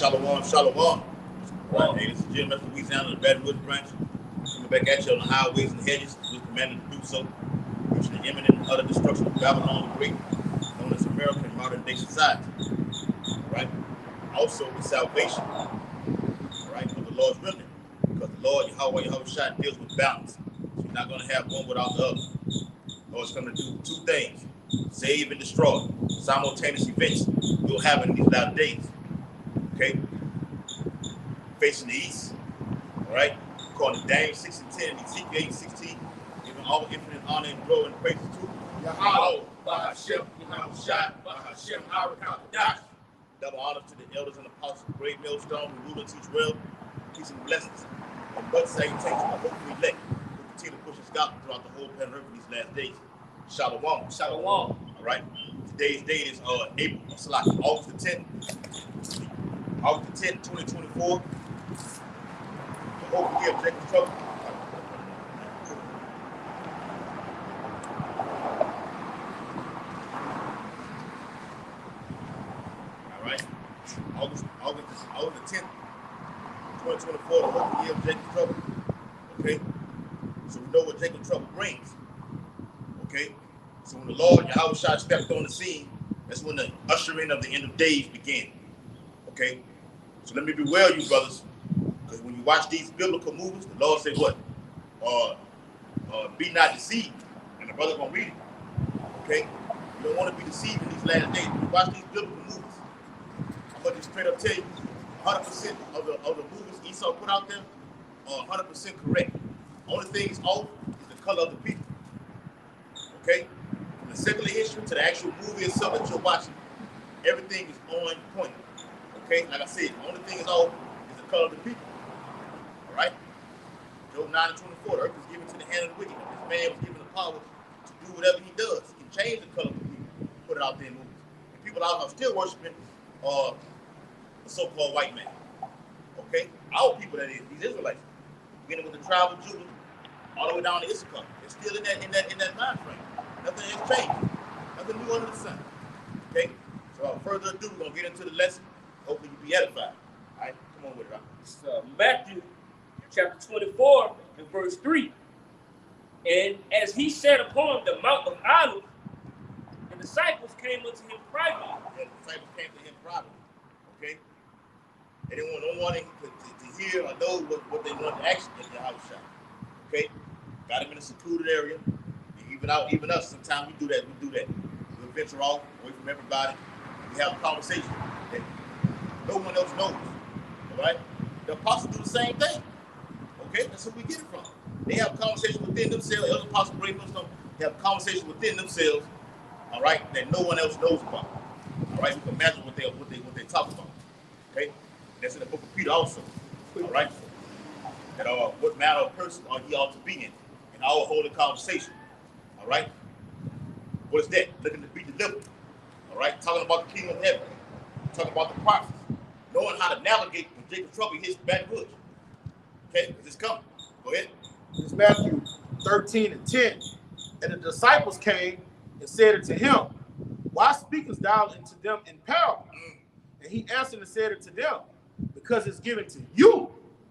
Shalom, shalom. Right, hey, this is Gms Louisiana, the Baton Rouge branch. Coming back at you on the highways and hedges. We're commanded to do so. Reaching the imminent and utter destruction of Babylon the Great, known as America in modern day society. Right? Also, the salvation, right, of the Lord's remnant. Because the Lord, Yahweh Shai, deals with balance. So you're not going to have one without the other. The Lord's going to do two things: save and destroy. Simultaneous events you'll have in these latter days. Okay? Facing the east. Alright? According to Daniel 6 and 10 and Ezekiel 8 and 16, giving all infinite honor and glory and praises to Yahweh, Bahashem, Yahweh Shai, Bahashem, Harakadash. Double honor to the elders and apostles of Great Millstone who rule and teach well, peace and blessings. And but salutation of hopefully elect who continue to push his gospel throughout the whole planet Earth in these last days. Shalom. Shalom. Alright? Today's date is August the 10th. August the 10th, 2024. The whole year of Jacob's trouble. Alright. August the 10th, 2024, the whole year of Jacob's trouble. Okay? So we know what Jacob's trouble brings. Okay? So when the Lord Yahweh Shai stepped on the scene, that's when the ushering of the end of days began. Okay? So let me beware you, brothers, because when you watch these biblical movies, the Lord said what? Be not deceived. And the brother gonna read it. Okay? You don't want to be deceived in these last days. When you watch these biblical movies, I'm gonna just straight up tell you, 100% of the movies Esau put out there are 100% correct. Only thing is off is the color of the people. Okay? From the secular history to the actual movie itself that you're watching, everything is on point. Okay? Like I said, the only thing is off is the color of the people. Alright? Job 9 and 24, the earth is given to the hand of the wicked. This man was given the power to do whatever he does. He can change the color of the people, put it out there in movies. And people out are still worshiping the so-called white man. Okay? Our people, that is, these Israelites. Beginning with the tribe of Judah, all the way down to Issachar. They're still in that mind frame. Nothing has changed. Nothing new under the sun. Okay? So without further ado, we're going to get into the lesson. Hopefully you be edified. All right? Come on with it, right? It's Matthew chapter 24 and verse 3. And as he sat upon the Mount of Olives, the disciples came unto him privately. Yeah, the disciples came to him privately. Okay? They didn't want no one to hear or know what they wanted to actually get their house shot. Okay? Got him in a secluded area. And even us, sometimes we do that. We venture off, away from everybody. We have a conversation that no one else knows. All right? The apostles do the same thing. Okay? That's where we get it from. They have a conversation within themselves. Elder Apostle Great Millstone, they have a conversation within themselves, all right, that no one else knows about. All right? You can imagine what they talk about. Okay? That's in the book of Peter also. All right? That what manner of person are ye ought to be in our holy conversation. All right? What is that? Looking to be delivered. All right? Talking about the kingdom of heaven. Talking about the prophets. Knowing how to navigate when Jacob's trouble hits Baton Rouge. Okay? Because it's coming. Go ahead. It's Matthew 13 and 10. And the disciples came and said unto him, why speakest thou unto them in parables? And he answered and said unto them, because it's given to you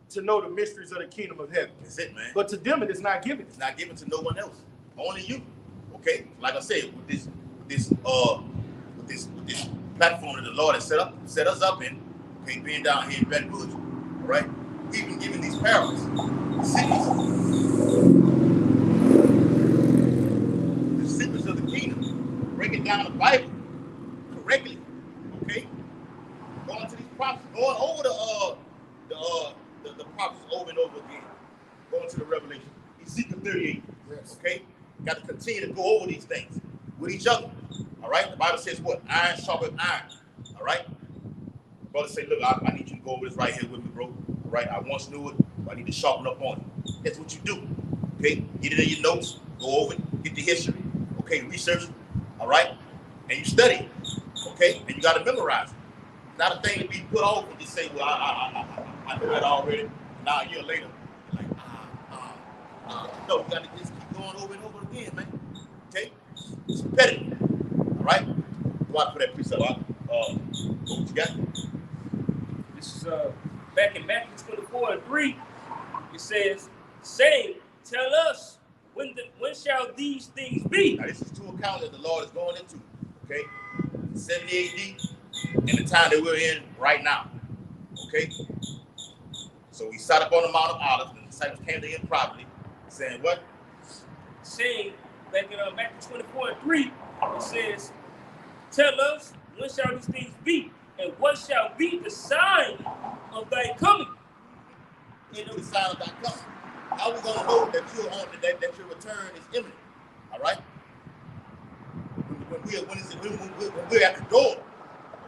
to know the mysteries of the kingdom of heaven. That's it, man. But to them it is not given. It's not given to no one else. Only you. Okay? Like I said, with this platform that the Lord has set us up in, okay, being down here in Baton Rouge, all right? He's been giving these parables. The secrets of the kingdom. Breaking down the Bible correctly. Okay? Going to these prophets, going over the prophets over and over again. Going to the Revelation. Ezekiel 38. Yes. Okay? Got to continue to go over these things with each other. All right? The Bible says what? Iron sharpens iron. All right? The brother say, look, I need you to go over this right here with me, bro. All right? I once knew it, but I need to sharpen up on it. That's what you do. Okay? Get it in your notes. Go over it. Get the history. Okay? Research it. All right? And you study it. Okay? And you got to memorize it. It's not a thing to be put off and just say, well, I know that already. Now a year later, you're like, no, you got to just keep going over and over again, man. Okay? It's repetitive. All right? Watch for that precept. What you got? This is back in Matthew 24:3. It says, saying, tell us when shall these things be? Now this is two accounts that the Lord is going into. Okay, 70 AD and the time that we're in right now. Okay, so we sat up on the Mount of Olives, and the disciples came to him privately, saying what? Saying, back in Matthew 24:3, it says, tell us when shall these things be, and what shall be the sign of thy coming? The sign of thy coming. How are we going to know that that your return is imminent? All right. When we're at the door,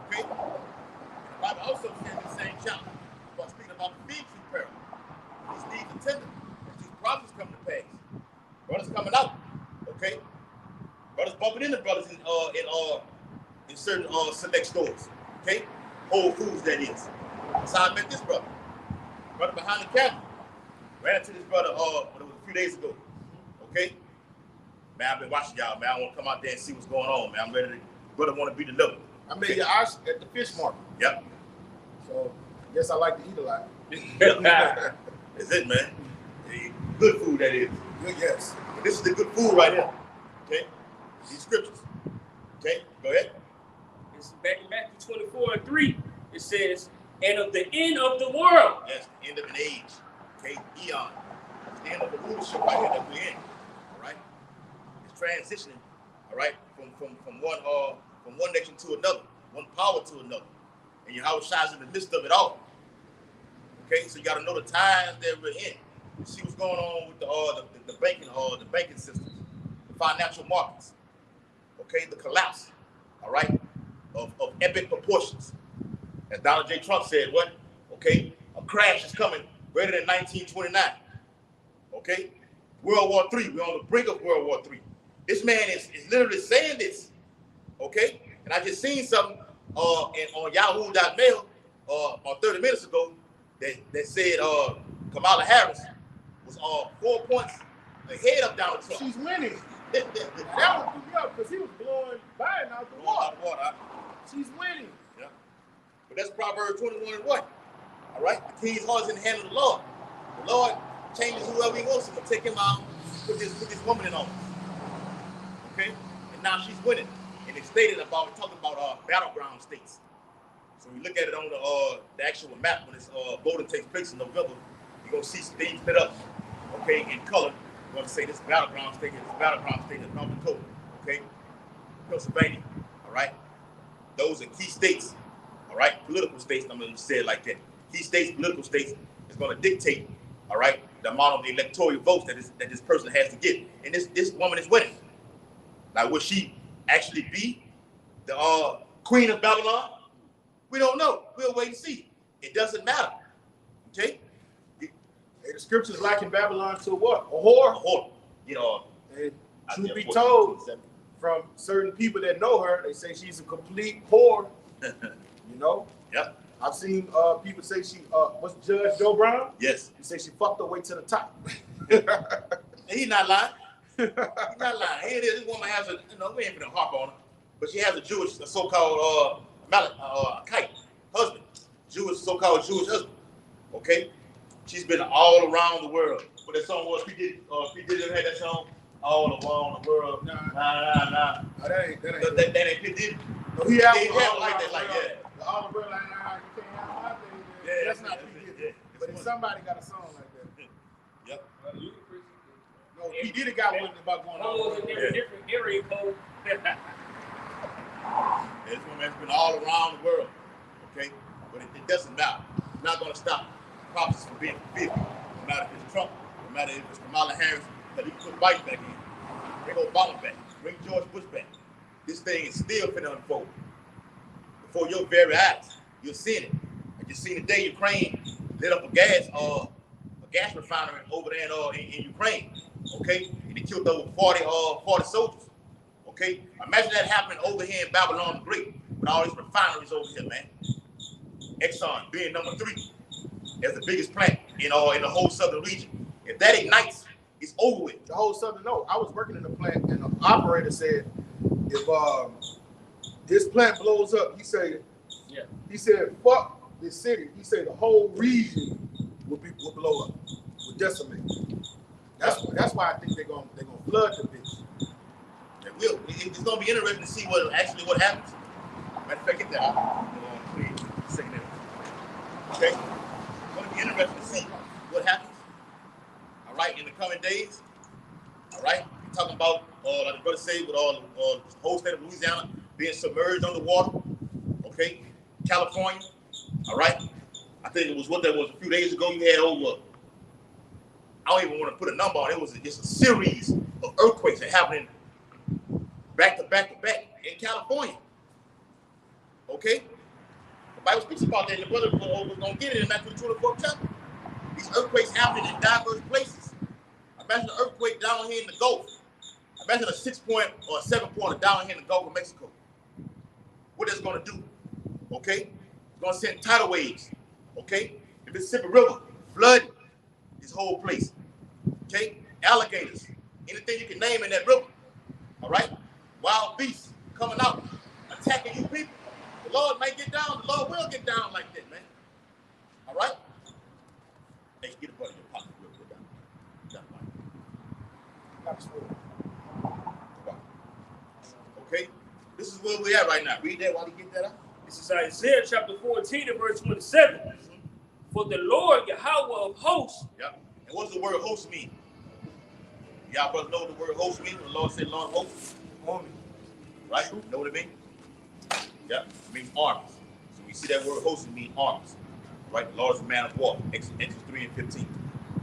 okay. The Bible also says in the same chapter about speaking about the fig tree parable. These leaves are tender, these prophets come to pass. Brothers coming out, okay. Brothers bumping into brothers in certain select stores, okay. Whole Foods, that is. That's how I met this brother. Brother behind the camera. Ran into this brother a few days ago. Okay? Man, I've been watching y'all, man. I want to come out there and see what's going on, man. I'm ready to, brother want to be delivered. I made your eyes at the fish market. Yep. So I guess I like to eat a lot. That's it, man. Good food, that is. Good, yes. This is the good food right here. Okay? These scriptures. Okay? Go ahead. It's back in Matthew 24:3. It says, and of the end of the world. Yes, the end of an age. Okay, eon. It's the end of the rulership right here that we're in. All right, it's transitioning. All right, from one nation to another, one power to another, and Yahweh shines in the midst of it all. Okay, so you got to know the times that we're in. You see what's going on with the banking systems, the financial markets. Okay, the collapse. All right, of epic proportions. As Donald J. Trump said, what? Okay, a crash is coming greater than 1929. Okay? World War III. We're on the brink of World War III. This man is literally saying this. Okay? And I just seen something on Yahoo.mail 30 minutes ago that said Kamala Harris was 4 points ahead of Donald Trump. She's winning. That would threw me up because he was blowing Biden out the water. She's winning. Yeah. But that's Proverbs 21 and 1. All right? The king's heart is in the hand of the Lord. The Lord changes whoever he wants him to take him out, put this woman in office. Okay? And now she's winning. And it's talking about battleground states. So we look at it on the actual map when this voting takes place in November, you're going to see things lit up, okay, in color. You're going to say this battleground state, this battleground state is North Dakota, okay? Pennsylvania, all right? Those are key states, all right? Political states, I'm going to say it like that. Key states, political states, is going to dictate, all right, the amount of the electoral votes that this person has to get. And this woman is winning. Now, will she actually be the queen of Babylon? We don't know. We'll wait and see. It doesn't matter. Okay? Hey, the scriptures liken Babylon to what? A whore? A whore. You know, and truth be told, from certain people that know her, they say she's a complete whore. You know? Yep. I've seen people say she, what's Judge Joe Brown? Yes. He said she fucked her way to the top. And he's not lying. He's not lying. Here it is. This woman has a, we ain't gonna harp on her, but she has a so-called kite husband, so-called Jewish husband. Okay, she's been all around the world. But that song was P. Diddy had that song, All Around the World. Nah. No, that ain't P. Diddy. No, he had like that, like yeah. All the world, like, nah, you can't have my thing. Yeah, that's not P. Diddy. Yeah, but if somebody got a song like that. Yep. No, P. Diddy got one about going on. Different area code. This woman has been all around the world, okay? But it doesn't matter. It's not going to stop prophecies from being fulfilled. No matter if it's Trump, no matter if it's Kamala Harris, that he can put Biden back in. Bring Obama back. Bring George Bush back. This thing is still finna unfold. Before your very eyes, you're seeing it. I just seen today Ukraine lit up a gas refinery over there in Ukraine, okay? And they killed over 40 soldiers. Okay, imagine that happening over here in Babylon the Great with all these refineries over here, man. Exxon being number 3 as the biggest plant in the whole southern region. If that ignites, it's over with. The whole southern, no. I was working in the plant, and the operator said, if this plant blows up, he said, fuck this city, he said the whole region will blow up, will decimate. That's why I think they're gonna flood the bitch. It will. It's gonna be interesting to see what happens. Matter of fact, get that out. Please, second it. Okay. It's gonna be interesting to see what happens. All right, in the coming days. All right, we're talking about like the brother said, with all the whole state of Louisiana being submerged underwater. Okay, California. All right, I think it was what that was a few days ago. You had over. I don't even want to put a number on it. It was just a series of earthquakes that happening back to back to back in California. Okay, the Bible speaks about that. And the brother was going to get it in Matthew 24th chapter. These earthquakes happening in diverse places. Imagine an earthquake down here in the Gulf. Imagine a 6-point or a 7-pointer down here in the Gulf of Mexico. What it's going to do? Okay, it's going to send tidal waves. Okay, the Mississippi River flood this whole place. Okay, alligators, anything you can name in that river. All right, wild beasts coming out, attacking you people. The Lord might get down. The Lord will get down like that, man. All right. Hey, get a butt in your pocket real quick. Okay, this is where we at right now. Read that while you get that out. This is Isaiah chapter 14 and verse 27. For the Lord Yahweh of hosts. Yep. And what does the word host mean? Y'all brothers know what the word host means? When the Lord said Lord host? Army. Right? You know what it means? Yep. It means armies. So we see that word host means armies. Right? The Lord is a man of war. Exodus 3 and 15.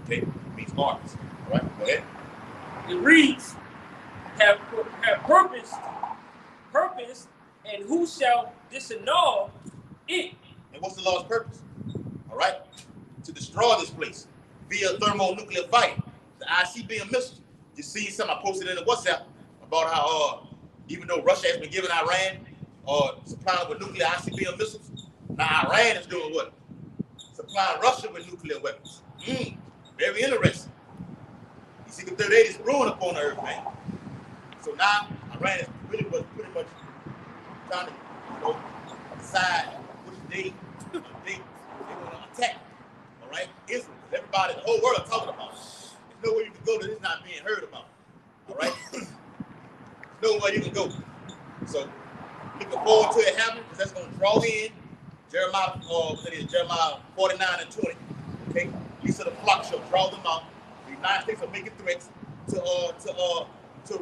Okay? It means armies. All right? Go ahead. It reads, have purpose, and who shall disannul it? And what's the Lord's purpose? All right? To destroy this place via thermonuclear fire. The ICBM missiles. You see something I posted in the WhatsApp about how even though Russia has been giving Iran supplying with nuclear ICBM missiles, now Iran is doing what? Supplying Russia with nuclear weapons. Very interesting. You see the third age is brewing upon the earth, man. So now Iran is pretty much trying to decide which day they want to attack. All right, Israel. Everybody, the whole world is talking about it. There's nowhere you can go that it's not being heard about. All right, there's nowhere you can go. So looking forward to it happening because that's going to draw in Jeremiah 49 and 20. Okay, Lisa the flock shall draw them out. The United States are making threats to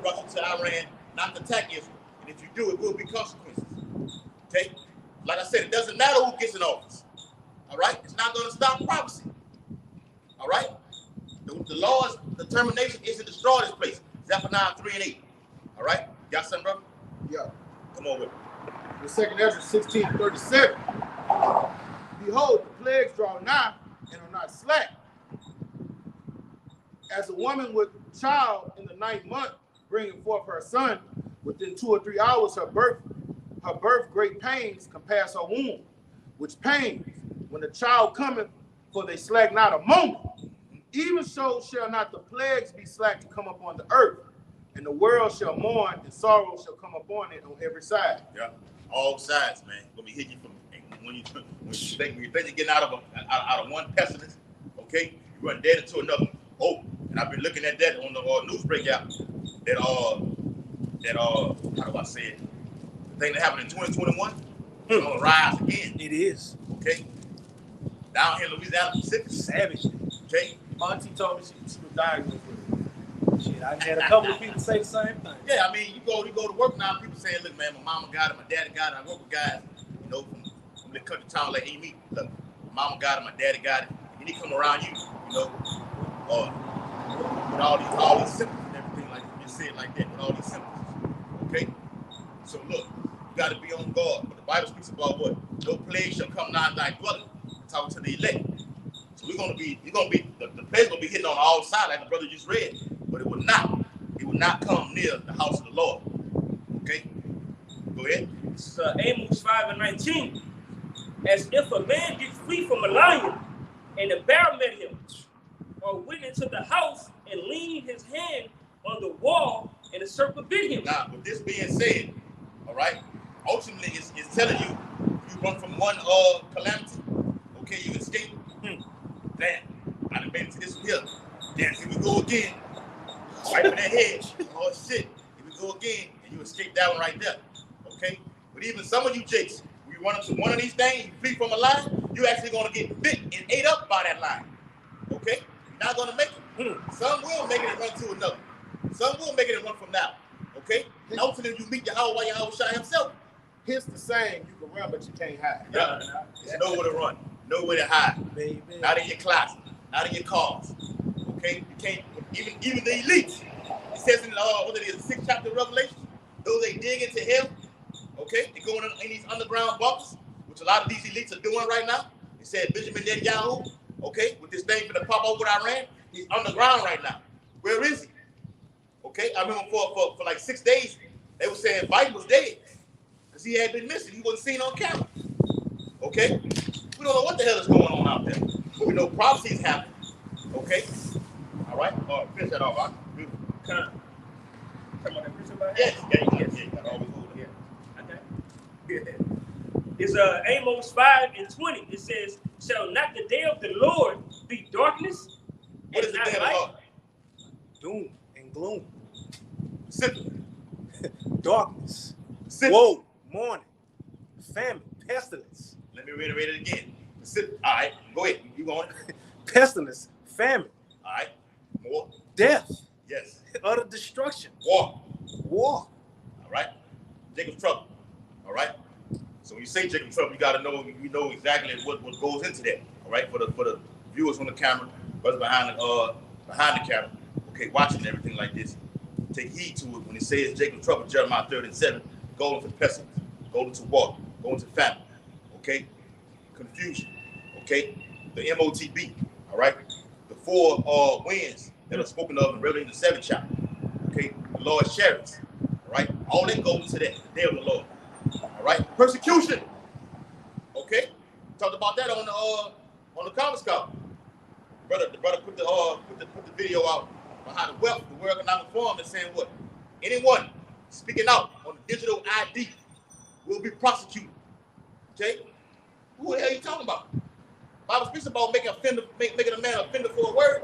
Russia, to Iran, not to attack Israel. And if you do, it will be consequences. Okay, like I said, it doesn't matter who gets in office. All right, it's not going to stop prophecy. All right, the Lord's determination is to destroy this place. Zephaniah 3 and 8. All right, got something, brother? Yeah. Come on with it. The second Ezra 16:37. Behold, the plagues draw nigh and are not slack. As a woman with child in the 9th month, bringing forth her son, within 2 or 3 hours her birth great pains compass her womb, which pains when the child cometh, for they slack not a moment. Even so shall not the plagues be slack to come upon the earth, and the world shall mourn, and sorrow shall come upon it on every side. Yeah, all sides, man. Let me hit you from when you think you're getting out of one pestilence, okay, you run dead into another. Oh, and I've been looking at that on the news breakout. That how do I say it? The thing that happened in 2021 is gonna rise again. It is. Okay. Down here in Louisiana, Pacific. Savage. Okay. Auntie told me she was diagnosed with it. Shit, I had a couple of people say the same thing. Yeah, I mean, you go to work now, people saying, look, man, my mama got it, my daddy got it. I work with guys, you know, from the country town like Amy. Look, my mama got it, my daddy got it. And he come around you, you know, with all these symptoms and everything like that. Just say it like that, with all these symptoms. Okay? So look, you gotta be on guard. But the Bible speaks about what? No plague shall come nigh thy dwelling. Talking to the elect. So the plague's gonna be hitting on all sides, like the brother just read. But it will not come near the house of the Lord. Okay? Go ahead. This is Amos 5 and 19. As if a man did flee from a lion, and the bear met him, or went into the house and leaned his hand on the wall, and the serpent bit him. Now, with this being said, all right, ultimately it's telling you, you run from one calamity, Okay, you escape. Damn, I done made it to this one here. Damn, here we go again. Right in that head. Oh shit, here we go again. And you escape that one right there. Okay? But even some of you jakes, when you run into one of these things, you flee from a line, you're actually gonna get bit and ate up by that line. Okay? You're not gonna make it. Some will make it and run to another. Some will make it and run from now. Okay? And ultimately you meet Yahweh himself. Here's the saying, you can run, but you can't hide. Yeah. There's nowhere to run, nowhere to hide. Baby. Not in your closet, not in your cars. Okay? You can't, even the elites. It says in what it is, the 6th chapter of Revelation, though they dig into hell, okay, they go in these underground bunkers, which a lot of these elites are doing right now. It said Benjamin Netanyahu, okay, with this thing finna pop over with Iran, he's underground right now. Where is he? Okay, I remember for like 6 days, they were saying Biden was dead because he had been missing. He wasn't seen on camera. Okay, we don't know what the hell is going on out there, but we know prophecies happen. Okay, all right. Finish that off. Come on, that preacher about Yes. Always hold it. Yeah. Okay. It's Amos 5:20. It says, "Shall not the day of the Lord be darkness? What is the day of the Lord? Doom and gloom. Simple. Darkness. Simple. Woe. Mourning. Famine. Pestilence. Let me reiterate it again. Simple. All right. Go ahead. You going? Pestilence. Famine. All right. More. Death. Yes. Utter destruction. War. War. All right. Jacob's trouble. All right. So when you say Jacob's trouble, you got to know exactly what goes into that. All right. For the viewers on the camera, brothers behind the camera, okay, watching everything like this, take heed to it when it says Jacob's trouble. Jeremiah 30:7, go into pestilence, go into war, go into famine. Okay, confusion. Okay, the MOTB. All right, the 4 winds that are spoken of in Revelation the 7th chapter. Okay, the Lord's chariots. All right, all that goes into that, the day of the Lord. All right, persecution. Okay, talked about that on the conference call. The brother put the video out behind the World Economic Forum and saying what? Anyone speaking out on the digital ID will be prosecuted. Okay, who the hell are you talking about? Bible speaks about making a man offender for a word.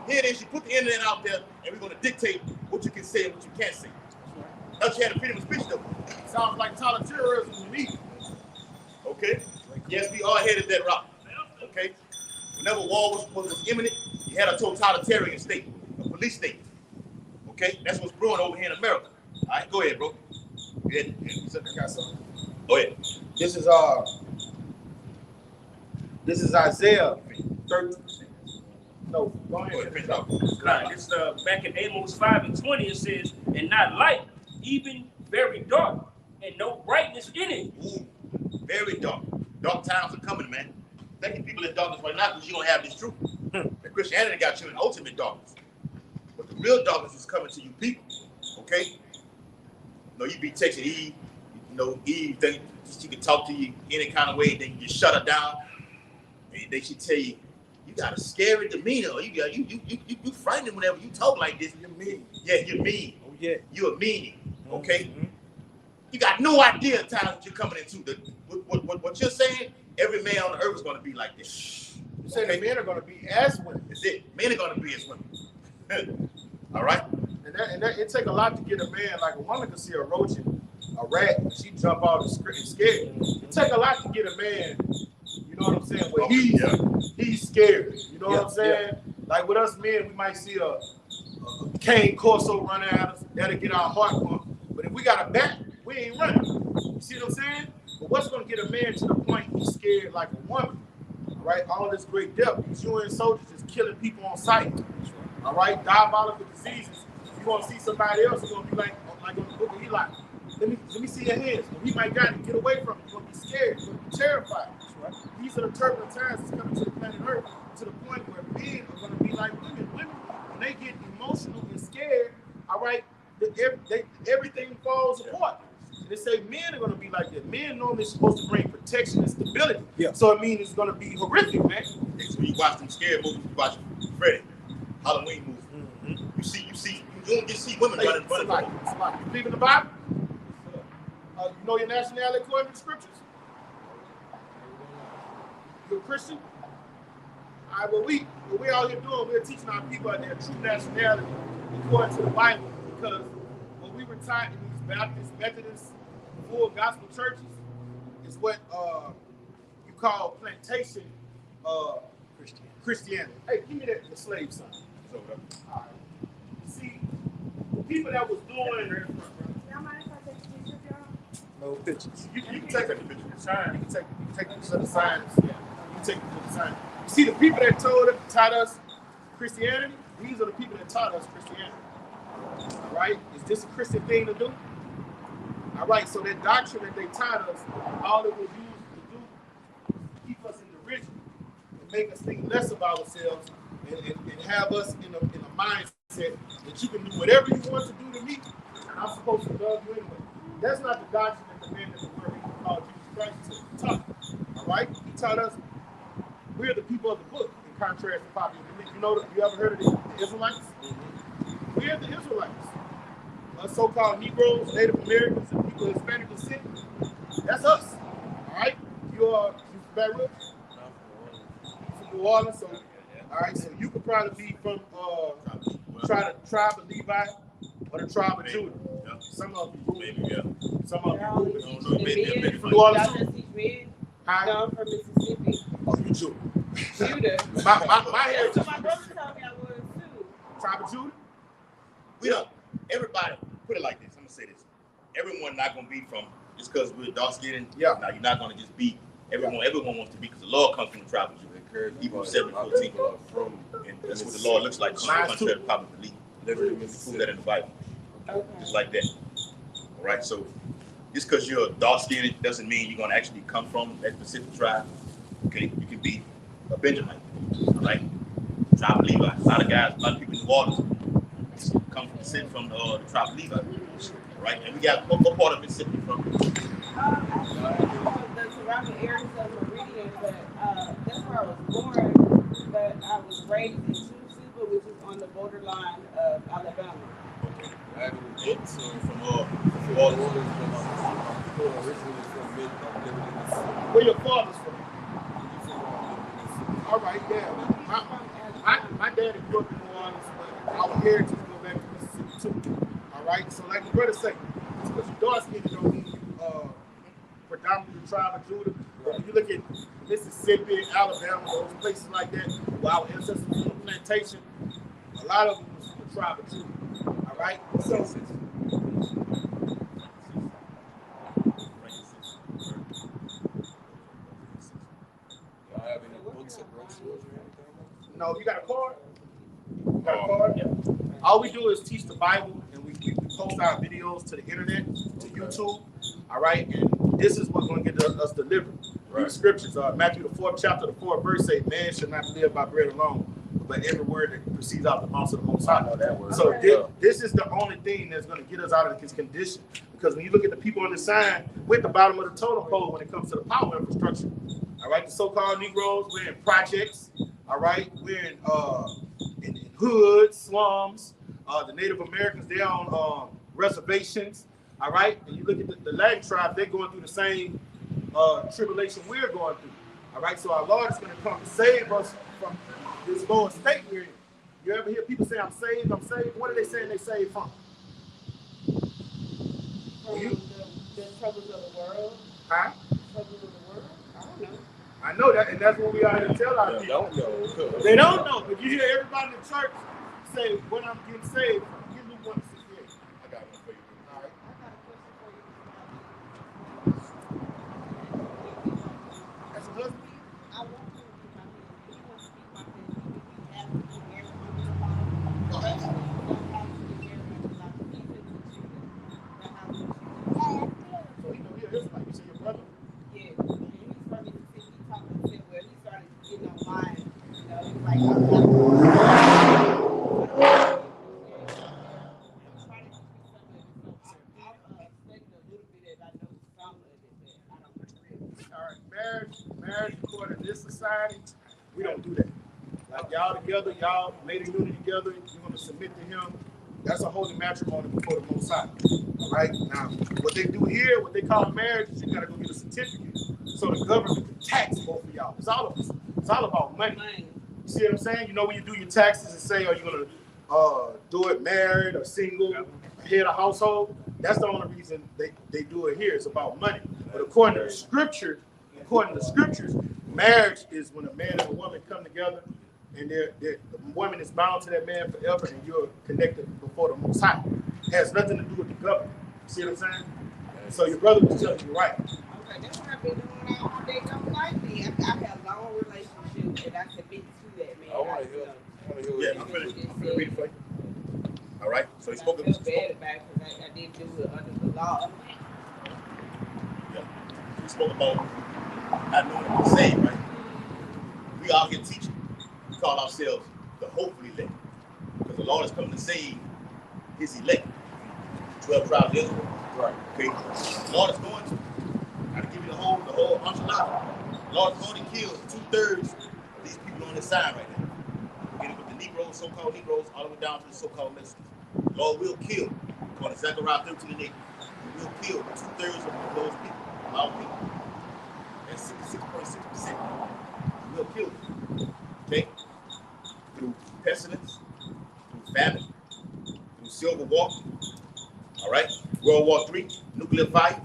Here it is, you put the internet out there, and we're going to dictate what you can say and what you can't say. Thought you had a freedom of speech, though. Sounds like totalitarianism to me. Okay? Yes, we are headed that route. Okay? Whenever war was imminent, you had a totalitarian state, a police state. Okay? That's what's brewing over here in America. All right, go ahead, bro. Go ahead. I got something. Go ahead. This is Isaiah 13. No, go ahead. Go ahead, finish off. Right. It's back in Amos 5:20. It says, "And not light, even very dark, and no brightness in it." Ooh, very dark. Dark times are coming, man. Thank people in darkness right now because you don't have this truth. And Christianity got you in ultimate darkness. But the real darkness is coming to you people. Okay? You be texting Eve. Eve think she can talk to you any kind of way, then you just shut her down. And then she tell you, you got a scary demeanor. Or you frightening whenever you talk like this. You're mean. Yeah, you're mean. Oh, yeah. You're a meanie. Okay? Mm-hmm. You got no idea the times that you're coming into. What you're saying, every man on the earth is going to be like this. You say the men are going to be as women. That's it. Men are going to be as women. All right? And that it take a lot to get a man, like a woman can see a roach and a rat, and she jump out and scared. It take a lot to get a man, you know what I'm saying, where he's scared. You know what I'm saying? Yeah. Like with us men, we might see a cane Corso running at us, that'll get our heart pumped. But if we got a bat, we ain't running. You see what I'm saying? But what's going to get a man to the point he's scared like a woman? All right, all this great depth. These UN soldiers is killing people on sight. All right, diabolical diseases. You're going to see somebody else who's going to be like on the book of Eli. Let me see your hands. Well, he might got to get away from it. You're going to be scared. You're going to be terrified. Right? These are the turbulent times that's coming to the planet Earth to the point where men are going to be like women. Women, when they get emotional and scared, all right, everything falls apart. And they say men are going to be like that. Men normally supposed to bring protection and stability. Yeah. So it means it's going to be horrific, man. So when you watch them scared movies, you watch Freddy, Halloween movies. Mm-hmm. You don't just see women running. You believe in the Bible? You know your nationality according to the scriptures? you're a Christian? All right, what we out here doing, we're teaching our people their true nationality according to the Bible. Because when we retired in these Baptist, Methodist, full gospel churches, it's what you call plantation Christianity. Hey, give me the slave sign. All right. See, the people that was doing. No pictures. You can take a picture of the sign. You can take pictures of the signs. Yeah. You can take pictures of the sign. You see, the people that taught us Christianity, these are the people that taught us Christianity. All right? Is this a Christian thing to do? All right, so that doctrine that they taught us, all it was used to do was keep us in derision and make us think less about ourselves and have us in a mindset that you can do whatever you want to do to me, and I'm supposed to love you anyway. That's not the doctrine that the man that the word called Jesus Christ taught. All right? He taught us we're the people of the book in contrast to popular belief. You ever heard of the Israelites? Mm-hmm. We're the Israelites. So-called Negroes, Native Americans, and people of Hispanic descent. That's us. All right? You from Baton Rouge? From New Orleans. So, all right, so you could probably be from the tribe of Levi or the tribe of Judah. Yeah. Some of you. Maybe, yeah. Some of you. Maybe from New Orleans. Hi. No, I'm from Mississippi. Oh, you Judah. Judah. my heritage. So my brother told me I was too. Tribe of Judah? We don't. Everybody, put it like this. I'm gonna say this. Everyone not gonna be from just because we're dark skinned. Yeah. Now you're not gonna just be everyone. Everyone wants to be because the Lord comes from the tribe of Judah. Hebrews 7:14. And that's what the Lord looks like. Contrary to popular belief. Literally, we prove that in the Bible. Okay. Just like that. All right. So just because you're dark skinned doesn't mean you're gonna actually come from that specific tribe. Okay. You can be a Benjamin. All right. Tribe of Levi. A lot of people in New Orleans come from descent from the tribe of Levi, right? And we got what part of Mississippi from? The surrounding areas of Meridian, but that's where I was born. But I was raised in Tucson, which is on the borderline of Alabama. Okay. So from New Orleans. Where your father's from? All right, yeah. My daddy grew up in New Orleans, but our heritage go back to Mississippi too. All right, so like the brother said, because you dark skinned don't mean you predominantly the tribe of Judah. But when you look at Mississippi, Alabama, those places like that, where our ancestors were on the plantation, a lot of them was from the tribe of Judah. All right, so. No, you got a card? You got a card? Yeah. All we do is teach the Bible, and we post our videos to the internet, to YouTube. All right, and this is what's going to get us delivered. Right. These scriptures are Matthew the 4th chapter, the 4th verse say, "Man shall not live by bread alone, but every word that proceeds out the mouth of the Most High." So this is the only thing that's going to get us out of this condition. Because when you look at the people on the sign, we're at the bottom of the totem pole when it comes to the power infrastructure. All right, the so-called Negroes, we're in projects. All right, we're in hoods, slums. The Native Americans, they're on reservations. All right, and you look at the Latin tribe, they're going through the same tribulation we're going through. All right, so our Lord is going to come to save us from this lower state we're in. You ever hear people say, I'm saved? What are they saying they saved from? From the troubles of the world. Huh? Troubles of the world? I don't know. I know that, and that's what we ought to tell our people. They don't know, but you hear everybody in the church say, when I'm getting saved, give me 168. I got one for you. All right. I got a question for you. That's a husband? I want to speak my opinion. He wants to speak my opinion. He has to be very much Go ahead. So he is like you say your brother? Yeah. And he's from Mississippi. He talked to him where he started getting online. You know, he was like, I'm trying to teach me something. So I've studied a little bit and I know some of it, but I don't know really. All right, marriage according to this society, we don't do that. Like y'all together, y'all made a unity together, you're going to submit to him. That's a holy matrimony before the Most High. All right, now what they do here, what they call marriage, is you got to go get a certificate. so the government can tax both of y'all. It's all about money. You see what I'm saying? You know, when you do your taxes and say, are you gonna do it married or single, head of household? That's the only reason they do it here. It's about money. But according to the scriptures, marriage is when a man and a woman come together, and the woman is bound to that man forever, and you're connected before the Most High. It has nothing to do with the government. You see what I'm saying? So your brother was telling you right. Okay, that's what I've been doing all day. Don't like me. I have a long relationship, and I commit to that, man. I want to hear. Yeah, I'm gonna read it for you. All right. So he spoke. I feel bad about it because I didn't do it under the law. Yeah. He spoke about not knowing what to say, right? We out here teaching. We call ourselves the hopeful elect, because the Lord is coming to save His elect. 12 tribes of Israel. Right. Okay. The Lord is going to. I can give you the whole enchilada. The Lord is going to kill 2/3 of these people on this side right now. Beginning with the Negroes, so-called Negroes, all the way down to the so-called Mexicans. The Lord will kill. According to Zechariah 13:8, He will kill 2/3 of those people, our people. That's 66.6%. He will kill them. Okay? Through pestilence, through famine, through civil war. All right? World War III, nuclear fire.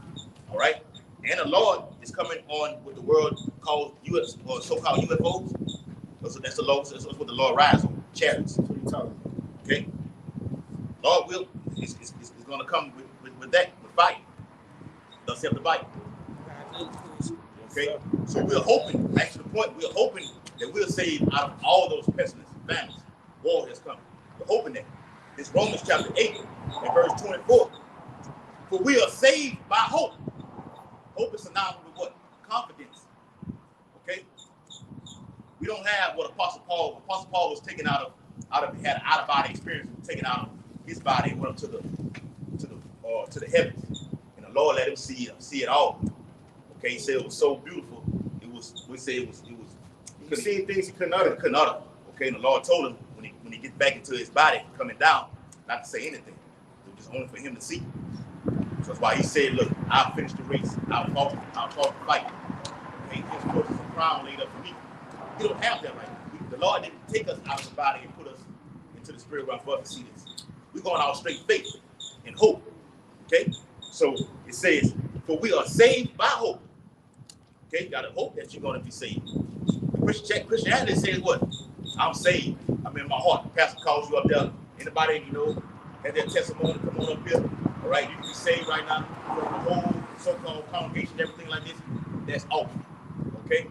All right? And the Lord is coming on what the world calls US or so-called UFOs. So that's the Lord. That's what the Lord rides on. Chariots. That's what He's talking about. Okay. Lord will is going to come with that, with fire. Thus have the Bible. Okay. So we're hoping. Back to the point. We're hoping that we're saved out of all those pestilences, famines, war has come. We're hoping that. It's Romans chapter 8 and verse 24. For we are saved by hope. Hope is synonymous with what? Confidence. Okay? We don't have what Apostle Paul was taken out of out-of-body experience, taken out of his body and went up to the heavens. And the Lord let him see it all. Okay, he said it was so beautiful. We say it was he could see things he couldn't utter. Okay, and the Lord told him when he gets back into his body coming down, not to say anything. It was just only for him to see. So that's why he said, look, I'll finish the race. I'll fought the fight. Okay, his forces and crown laid up for me. You don't have that right now. The Lord didn't take us out of the body and put us into the spirit realm for us to see this. We're going out straight faith and hope. Okay? So it says, for we are saved by hope. Okay? You got to hope that you're going to be saved. Christianity says what? I'm saved. I'm in my heart. The pastor calls you up there. Anybody, has their testimony, come on up here. All right? You can be saved right now. The whole so-called congregation, everything like this, that's off. Okay?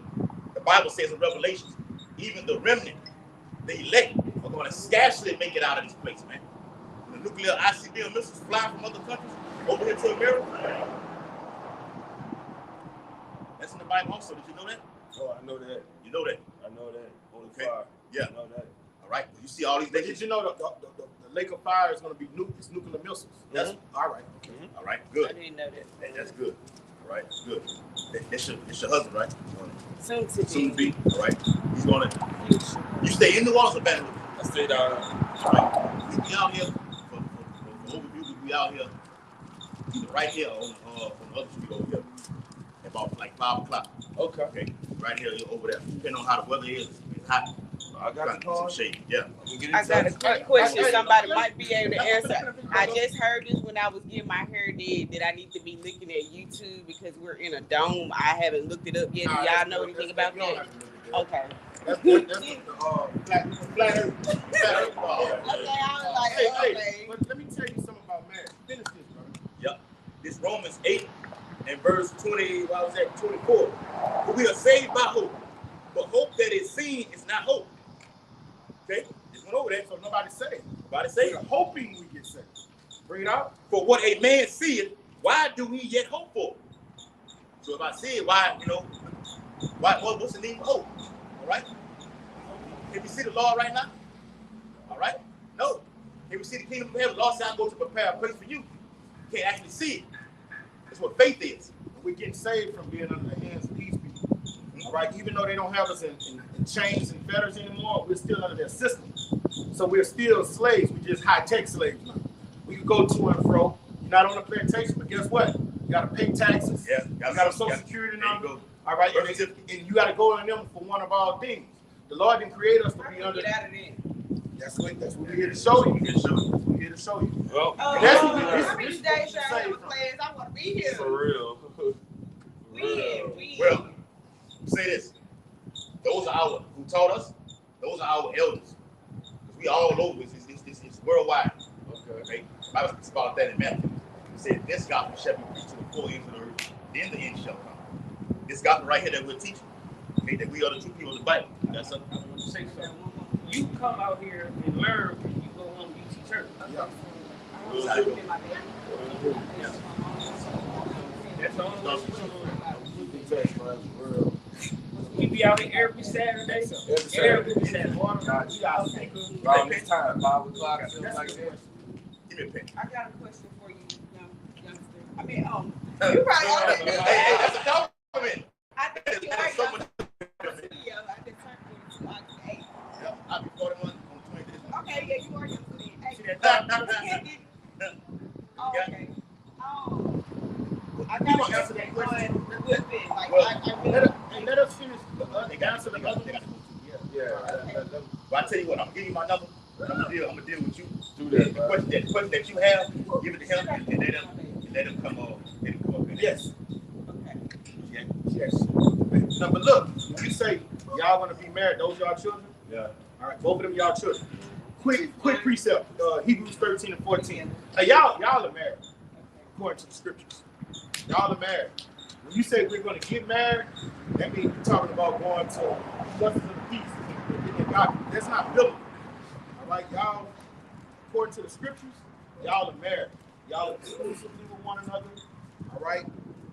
The Bible says in Revelation, even the remnant, the elect, are going to scarcely make it out of this place, man. When the nuclear ICBM missiles fly from other countries over here to America, that's in the Bible also. Did you know that? Oh, I know that. You know that? I know that. Okay. Fire. Yeah. I know that. All right. You see all these things. Did you know the lake of fire is going to be nuclear missiles? That's all right. Okay. All right. Good. I didn't know that. That's good. All right. Good. That's your husband, right? Soon to Soon to be. All right. He's going to. You stay in New Orleans or Baton Rouge? I stayed down. All right. We be out here for overview. We be out here either right here or on the other street over here. About like 5 o'clock. Okay. Right here over there. Depending on how the weather is, it's hot. I got some shade. Yeah. I got a quick question. Somebody might be able to answer. I just heard this when I was getting my hair did that I need to be looking at YouTube because we're in a dome. I haven't looked it up yet. Do y'all know anything about that? Okay. That's the flat earth. Okay, I was like, Hey, but let me tell you something about marriage. Finish this, brother. Yep. This Romans 8 and verse 24. For we are saved by hope. But hope that is seen is not hope. Okay? Just went over that, so nobody saved. Nobody saved. We're hoping we get saved. Bring it out. For what a man seeth, why do he yet hope for? So if I see it, why, what's the need of hope? All right? Can we see the Lord right now? All right? No. Can we see the kingdom of heaven? The Lord said, I'm going to prepare a place for you. You can't actually see it. That's what faith is. We're getting saved from being under the hands of these people. All right? Even though they don't have us in chains and fetters anymore, we're still under their system. So we're still slaves. We're just high-tech slaves now. We can go to and fro. You're not on a plantation, but guess what? You got to pay taxes. Yeah. You got a social security number. All right, Birth and certificate. you got to go on them for one of all things. The Lord didn't create us to be under. Get out of there. That's what we're here to show you. We're here to show you. We're here to show you. Well, That's How what many this days should I say have a from. class? I want to be here. for real. We. Well, say this. Those are our who taught us. Those are our elders. We all over. It's worldwide. Okay. The Bible speaks about that in Matthew. It said, "This gospel shall be preached to the four ends of the earth. Then the end shall come." This gospel right here that we're teaching, okay, that we are the true people of the Bible. That's something. I want to say something. You come out here and learn, and you go home, you teach her. Yeah. That's all. We be out here every Saturday. Every Saturday. Around this time, 5 o'clock, something like that. Give me a pen. I got a question for you, youngster. I mean, you probably already. Hey, that's a compliment. I think you That's so much. already. I think you're Yeah, I'll be 41 on 20 days. Okay, yeah, you are young. See that Oh, okay. I We got gonna to answer that question. whipping. Like, Well, I really. Let us finish the They got answer to the go. other They got to one. go. Yeah. But I tell you what, I'm gonna give you my number. I'm gonna deal with you. Do that, The question that you have, give it to him, and let him come on. Let him come up. Yes. Okay. Yes. Now, but look, when you say y'all gonna be married, those y'all children. Yeah. All right, both of them y'all children. Quick precept. Hebrews 13 and 14. Now, y'all are married according to the scriptures. Y'all are married. When you say we're going to get married, that means you're talking about going to justice of the peace. That's not biblical. All right, y'all, according to the scriptures, y'all are married. Y'all are exclusively with one another. All right,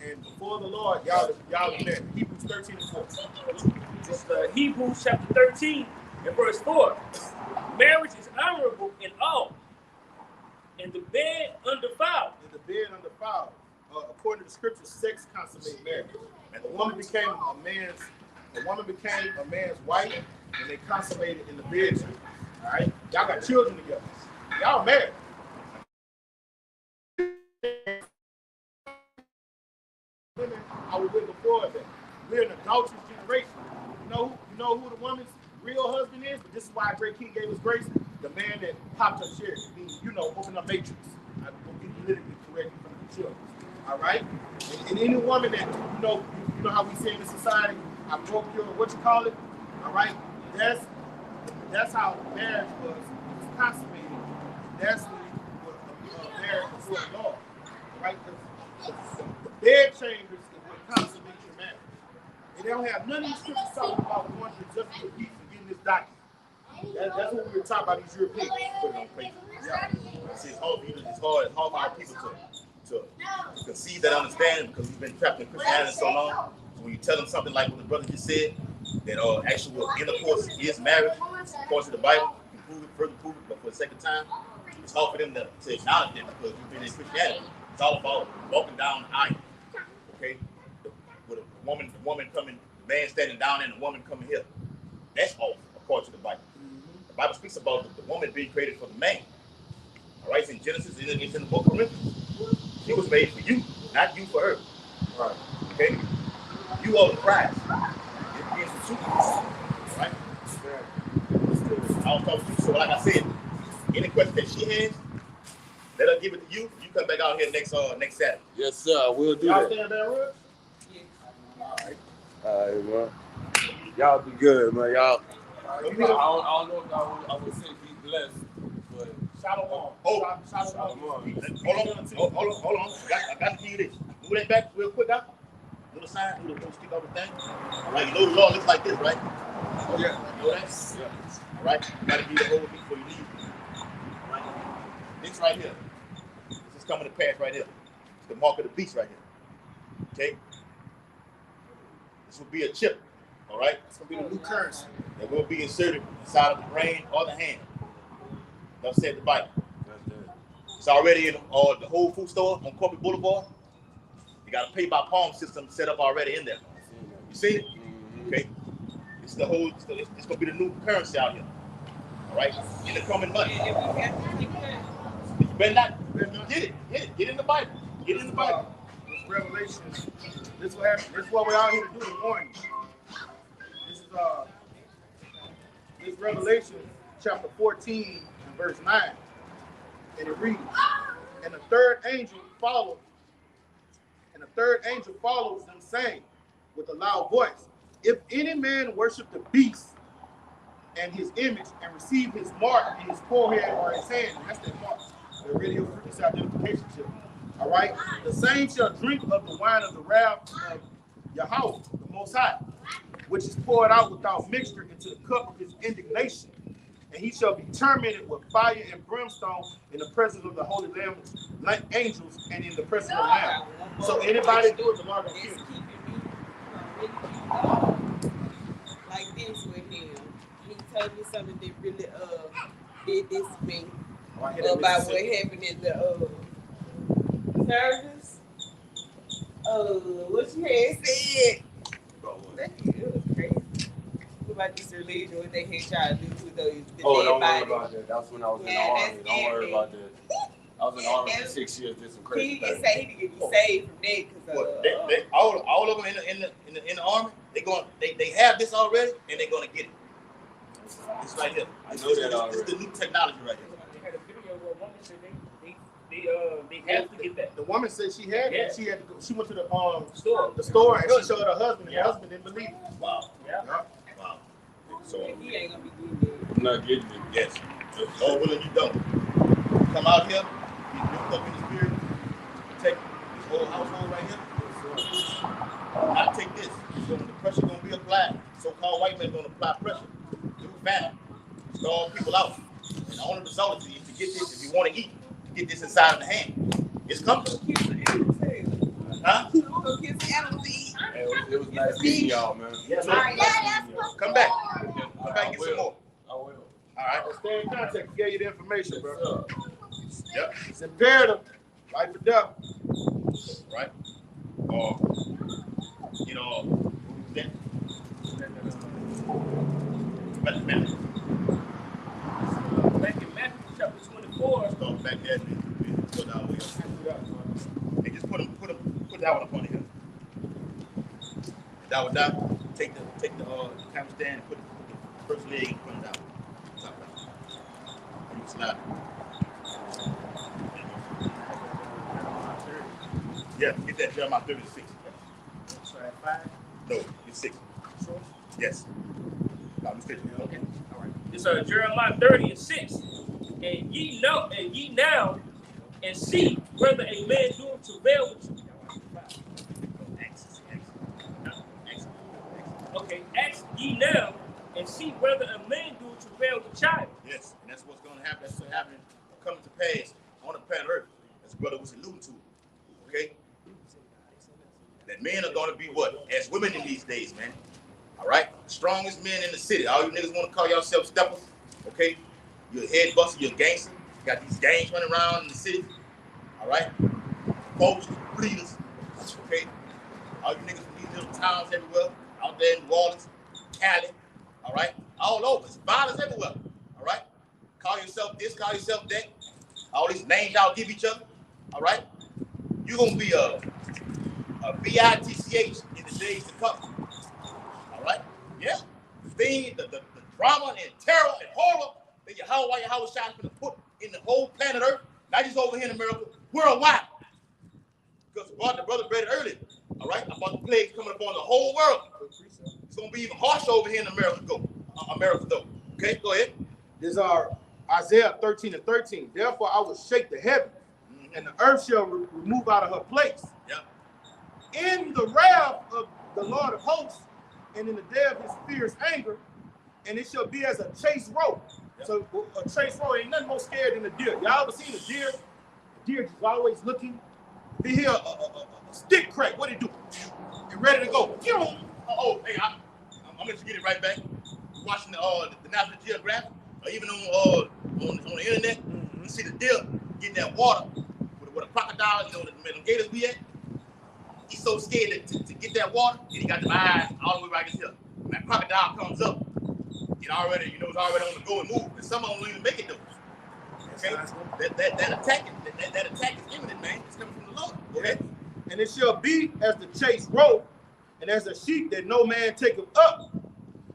and before the Lord, y'all are married. Hebrews 13 and 14. It's Hebrews chapter 13 and verse 4. Marriage is honorable in all, and the bed undefiled. In the bed undefiled. According to the scriptures, sex consummated marriage. And the woman became a man's wife, and they consummated in the bedroom. All right, y'all got children together. Y'all married. Women I was with before that. We're an adulterous generation. You know who the woman's real husband is? But this is why Great King gave us grace. The man that popped up shares. Open up matrix. I will get politically correct from the children. All right? And any woman that, you know how we say in the society, I broke your, what you call it? All right? That's how marriage was consummated. That's when marriage before the law. Right? The bed chambers is what consummates your marriage. And they don't have none of these scriptures talking about going to justice of peace and getting this document. That's what we were talking about, these Europeans. Put it on paper. Yeah. It's hard for our people to conceive that understanding because we've been trapped in Christianity so long. So when you tell them something like what the brother just said, that actual intercourse is marriage, according to the Bible, you can further prove it, but for the second time, it's hard for them to acknowledge that because you've been in Christianity. It's all about walking down the aisle. Okay? With a woman coming, the man standing down there and the woman coming here. That's off, according to the Bible. The Bible speaks about the woman being created for the man. All right, it's in Genesis, it's in the book of Corinthians. She was made for you, not you for her. Right. Okay? You are the prize. It begins with you. Right? I was talking to you, so like I said, any question that she has, let her give it to you. You come back out here next Saturday. Yes, sir. We'll do Y'all that. stand there, Rich? All right, man. Y'all be good, man. Y'all. I don't know if I would say be blessed, but Shalom. Shalom. Hold on. I got to give you this. Move that back real quick out. Little sign, little stick over the thing. All right, you know the law looks like this, right? yeah. You know that? Yeah. All right, you got to be the whole thing before you leave. All right. This right here. This is coming to pass right here. It's the mark of the beast right here. Okay? This will be a chip. All right? It's going to be the new currency. That will be inserted inside of the brain or the hand. Thus said the Bible. It's already in the Whole Food store on Corporate Boulevard. You got a pay by palm system set up already in there. You see it? Okay. It's going to be the new currency out here. All right? In the coming months. You better not. Get it. Get in the Bible. Get in the Bible. It's Revelation This is what happened. This is what we're out here to do this morning. This is this Revelation chapter 14 and verse 9. And it reads, and the third angel follows them, saying with a loud voice, if any man worship the beast and his image and receive his mark in his forehead or his hand, that's their mark, their radio frequency identification chip. All right, the same shall drink of the wine of the wrath of Yahweh, the Most High, which is poured out without mixture into the cup of his indignation. And he shall be tormented with fire and brimstone in the presence of the holy lambs, like angels, and in the presence of the Lamb. So anybody do it, the Lord will kill. Like this with him. He told me something that really did this to me about what happened in the service. What you had said. It was crazy. About this religion, what they had tried to do to those don't worry about that. That's when I was in the army. Don't worry about that. I was in the army for 6 years. Did some crazy He can say he can get saved from that because all of them in the army, they have this already, and they're gonna get it. It's right here. I know that already. It's the new technology right here. They had a video where a woman said they have to get that. The woman said she had it. She had to go. She went to the Store. and she showed her husband, and her husband didn't believe it. Wow. Yeah. Wow. So he ain't gonna be getting it. I'm not getting it. yes, Lord willing, you don't come out here, be built up in the spirit, take this whole household right here. I take this. So the pressure gonna be applied. So-called white men gonna apply pressure through famine, starve people out. And the only result is to get this, if you want to eat, to get this inside of the hand. It's coming. Huh? It was nice meeting y'all, man. Yes, come back. Come back and get some more. I will. All right. Stay in contact. We gave you the information, bro. Yep. It's imperative. Life or death. Right. You know, that. Back in Matthew chapter 24. Start back there and put down here. They just put that one up on here. That one down. Take the camera stand and put the first leg in front of that one. Stop that. You slide. Yeah, get that Jeremiah 36. Sorry, 5. No, it's 6. Sure. Yes. No, I'm mistaken. Okay. All right. It's Jeremiah 30:6. And ye now and see whether a man doeth travail with you. Okay, ask ye now and see whether a man doeth travail with child. Yes, and that's what's going to happen. That's what's happening, coming to pass on the planet Earth. As the brother was alluding to. Okay? That men are going to be what? As women in these days, man. All right? Strongest men in the city. All you niggas want to call yourselves steppers. Okay? You're a head buster, you're a gangster. You got these gangs running around in the city. All right? Folks, bleeders. Okay? All you niggas from these little towns everywhere. Out there in New Orleans, Cali. All right? All over. It's violence everywhere. All right? Call yourself this, call yourself that. All these names y'all give each other. All right? You're going to be a BITCH in the days to come. All right? Yeah. The drama and terror and horror that Yahweh Shai is going to put in the whole planet Earth, not just over here in America, worldwide. Because the brother read it earlier. All right? About the plagues coming upon the whole world. It's going to be even harsher over here in America, though. Okay? Go ahead. These are Isaiah 13:13. Therefore, I will shake the heaven, and the earth shall remove out of her place. Yeah. In the wrath of the Lord of hosts, and in the day of his fierce anger, and it shall be as a chase roe. Yep. So a chase roe ain't nothing more scared than a deer. Y'all ever seen a deer? A deer just always looking. They hear a stick crack. What do you do? You're ready to go. Oh, hey, I'm gonna let you get it right back. Watching the National Geographic, or even on the internet, you see the deer getting that water with a crocodile. You know, the gators be at. He's so scared to get that water, and he got the eyes all the way right here. When that crocodile comes up, it's already on the go and move. And some of them don't even make it though. Okay, that attack is imminent, man. It's coming from the Lord. Go ahead. And it shall be as the chase road, and as a sheep that no man taketh up.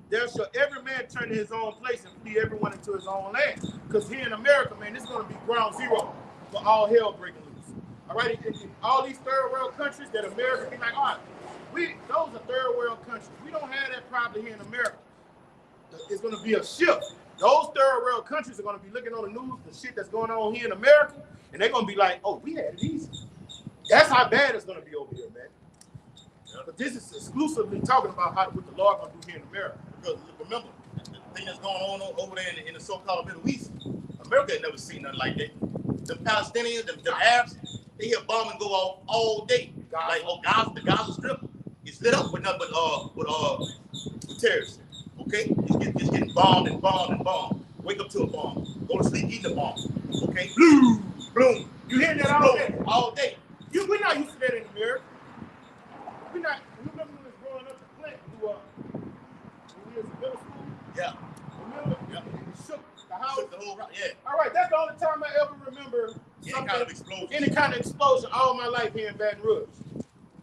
There shall every man turn to his own place and flee everyone into his own land. Because here in America, man, this is going to be ground zero for all hell breaking loose. All right, in all these third world countries that America be like, all right, those are third world countries. We don't have that problem here in America. It's going to be a shift. Those third world countries are going to be looking on the news, the shit that's going on here in America, and they're going to be like, oh, we had it easy. That's how bad it's going to be over here, man. But this is exclusively talking about what the Lord going to do here in America. Because remember, the thing that's going on over there in the so-called Middle East, America ain't never seen nothing like that. The Palestinians, the Arabs, they hear bombing go off all day. Like the Gaza Strip is lit up with nothing with terrorists. Okay, it's getting bombed and bombed and bombed. Wake up to a bomb. Go to sleep eating a bomb. Okay, bloom. You hear that all day? All day. We're not used to that in America. We're not. You remember when we was growing up in Clinton, when we was in middle school? Yeah. Remember? Yeah. It shook the house. Shook the whole rock. Yeah. All right, that's the only time I ever remember any kind of explosion all my life here in Baton Rouge.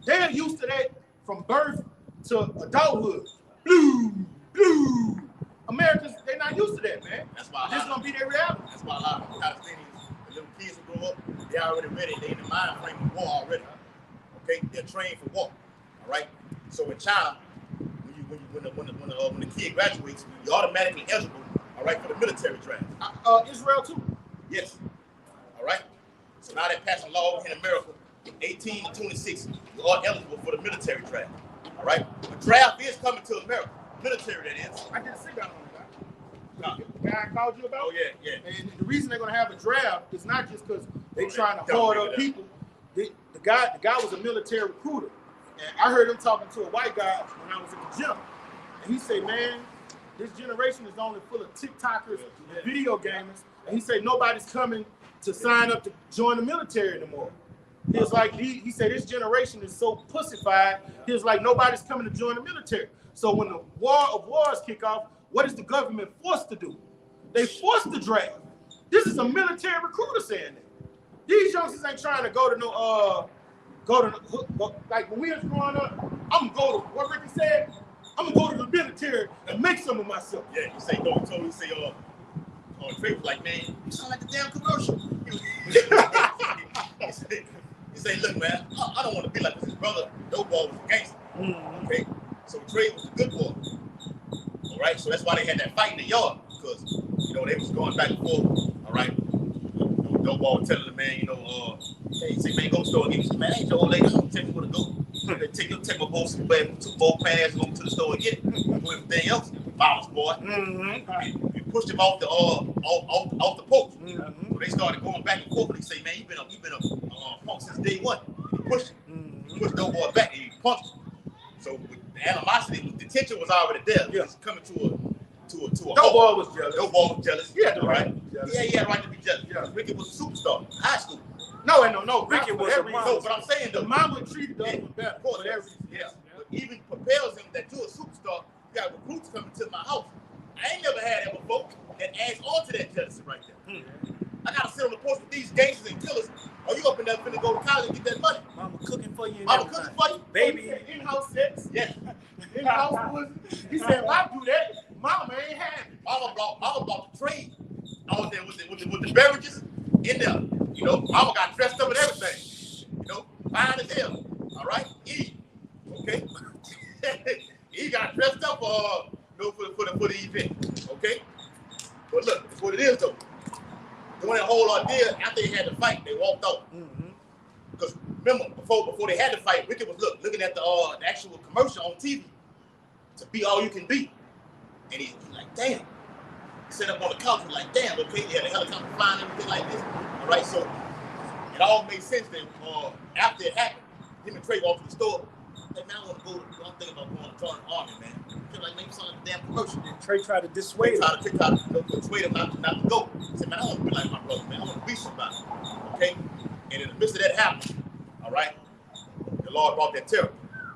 They're used to that from birth to adulthood. Bloom. Americans, they're not used to that, man. That's why this is gonna be their reality. That's why a lot of Palestinians, the little kids who grow up, they already ready. They in the mind frame of war already. Okay, they're trained for war. All right. So in China, when the kid graduates, you're automatically eligible. All right, for the military draft. Israel too. Yes. All right. So now they're passing laws in America. 18 to 26, you're all eligible for the military draft. All right. The draft is coming to America. Military, that is. I did a sit down on that. The guy I called you about? Oh, yeah. And the reason they're going to have a draft is not just because they're trying to hoard up people. The guy was a military recruiter. And I heard him talking to a white guy when I was at the gym. And he said, man, this generation is only full of TikTokers and video gamers. And he said, nobody's coming to sign up to join the military anymore. He was like, he said, this generation is so pussified. He was like, nobody's coming to join the military. So when the war of wars kick off, what is the government forced to do? They forced the draft. This is a military recruiter saying that. These youngsters ain't trying to go like when we was growing up, I'm gonna go to what Ricky said. I'm gonna go to the military and make some of myself. Yeah, you say no, totally say Trey was like, man, you sound like the damn commercial. He say, look, man, I don't want to be like this. His brother, Dope Ball, was a gangster. Okay, so Trey was a good boy. All right, so that's why they had that fight in the yard, because they was going back and forth. All right, Dope Ball was telling the man, he say, man, go to the store and get me some, man, I ain't your old lady, don't tell me where to go. Take my bowl, some bowl pants, go to the store and get it. Do everything else, violence, boy. You pushed him off the post. So they started going back and forth. And they say, man, you been a punk since day one. He pushed him. He pushed Dope Boy back and he punched him. So with the animosity, the tension was already there. Yeah. It was coming to a Dope Boy was jealous. Dope Boy was jealous. Yeah, right. Yeah, he had a right to be jealous. Yeah. Ricky was a superstar, high school. No. Ricky was a monster. No, but I'm saying the mama treated him better. For that reason, yeah. But even propels him that you're a superstar. You got recruits coming to my house. I ain't never had that before. That adds on to that jealousy right there. I gotta sit on the porch with these gangsters and killers. Or you up in there finna go to college and get that money. Mama cooking for you. Mama cooking for you. Baby. In-house sex. Yes. In-house pussy. He said, if I do that, mama ain't happy. Mama bought the trade. I was there with the beverages in there. Mama got dressed up and everything. Fine as hell. All right? Okay? He got dressed up for the event. Okay? But look, that's what it is though. During that whole ordeal, after they had the fight, they walked off. Because remember, before they had the fight, Ricky was looking at the actual commercial on TV to be all you can be. And he's like, damn. He sat up on the couch and like, damn, okay, he had a helicopter flying and everything like this. All right, so it all made sense that after it happened, him and Trey walked to the store. Like, man, I want to go I'm thinking about going to join the army, man. Feel like maybe some damn commercial. Trey tried to dissuade him. Trey tried to dissuade him not to go. He said, man, I want to be like my brother, man. I want to be somebody. Okay? And in the midst of that happening, all right, the Lord brought that terror.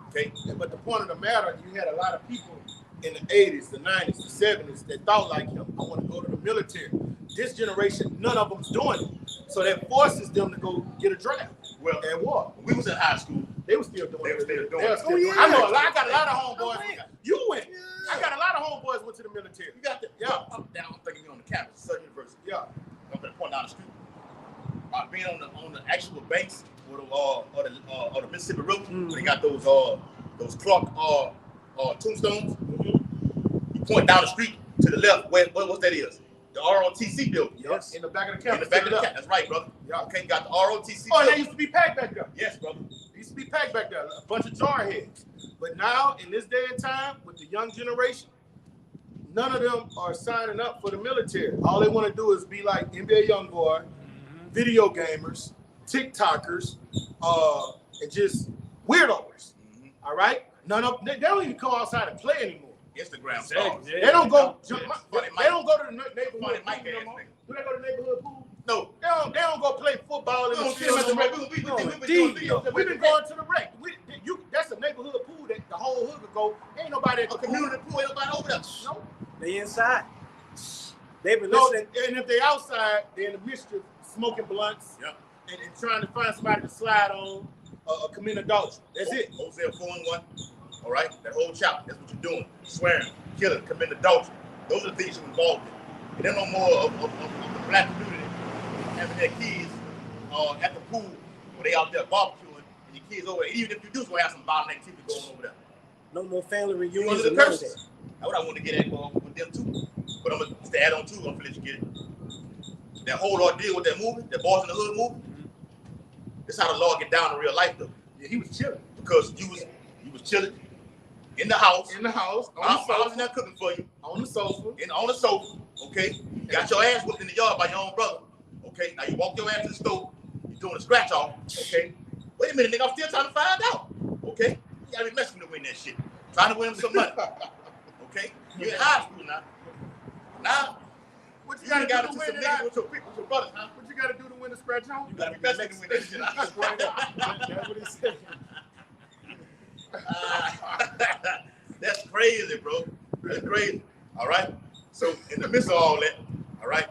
Okay? Yeah, but the point of the matter, you had a lot of people in the 80s, the 90s, the 70s that thought like him. I want to go to the military. This generation, none of them's doing it. So that forces them to go get a draft. Well, and war. when we was in high school, They were still doing they were still doing it. it. I know a lot. I got a lot of homeboys. You went. I got a lot of homeboys went to the military. You got that? Yeah. I'm thinking you on the campus, Southern University. Yeah. I'm gonna point down the street. Being on the actual banks or the Mississippi River, they got those Clark tombstones. You point down the street to the left. What that is? The ROTC building. Yes. In the back of the campus. In the back of the campus. That's right, brother. Yeah. Okay, got the ROTC. Oh, they used to be packed back there. Yes, brother. They used to be packed back there. A bunch of jarheads. But now, in this day and time, with the young generation, none of them are signing up for the military. All they want to do is be like NBA YoungBoy, video gamers, TikTokers, and just weirdos. All right? None of they don't even come outside and play anymore. Instagram stars. They don't go. They Funny don't go to the neighborhood pool Mike no more. ass Do they go to the neighborhood pool? No. They don't go play football in the field. We've been going to the rec. That's a neighborhood pool that the whole hood could go. Ain't nobody at the community pool. Ain't nobody over there. No. They inside. They been No, listening. and if they outside, they're in the mischief, smoking blunts, and trying to find somebody to slide on commit adultery. That's it. Hosea 4:1. All right, that whole chapter. That's what you're doing. Swearing, killing, committing adultery. Those are the things you're involved in. And then no more of the black community having their kids at the pool where they out there barbecuing and your kids over there. Even if you do, have some violent activity going over there. No more family reunions. Under the curses. That's what I want to get at with them too. But I'm going to add on too. I'm going to let you get it. That whole ordeal with that movie, that Boys in the Hood movie. That's how the Lord get down in real life though. Yeah, he was chilling because you was chilling. In the house. I was in there cooking for you. On the sofa. Okay. You got your ass whooped in the yard by your own brother. Okay. Now you walk your ass to the stove. You're doing a scratch off. Okay. Wait a minute, nigga. I'm still trying to find out. Okay. You gotta be messing to win that shit. Trying to win him some money. Okay. You're in high school now. Now, what you gotta do to win it with your brothers, huh? What you gotta do to win the scratch off? You gotta be messing to win that shit. That's what he said. That's crazy, bro. That's crazy. All right. So in the midst of all that, all right,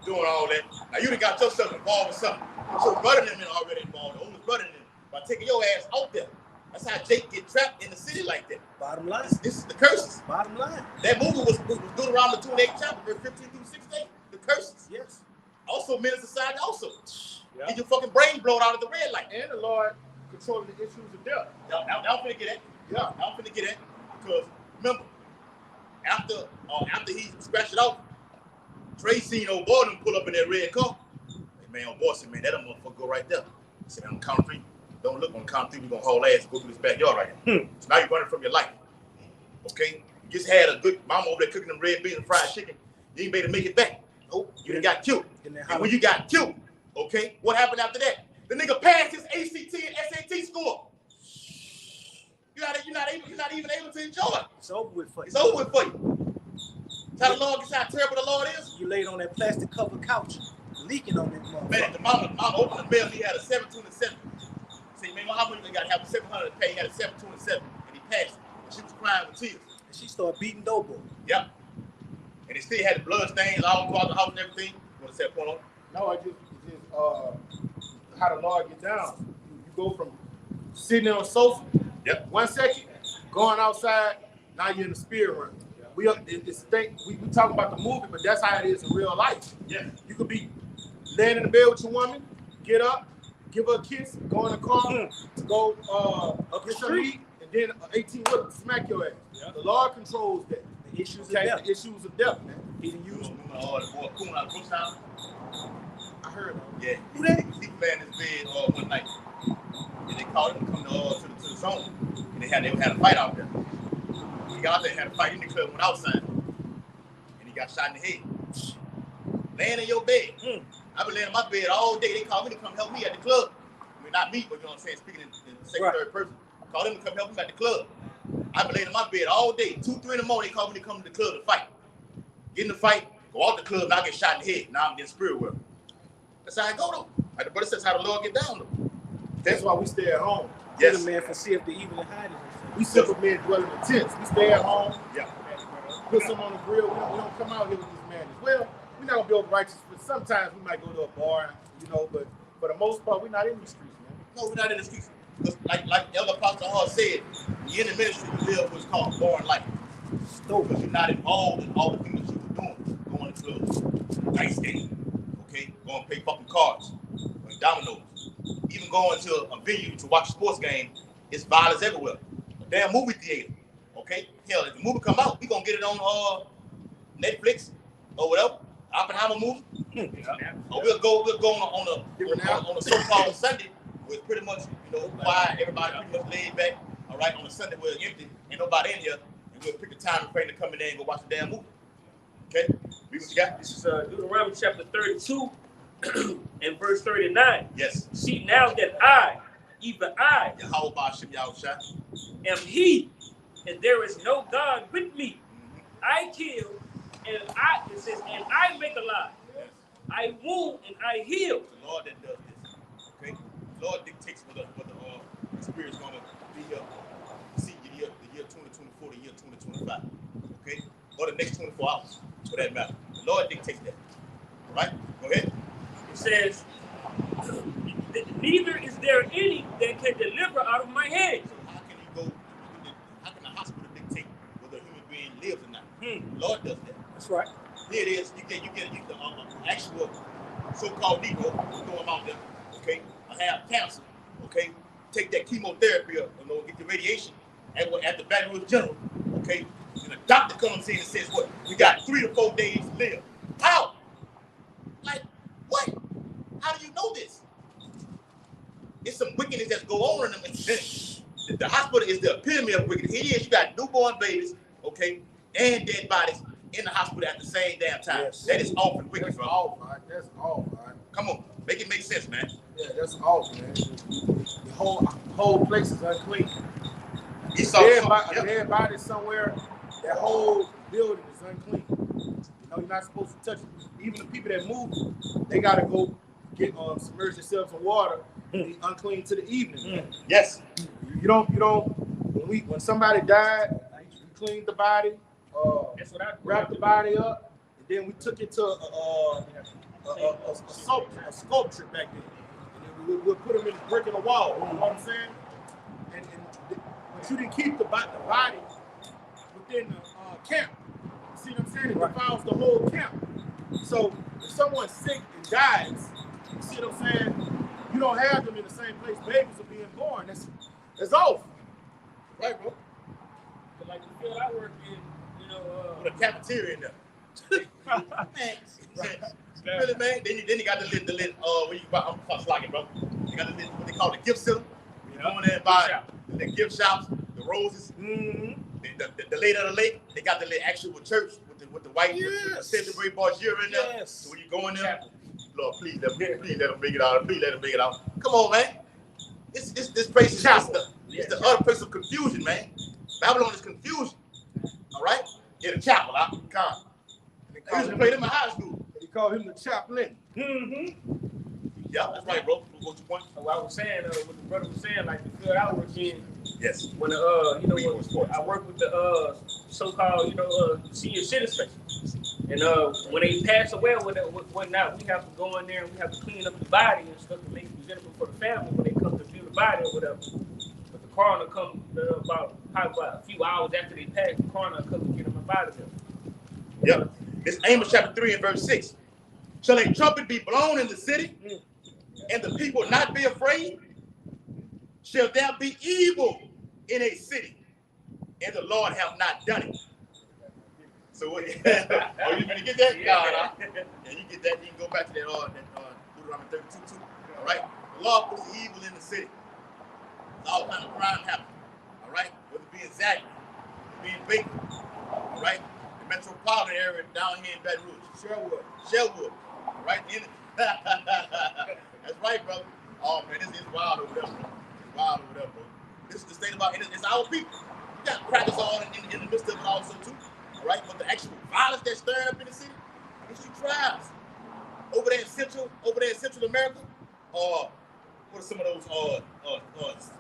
doing all that, now you done got yourself involved with something. So brother and them already involved. The oldest brother and them by taking your ass out there. That's how Jake get trapped in the city like that. Bottom line. This is the curses. Bottom line. That movie was Deuteronomy 28th chapter, verse 15 through 16. The curses. Yes. Also, Minister Side also. Yeah. Get your fucking brain blown out of the red light. And the Lord controlling the issues of death. Now I'm finna get that. Yeah, I'm finna get that. Because remember, after he scratched it off, Trey seen old boy them pull up in that red car. Hey, man, old boy said, man, that motherfucker go right there. He said, man, on count of three. Don't look on count of three, we're gonna haul ass and go through this backyard right here. So now you're running from your life. Okay? You just had a good mama over there cooking them red beans and fried chicken. You ain't made to make it back. Nope. You done got killed. And when you got killed, okay, what happened after that? The nigga passed his ACT and SAT score. You're not even able to enjoy it. It's over with for you. It's over with for you. That's how terrible the Lord is. You laid on that plastic covered couch, leaking on that motherfucker. Man, the mama opened the mail, he had a 17 and 7. See, man, how much you got to have 700 to pay? He had a 17 and 7, and he passed it. And she was crying with tears. And she started beating Doughboy. Yep. And he still had the blood stains all across the house and everything. You want to say a point on it? No, I just how the Lord get down. You go from sitting on a sofa, 1 second, going outside, now you're in the spirit realm. We talk about the movie, but that's how it is in real life. Yeah. You could be laying in the bed with your woman, get up, give her a kiss, go in the car, go up the street, and then 18 wheeler smack your ass. Yeah. The Lord controls that. The issues of death. The issues of death, man. He didn't use them. The boy Coon out of Brookstown. I heard him. Yeah. He lay in his bed one night. And they called him to come to the zone. And they had a fight out there. He got out there and had a fight in the club, went outside. And he got shot in the head. Laying in your bed. I've been laying in my bed all day. They called me to come help me at the club. I mean, not me, but you know what I'm saying, speaking in the second, third person. Called him to come help him at the club. I've been laying in my bed all day. 2, 3 in the morning, they called me to come to the club to fight. Get in the fight, go out the club, now I get shot in the head. Now I'm in the spirit world. That's how I go, though. Like the brother says, how the Lord get down, though. That's why we stay at home. Yes. The man foreseeth the evil and hide it. We simple men dwell in the tents. We stay at home. Yeah. Put some on the grill. We don't come out here with this madness. Well, we're not gonna be righteous, but sometimes we might go to a bar, you know. But for the most part, we're not in the streets, man. No, we're not in the streets. Because like Elder Pastor Hall said, in the ministry you live what's called foreign life. Because you're not involved in all the things that you were doing. Going to a dice game, okay? Going to play fucking cards, like dominoes. Even going to a venue to watch a sports game, it's violence everywhere. A damn movie theater, okay? Hell, if the movie come out, we gonna get it on Netflix or whatever. Oppenheimer movie. Or we'll go on a so-called Sunday where it's pretty much, quiet, everybody pretty much laid back. All right, on a Sunday where it's empty, ain't nobody in here, and we'll pick the time and frame to come in there and go watch the damn movie. Okay? Read what you got. This is Deuteronomy chapter 32 and verse 39. Yes. See now that I, even I, Yahweh Ba'Shem Yahushua, am he, and there is no God with me. I kill, and I make alive. Yes. I wound and I heal. It's the Lord that does this. Okay? The Lord dictates what the Spirit's going to be here. See the year 2024, the year 2025. Okay? Or the next 24 hours, for that matter. The Lord dictates that. All right? Go ahead. It says, neither is there any that can deliver out of my hand. So how can the hospital dictate whether a human being lives or not? The Lord does that. That's right. Here it is. You get the actual so-called Negro who's going out there, okay, I have cancer, okay, take that chemotherapy up, get the radiation at the Baton Rouge General, okay, and the doctor comes in and says, what, we got 3 to 4 days to live. How? Like, what? How do you know this? It's some wickedness that's going on in them. The hospital is the epitome of wickedness. Here it is, you got newborn babies, okay, and dead bodies in the hospital at the same damn time. Yes. That is awful wicked, That's bro. all, man. That's all, man. Come on, make it make sense, man. Yeah, that's awful, man. The whole place is unclean. He A saw dead body somewhere, that whole building is unclean. You're not supposed to touch it. Even the people that move, they gotta go get submerge themselves in water and be unclean to the evening. Man. Yes. You don't. When somebody died, you cleaned the body, That's what I wrapped the body up, and then we took it to a sculpture back then. And then we'll put them in the brick in the wall. You know what I'm saying? But you didn't keep the body within the camp. You see what I'm saying? It defiles the whole camp. So if someone's sick and dies, you see what I'm saying? You don't have them in the same place babies are being born. That's off. Right, bro? But like the field I work in, With a cafeteria in there. Really, man? Then you got the lid, when you buy, I'm slacking, bro. You got the lid, what they call the gift center. You go in there and buy the gift shops, the roses. Mm-hmm. The lady of the lake, they got the actual church with the white celebratory bargear in there. Yes. So when you go in there, Lord, please let them make it out. Please let them make it out. Come on, man. This place is it's the other place of confusion, man. Babylon is confusion. All right? Yeah, the chapel, come. I used to play them in high school. They call him the chaplain. Yeah, that's right, bro. What's your point? what I was saying, what the brother was saying, like the field I work in, Yes. when when I work with the so-called senior citizens, and when they pass away or whatnot, we have to go in there and we have to clean up the body and stuff to make it presentable for the family when they come to view the body or whatever. But the coroner comes about a few hours after they pass. The coroner comes to get them up out of there. Yep. It's Amos chapter 3 and verse 6. Shall a trumpet be blown in the city, and the people not be afraid? Shall there be evil in a city, and the Lord have not done it? So, you gonna get that? Yeah, you get that. You can go back to that Deuteronomy 32 too. All right. The Lord puts evil in the city. All kind of crime happen. All right. Whether it be in Zachary, being Baker. All right. The metropolitan area down here in Baton Rouge. Sherwood. All right. That's right, brother. Oh man, this is wild over there, bro. It's wild over there, bro. This is the state about it's our people. You got crackers all in the midst of it also too. All right, but the actual violence that's stirring up in the city, it's you tribes over there in Central America. What are some of those places?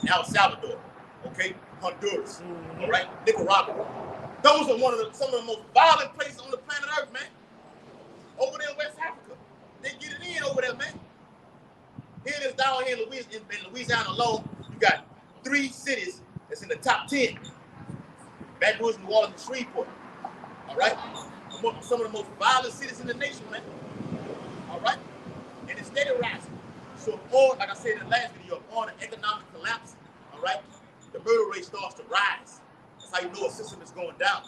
El Salvador, okay, Honduras, all right, Nicaragua. Those are some of the most violent places on the planet Earth, man. Over there in West Africa, they get it in over there, man. Here it is down here in Louisiana alone, you got 3 cities that's in the top 10. Baton Rouge, New Orleans, and Shreveport. All right? Some of the most violent cities in the nation, man. All right? And it's steady rising. So, like I said in the last video, upon an economic collapse, all right, the murder rate starts to rise. That's how you know a system is going down.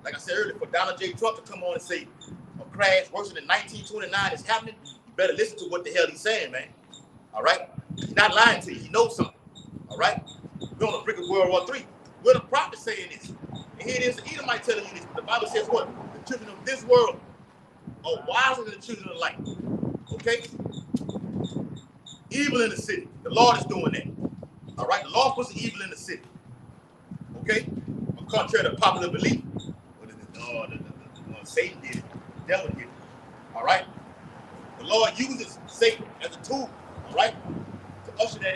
Like I said earlier, for Donald J. Trump to come on and say a crash worse than 1929 is happening, you better listen to what the hell he's saying, man. All right? He's not lying to you. He knows something. All right? We're on the brink of World War III. We're the prophet saying this. And here it is, the Edomite telling you this. The Bible says what? The children of this world are wiser than the children of light. Okay? Evil in the city. The Lord is doing that. All right? The Lord puts the evil in the city. Okay? Contrary to popular belief. Satan did it. The devil did it. All right? The Lord uses Satan as a tool. All right? To usher that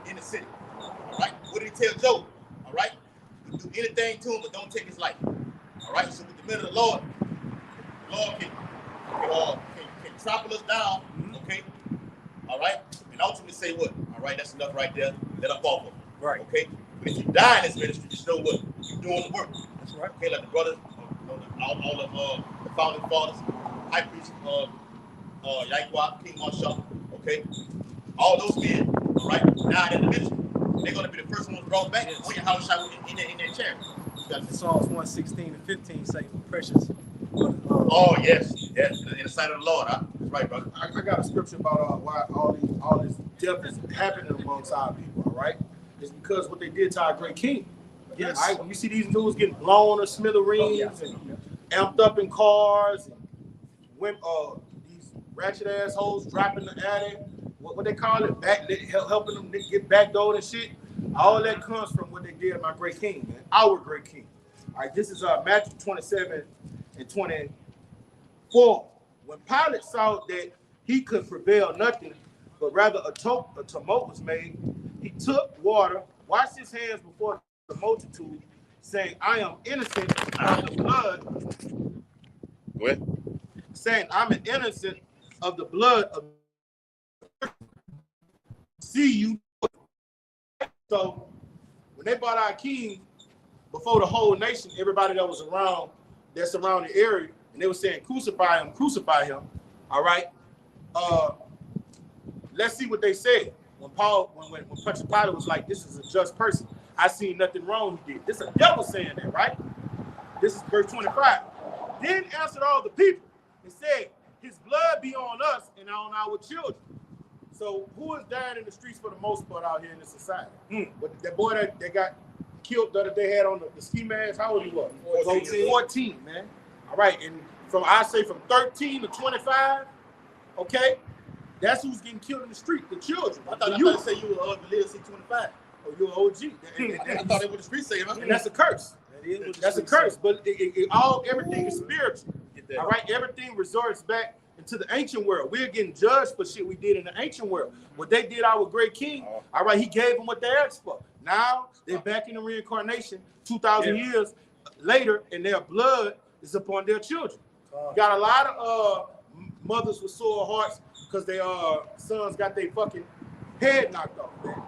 in the city. All right? What did he tell Job? All right? You do anything to him, but don't take his life. All right? So with the men of the Lord can trample us down. Okay? All right? And ultimately say what? All right, that's enough right there. Let us walk. Right. Okay? But if you die in this ministry, just know what? You're doing the work. That's right. Okay, like the brothers, all of the founding fathers, High Priest Yahweh, King Marshall, okay? All those men, all right, died in the ministry. They're going to be the first ones brought back on your house shot in their chair. Psalms 116 and 15 say, precious. Oh, yes, in the sight of the Lord. Huh? That's right, brother. I got a scripture about why all this death is happening amongst our people, all right? It's because what they did to our great king. Yes. All right? When you see these dudes getting blown to smithereens and amped up in cars, and when, these ratchet assholes dropping the attic, what they call it, helping them get backdoored and shit. All that comes from what they did to my great king, man. Our great king. All right, this is Matthew 27 and 24. When Pilate saw that he could prevail nothing, but rather a tumult was made, he took water, washed his hands before the multitude, saying, I am innocent of the blood. Go ahead. Saying, I'm an innocent of the blood of. See you. So when they brought our king before the whole nation, everybody that was around that surrounding area, and they were saying, crucify him, crucify him. All right. Let's see what they said. When Pontius Pilate was like, this is a just person. I seen nothing wrong he did. This is a devil saying that, right? This is verse 25. Then answered all the people and said, his blood be on us and on our children. So who is dying in the streets for the most part out here in this society? But that boy that got killed the other day had on the ski mask, how old he was? 14, man. All right, and from 13 to 25, okay, that's who's getting killed in the street, the children. I thought you say you were ugly little 25. Oh, you're an OG. I thought it was the street saying, and that's a curse. That's a curse, but everything is spiritual. All right, everything resorts back into the ancient world. We're getting judged for shit we did in the ancient world. What they did our great king, all right, he gave them what they asked for. Now they're back in the reincarnation 2,000 years later, and their blood is upon their children. Got a lot of mothers with sore hearts because their sons got their fucking head knocked off, man.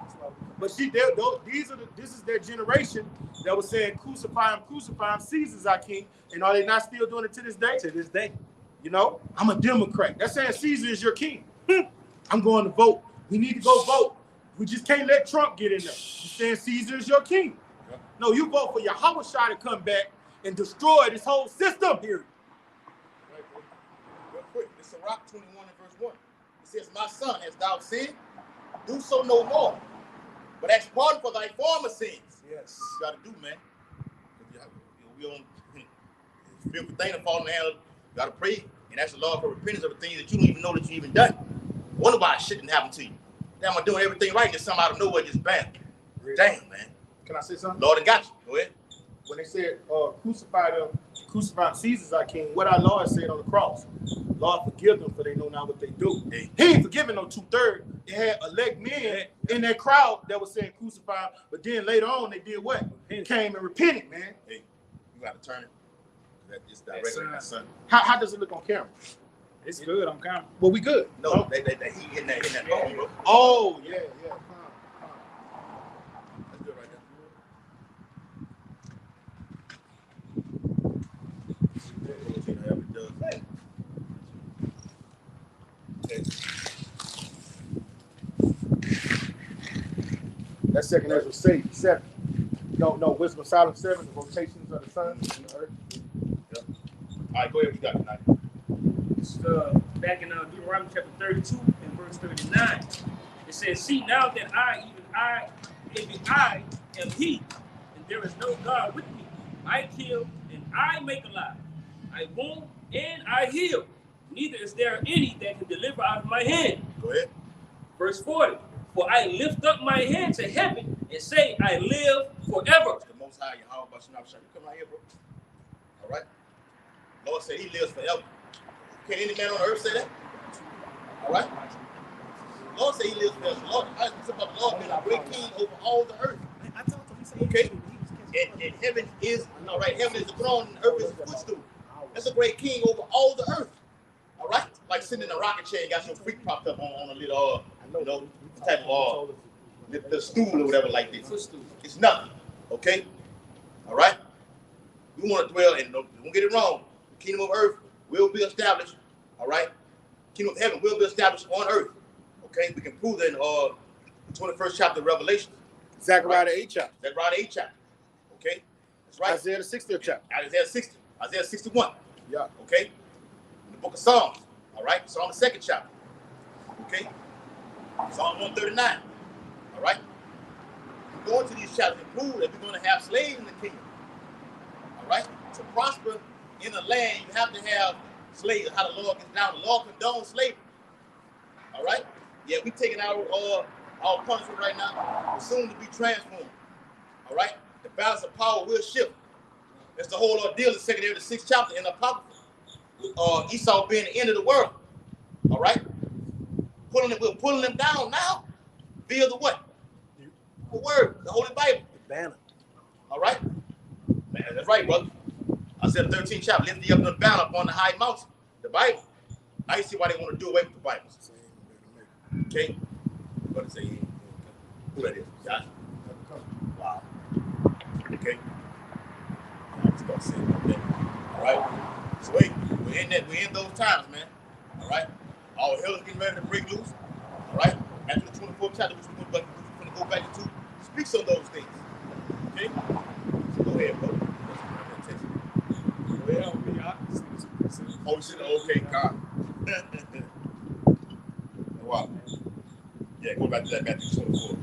But see, this is their generation that was saying, crucify him, Caesar's our king. And are they not still doing it to this day? To this day. You know, I'm a Democrat. That's saying Caesar is your king. I'm going to vote. We need to go vote. We just can't let Trump get in there. You're saying Caesar is your king. Yeah. No, you vote for Yahweh to come back and destroy this whole system here. Right, real quick, it's Sirach 21 and verse 1. It says, my son, hast thou sinned? Do so no more. But ask pardon for thy former sins. Yes. You got to do, man. We on fearful thing to fall in the hand of. You got to pray and ask the Lord for repentance of the things that you don't even know that you even done. Wonder why shit didn't happen to you. Damn, I'm doing everything right, and then something out of nowhere just bam. Really? Damn, man. Can I say something? Lord, I got you. Go ahead. When they said crucify Caesar's our king, what our Lord said on the cross, Lord, forgive them for they know not what they do. Hey. He ain't forgiving no 2/3. They had elect men in that crowd that was saying crucify him, but then later on they did what? Came and repented, man. Hey, you got to turn it. It's directly at that son. How does it look on camera? It's good on camera. Well, we good. No, they he in that home, bro. Oh, yeah. That's good right there. Okay. That's second Ezra 7. No, Wisdom of Solomon 7, the rotations of the sun and the earth. Yep. All right, go ahead. You got it tonight. It's, back in Deuteronomy chapter 32 and verse 39. It says, "See now that even I am He, and there is no God with me. I kill and I make alive. I wound and I heal. Neither is there any that can deliver out of my hand." Go ahead. Verse 40. "For I lift up my hand to heaven and say, I live forever." It's the Most High Yahweh Bashan Abshai. You come out here, bro. All right. Lord said He lives forever. Can any man on earth say that? All right. Lord said He lives forever. Lord, I was about the Lord being a great king over all the earth. I talked to him. He said Okay. he was And heaven is, all right, heaven is the throne and earth is the footstool. That's a great king over all the earth. All right? Like sitting in a rocket chair and got some freak popped up on a little, type of the stool or whatever like this. Footstool. It's nothing. Okay? All right? We want to dwell in, don't get it wrong. The kingdom of earth will be established. All right? Kingdom of heaven will be established on earth. Okay? We can prove that in the 21st chapter of Revelation. Zechariah the 8th chapter. Zechariah the 8th chapter. Okay? That's right. Isaiah the 60th chapter. Isaiah 60. Isaiah 61. Yeah. Okay? In the book of Psalms. All right? Psalm the 2nd chapter. Okay? Psalm 139. All right? We go into these chapters and prove that we're going to have slaves in the kingdom. All right? To prosper in a land, you have to have slaves. How the Lord gets down. The Lord condones slavery. All right? Yeah, we're taking our punishment right now. We're soon to be transformed. All right? The balance of power will shift. That's the whole ordeal in 2nd the 6th chapter in the Apocrypha. Esau being the end of the world. All right? We're pulling them down now via the what? The word, the Holy Bible. The banner. All right? Man, that's right, brother. I said the 13th chapter, lift thee up the banner upon the high mountain. The Bible. Now you see why they want to do away with the Bible. Okay? What to say? Who that is? Josh? Wow. Okay? I'm just gonna say it like that. All right? So wait, we're in those times, man. All right? All hell is getting ready to break loose. All right? Matthew the 24th chapter, which we're going to go back into, speaks on those things. Okay? So go ahead, bro. Go ahead. Oh, you said, okay, God. Wow. Yeah, go back to that Matthew 24.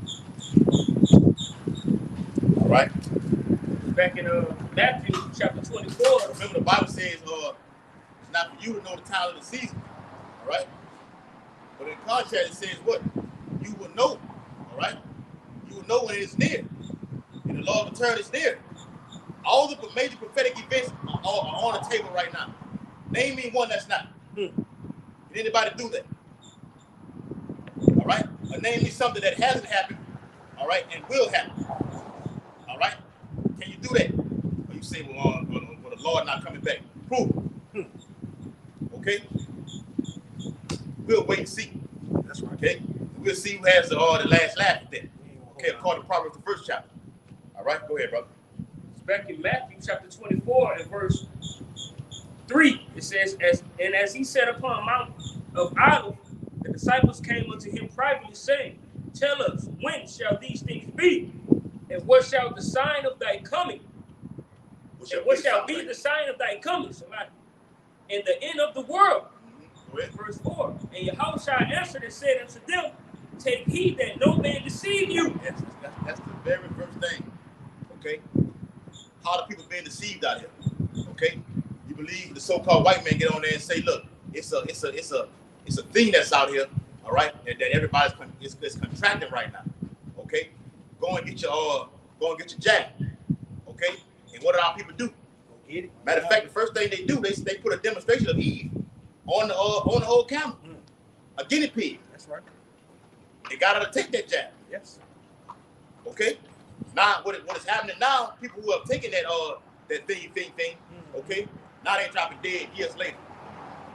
All right? Back in Matthew chapter 24. Remember, the Bible says it's not for you to know the time of the season. All right? But in contrast, it says what? You will know. All right? You will know when it's near. And the Lord's return is near. All the major prophetic events are on the table right now. Name me one that's not. Can anybody do that? All right? Or name me something that hasn't happened, all right, and will happen. All right? Can you do that? Or you say, well, the Lord not coming back. Prove it. Okay? We'll wait and see. That's right. Okay? We'll see who has the last laugh at that. Okay, according to Proverbs, the 1st chapter. All right? Go ahead, brother. It's back in Matthew chapter 24 and verse 3. It says, as he sat upon a mount of Olives, the disciples came unto him privately, saying, Tell us, when shall these things be? And what shall the sign of thy coming? What shall be the sign of thy coming? Somebody. And the end of the world. Verse 4. And Yahushua answered and said unto them, Take heed that no man deceive you. Yes, that's the very first thing. Okay? How are people being deceived out here? Okay? You believe the so-called white man get on there and say, look, it's a thing that's out here, all right, that everybody's is contracting right now. Okay? Go and get your jab. Okay? And what do our people do? Matter of fact, the first thing they do, they put a demonstration of Eve on the whole camera. A guinea pig. That's right. They got her to take that jab. Yes. Okay? Now what is happening now, people who have taken that thing, okay, now they dropping dead years later.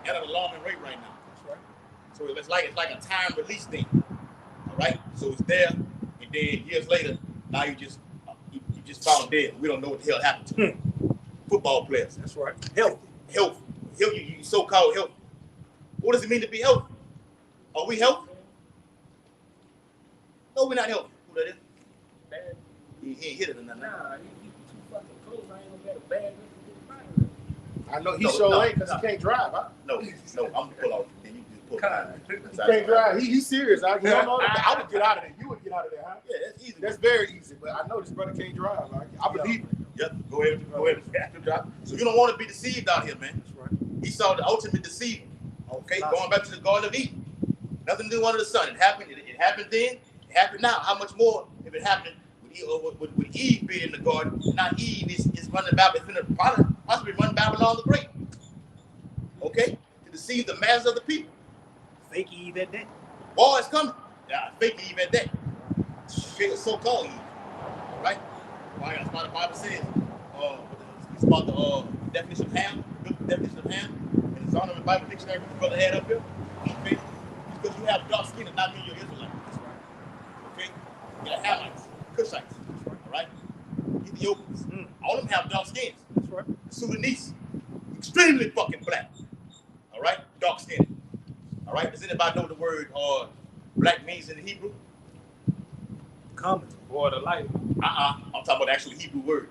at an alarming rate right now. That's right. So it's like a time release thing. All right. So it's there, and then years later, now you just found dead. We don't know what the hell happened to him. Football players. That's right. Healthy. Health. You so-called healthy. What does it mean to be healthy? Are we healthy? No, we're not healthy. Who that is? Bad. He ain't hit it or nothing. Nah, he too fucking close. I ain't gonna get a bad. I know he No, so no, late because no. he can't drive. Huh? No, I'm gonna pull off. Then you just pull God. He can't drive. He's serious. I would get out of there. You would get out of there, huh? Yeah, that's easy. That's very easy. But I know this brother can't drive. I believe it. Yep. Go ahead. So you don't want to be deceived out here, man. That's right. He saw the ultimate deceiver. Okay, going back to the Garden of Eden. Nothing to do under the sun. It happened. It happened then. It happened now. How much more if it happened with Eve being in the garden? Not Eve is running Babylon. It's going to possibly run Babylon the Great. Okay, to deceive the masses of the people. Fake Eve at that. War is coming. Yeah, fake Eve at that. Okay, so-called Eve. All right. Why? That's why the Bible says. It's about the definition of ham. The definition of ham. And it's on the Bible dictionary. The brother had up here. Okay. Because you have dark skin, does not mean you're Israelite. That's right. Okay. You got Hamites, Cushites. That's right. All right. Ethiopians. All of them have dark skins. That's right. Sudanese, extremely fucking black. All right, dark skin. All right. Does anybody know the word black means in the Hebrew? Coming. Boy, the light. I'm talking about the actual Hebrew word.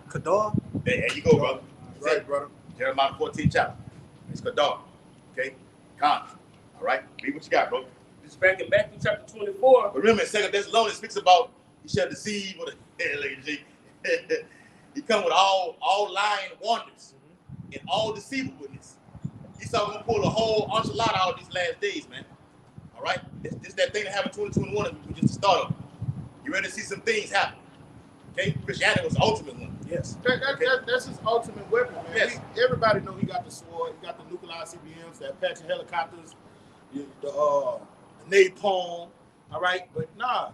Kadar. There you go, brother. Right, brother. Jeremiah 14 chapter. It's Kadar. Okay. Con. All right. Read what you got, bro. Just back in Matthew chapter 24. But remember, in 2 Thessalonians speaks about he shall deceive with a he come with all lying wonders and all deceivableness. He's gonna pull a whole enchilada out these last days, man. All right, this that thing that happened in 2021 was just the start of it. You ready to see some things happen? Okay, Christianity was the ultimate one. Yes. That's his ultimate weapon, man. Yes. Everybody know he got the sword, he got the nuclear CBMs, the Apache helicopters, the napalm. All right, but nah,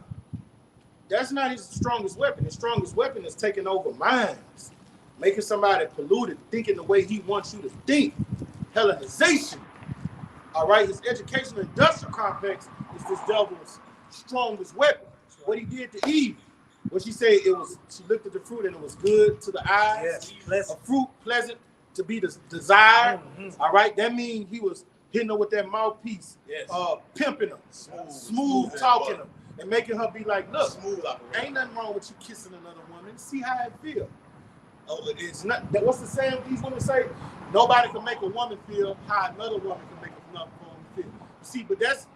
that's not his strongest weapon. His strongest weapon is taking over minds, making somebody polluted, thinking the way he wants you to think. Hellenization. All right, his educational industrial complex is this devil's strongest weapon. What he did to Eve. What she said, she looked at the fruit and it was good to the eyes. Yes, pleasant. A fruit pleasant to be desired. All right, that means he was hitting her with that mouthpiece, Yes. Pimping her, smooth talking her, and making her be like, look, Smooth operation. ain't nothing wrong with you kissing another woman. See how it feel. It's not. What's the saying these women say? Nobody can make a woman feel how another woman can make another woman feel. See, but that's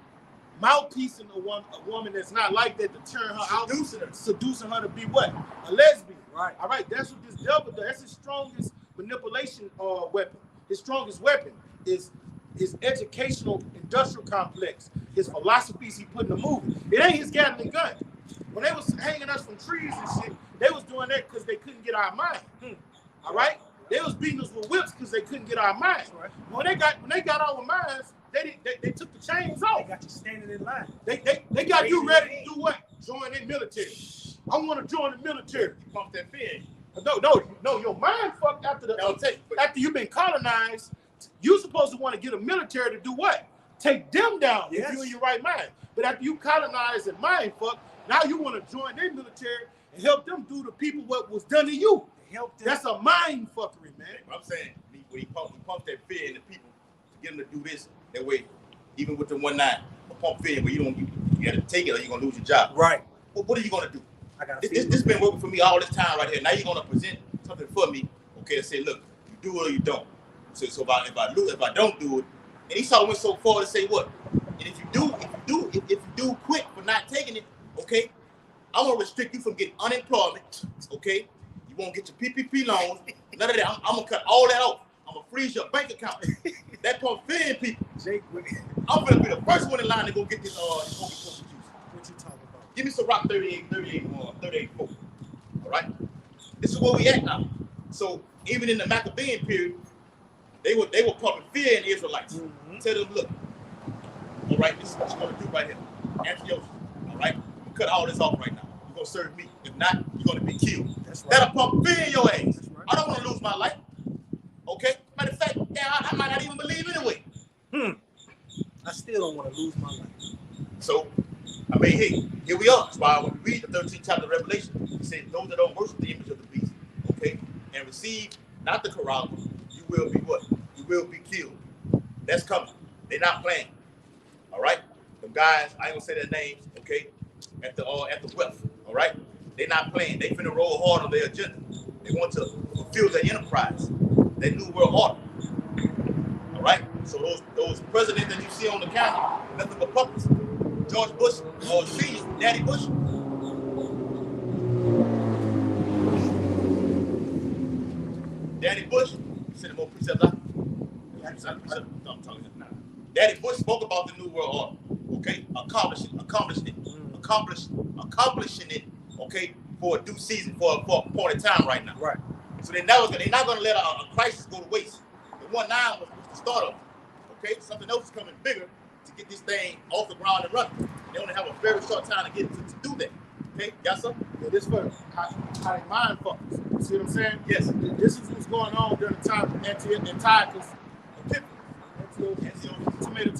mouthpiecing a woman that's not like that to turn her out, seducing her to be what? A lesbian. Right. All right. That's what this devil does. That's his strongest manipulation weapon. His strongest weapon is his educational industrial complex. His philosophies he put in the movie. It ain't his Gatling gun. When they was hanging us from trees and shit, they was doing that because they couldn't get our mind. All right. They was beating us with whips because they couldn't get our minds. Right. When they got our minds, they took the chains off. They got you standing in line. They got you ready to do what? Join the military. I want to join the military. You pump that fear. No, your mind fucked after you've been colonized. You supposed to want to get a military to do what? Take them down if you're in your right mind. But after you colonize and mind fuck, now you want to join their military and help them do the people what was done to you. Help them. That's a mind fuckery, man. I'm saying when he pumps that fear in the people to get them to do this that way, even with the 1-9, pump fear where you got to take it or you're gonna lose your job. Right. What are you gonna do? I got This been working for me all this time right here. Now you're gonna present something for me, okay? To say, look, you do it or you don't. So if I don't do it, and Esau went so far to say what? And if you do quit for not taking it, okay? I'm gonna restrict you from getting unemployment, okay? You won't get your PPP loans, none of that. I'm gonna cut all that off. I'm gonna freeze your bank account. That pump fear in people. Jake, I'm gonna be the first one in line to go get this what you talking about? Give me some rock 38, 4. All right. This is where we at now. So even in the Maccabean period, they were pumping fear in the Israelites. Tell them, look, all right, this is what you're gonna do right here. Antiochus, all right? You cut all this off right now. You're gonna serve me. If not, you're gonna be killed. That's right. That'll pump fear in your ass. That's right. I don't want to lose my life. Okay? Matter of fact, I might not even believe in still don't want to lose my life. So, I mean, hey, here we are. That's why when we read the 13th chapter of Revelation, it says, those that don't worship the image of the beast, okay, and receive not the corral, you will be what? You will be killed. That's coming. They're not playing. All right? The guys, I ain't gonna say their names, okay, at the wealth, all right? They're not playing. They finna roll hard on their agenda. They want to fulfill their enterprise, their new world order. All right? So those presidents that you see on the camera, nothing but puppets. George Bush, or Senior, Daddy Bush. Daddy Bush, send him more precepts out. No, I'm talking now. Daddy Bush spoke about the New World Order, okay? Accomplishing it, okay, for a due season, for a point in time right now. Right. So they're not going to let a crisis go to waste. The one now was the start of it, okay? Something else is coming bigger to get this thing off the ground and running. They only have a very short time to get to do that. Okay, yes, sir? Yeah, this for how they mind fuckers. You see what I'm saying? Yes. This is what's going on during the time of Antiochus Epiphanes.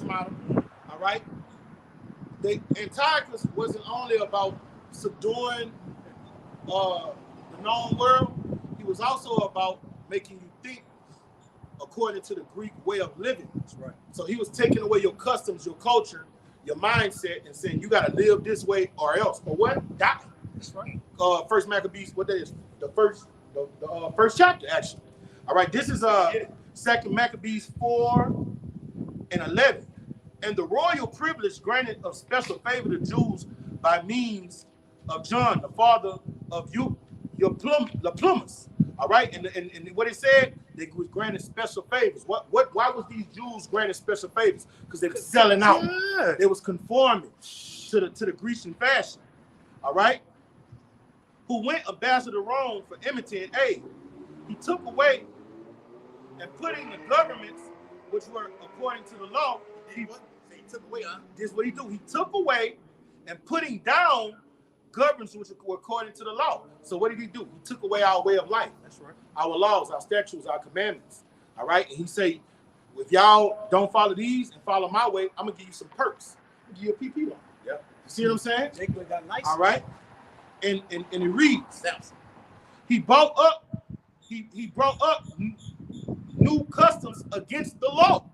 Tomato. All right? Antiochus wasn't only about subduing the known world. He was also about making you think according to the Greek way of living. That's right. So he was taking away your customs, your culture, your mindset, and saying you got to live this way or else. Or what? Die. That's right. First Maccabees, what that is? The first chapter, actually. All right, this is Second Maccabees 4:11. And the royal privilege granted of special favor to Jews by means of John, the father of the plumbers. All right, and what it said, they was granted special favors. Why was these Jews granted special favors? Because they were selling out. Yeah. They was conforming to the Grecian fashion. All right, who went ambassador to Rome for imitating aid. He took away and putting the governments, which were according to the law. He took away, huh? This is what he do. He took away and putting down governments which were according to the law. So what did he do? He took away our way of life. That's right. Our laws, our statutes, our commandments. All right. And he say, if y'all don't follow these and follow my way, I'm gonna give you some perks. I'm gonna give you a PP loan. Yeah. You see what I'm saying? Jacob got nice. All right. And it reads, Steps. he brought up new customs against the law.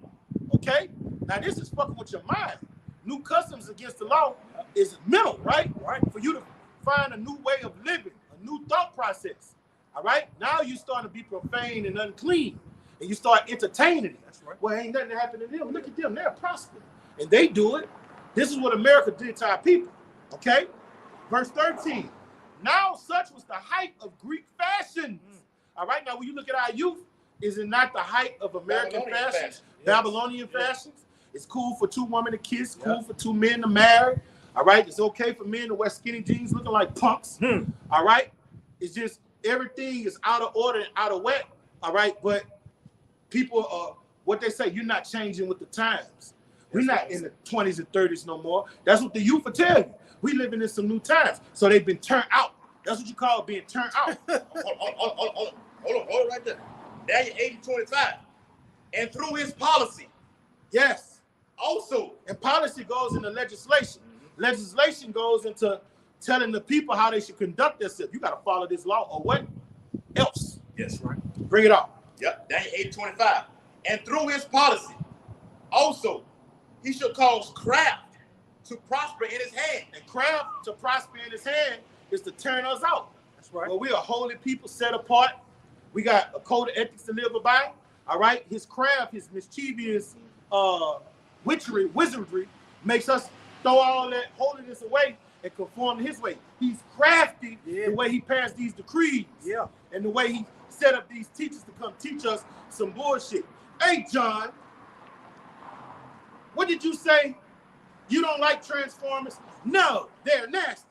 Okay? Now this is fucking with your mind. New customs against the law is mental, right? Right. For you to find a new way of living, a new thought process. All right? Now you starting to be profane and unclean. And you start entertaining it. That's right. Well, ain't nothing happening to them. Look at them, they're prospering. And they do it. This is what America did to our people. Okay? Verse 13. Now such was the height of Greek fashions. All right, now when you look at our youth, is it not the height of American fashions? Babylonian fashions? It's cool for two women to kiss, cool for two men to marry. All right, it's okay for men to wear skinny jeans looking like punks. All right, it's just everything is out of order and out of whack. All right, but people are, what they say, you're not changing with the times. We're not in the 20s and 30s no more. That's what the youth will tell you. We living in some new times. So they've been turned out. That's what you call being turned out. Hold on right there. Daniel 8:25. And through his policy. Yes. Also. And policy goes into legislation. Legislation goes into telling the people how they should conduct themselves. You got to follow this law or what else? Yes, right. Bring it up. Yep, Daniel 8:25. And through his policy, also, he shall cause craft to prosper in his hand. And craft to prosper in his hand is to turn us out. That's right. Well, we are holy people set apart. We got a code of ethics to live by. All right. His craft, his mischievous wizardry makes us throw all that holiness away and conform to his way. He's crafty the way he passed these decrees. Yeah. And the way he set up these teachers to come teach us some bullshit. Hey, John, what did you say? You don't like Transformers? No, they're nasty.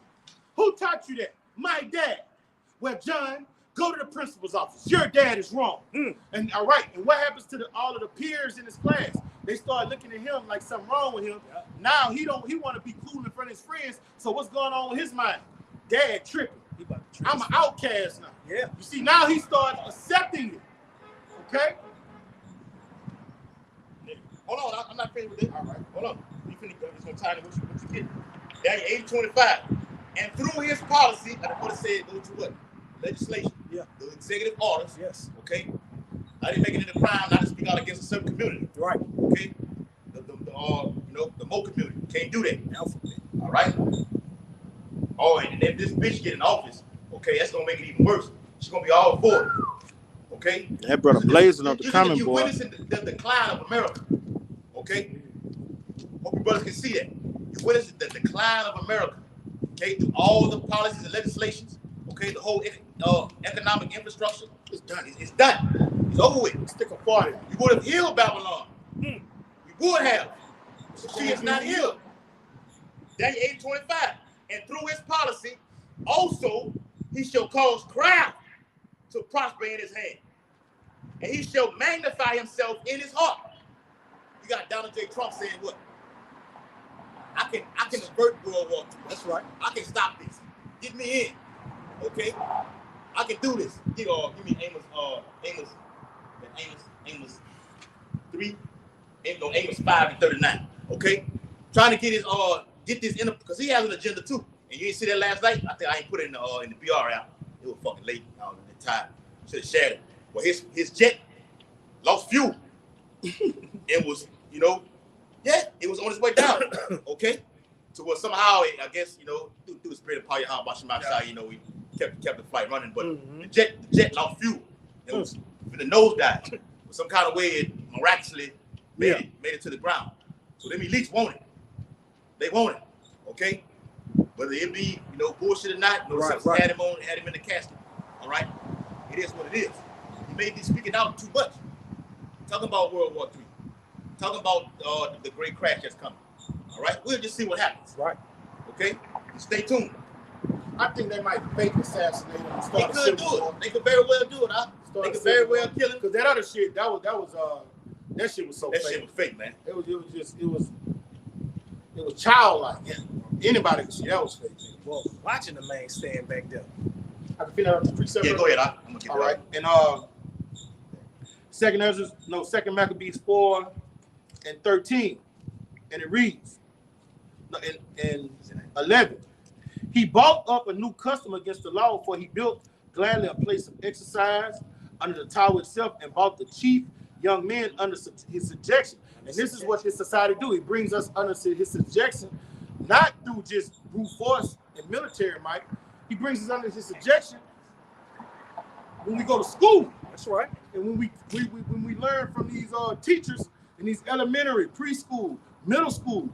Who taught you that? My dad. Well, John, go to the principal's office. Your dad is wrong. And all right, and what happens to all of the peers in his class? They start looking at him like something wrong with him. Now he want to be cool in front of his friends. So what's going on with his mind? Dad tripping. I'm an outcast now. Yeah. You see, now he starts accepting it. Okay? Hold on, I'm not finished with this. All right. Hold on. it's gonna tie to what you get. Daniel 8:25. And through his policy, I what it said, go to what? Legislation. Yeah. The executive orders. Yes. Okay. I didn't make it into crime, not to speak out against a certain community. Right. Okay. The Mo community can't do that. All right. Oh, and if this bitch get in office, okay, that's gonna make it even worse. She's gonna be all for it. Okay. That brother blazing up the comment you board. witnessing the decline of America. Okay. Hope your brothers can see that. You witnessing the decline of America. Okay, through all the policies and legislations. Okay, the whole economic infrastructure is done. It's done. It's over with. Stick a party. You would have healed Babylon. You would have. She is not healed. Daniel 8:25. And through his policy, also he shall cause craft to prosper in his hand. And he shall magnify himself in his heart. You got Donald J. Trump saying what? I can avert World War II. That's right. I can stop this. Get me in. Okay? I can do this. Give me Amos 3. Amos 5:39. Okay? Trying to get his get this in because he has an agenda too. And you didn't see that last night? I think I ain't put it in the BR app. It was fucking late. I was in the time. Should have shared it. Well, his jet lost fuel. It was, it was on its way down. Okay? So well, somehow I guess, through the spirit of Paya Hambashimashai, we kept the flight running, but the jet lost fuel. It was the nose dive. But some kind of way it miraculously made it to the ground. So them elites want it. They want it. Okay? Whether it be, bullshit or not, right. Had him in the casket. All right? It is what it is. He may be speaking out too much. Talking about World War III. Talking about the great crash that's coming. All right? We'll just see what happens. Right. Okay? Stay tuned. I think they might fake assassinate him. They could do it. They could very well do it. They could very well kill him. Because that other shit, that shit was so fake. That shit was fake, man. It was childlike. Yeah. Anybody could see that was fake. Well, watching the man stand back there. I can feel that on the precept. Yeah, go ahead. I'm gonna get all right. And Second Maccabees 4:13, and it reads, in 11, he bought up a new custom against the law, for he built gladly a place of exercise under the tower itself, and bought the chief young men under his subjection. And this is what this society do. He brings us under his subjection, not through just brute force and military might. He brings us under his subjection when we go to school. That's right. And when we learn from these teachers in these elementary, preschool, middle school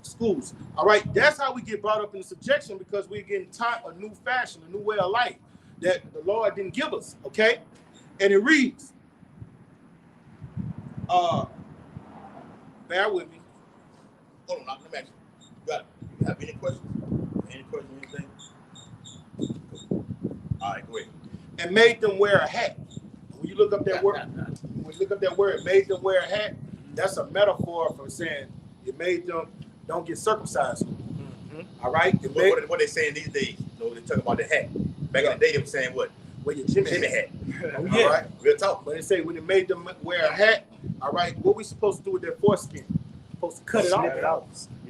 schools. All right, that's how we get brought up in subjection, because we're getting taught a new fashion, a new way of life that the Lord didn't give us. Okay, and it reads. Bear with me. Hold on, let me ask you. You have any questions? Anything? All right, go ahead. And made them wear a hat. When you look up that word, made them wear a hat, that's a metaphor for saying it made them don't get circumcised. Mm-hmm. All right? What they saying these days? They talk about the hat. Back in the day, they were saying what? Wear your Jimmy hat. Oh, yeah. All right? Real talk. But they say when it made them wear a hat, all right, what we supposed to do with their foreskin? Supposed to cut it off.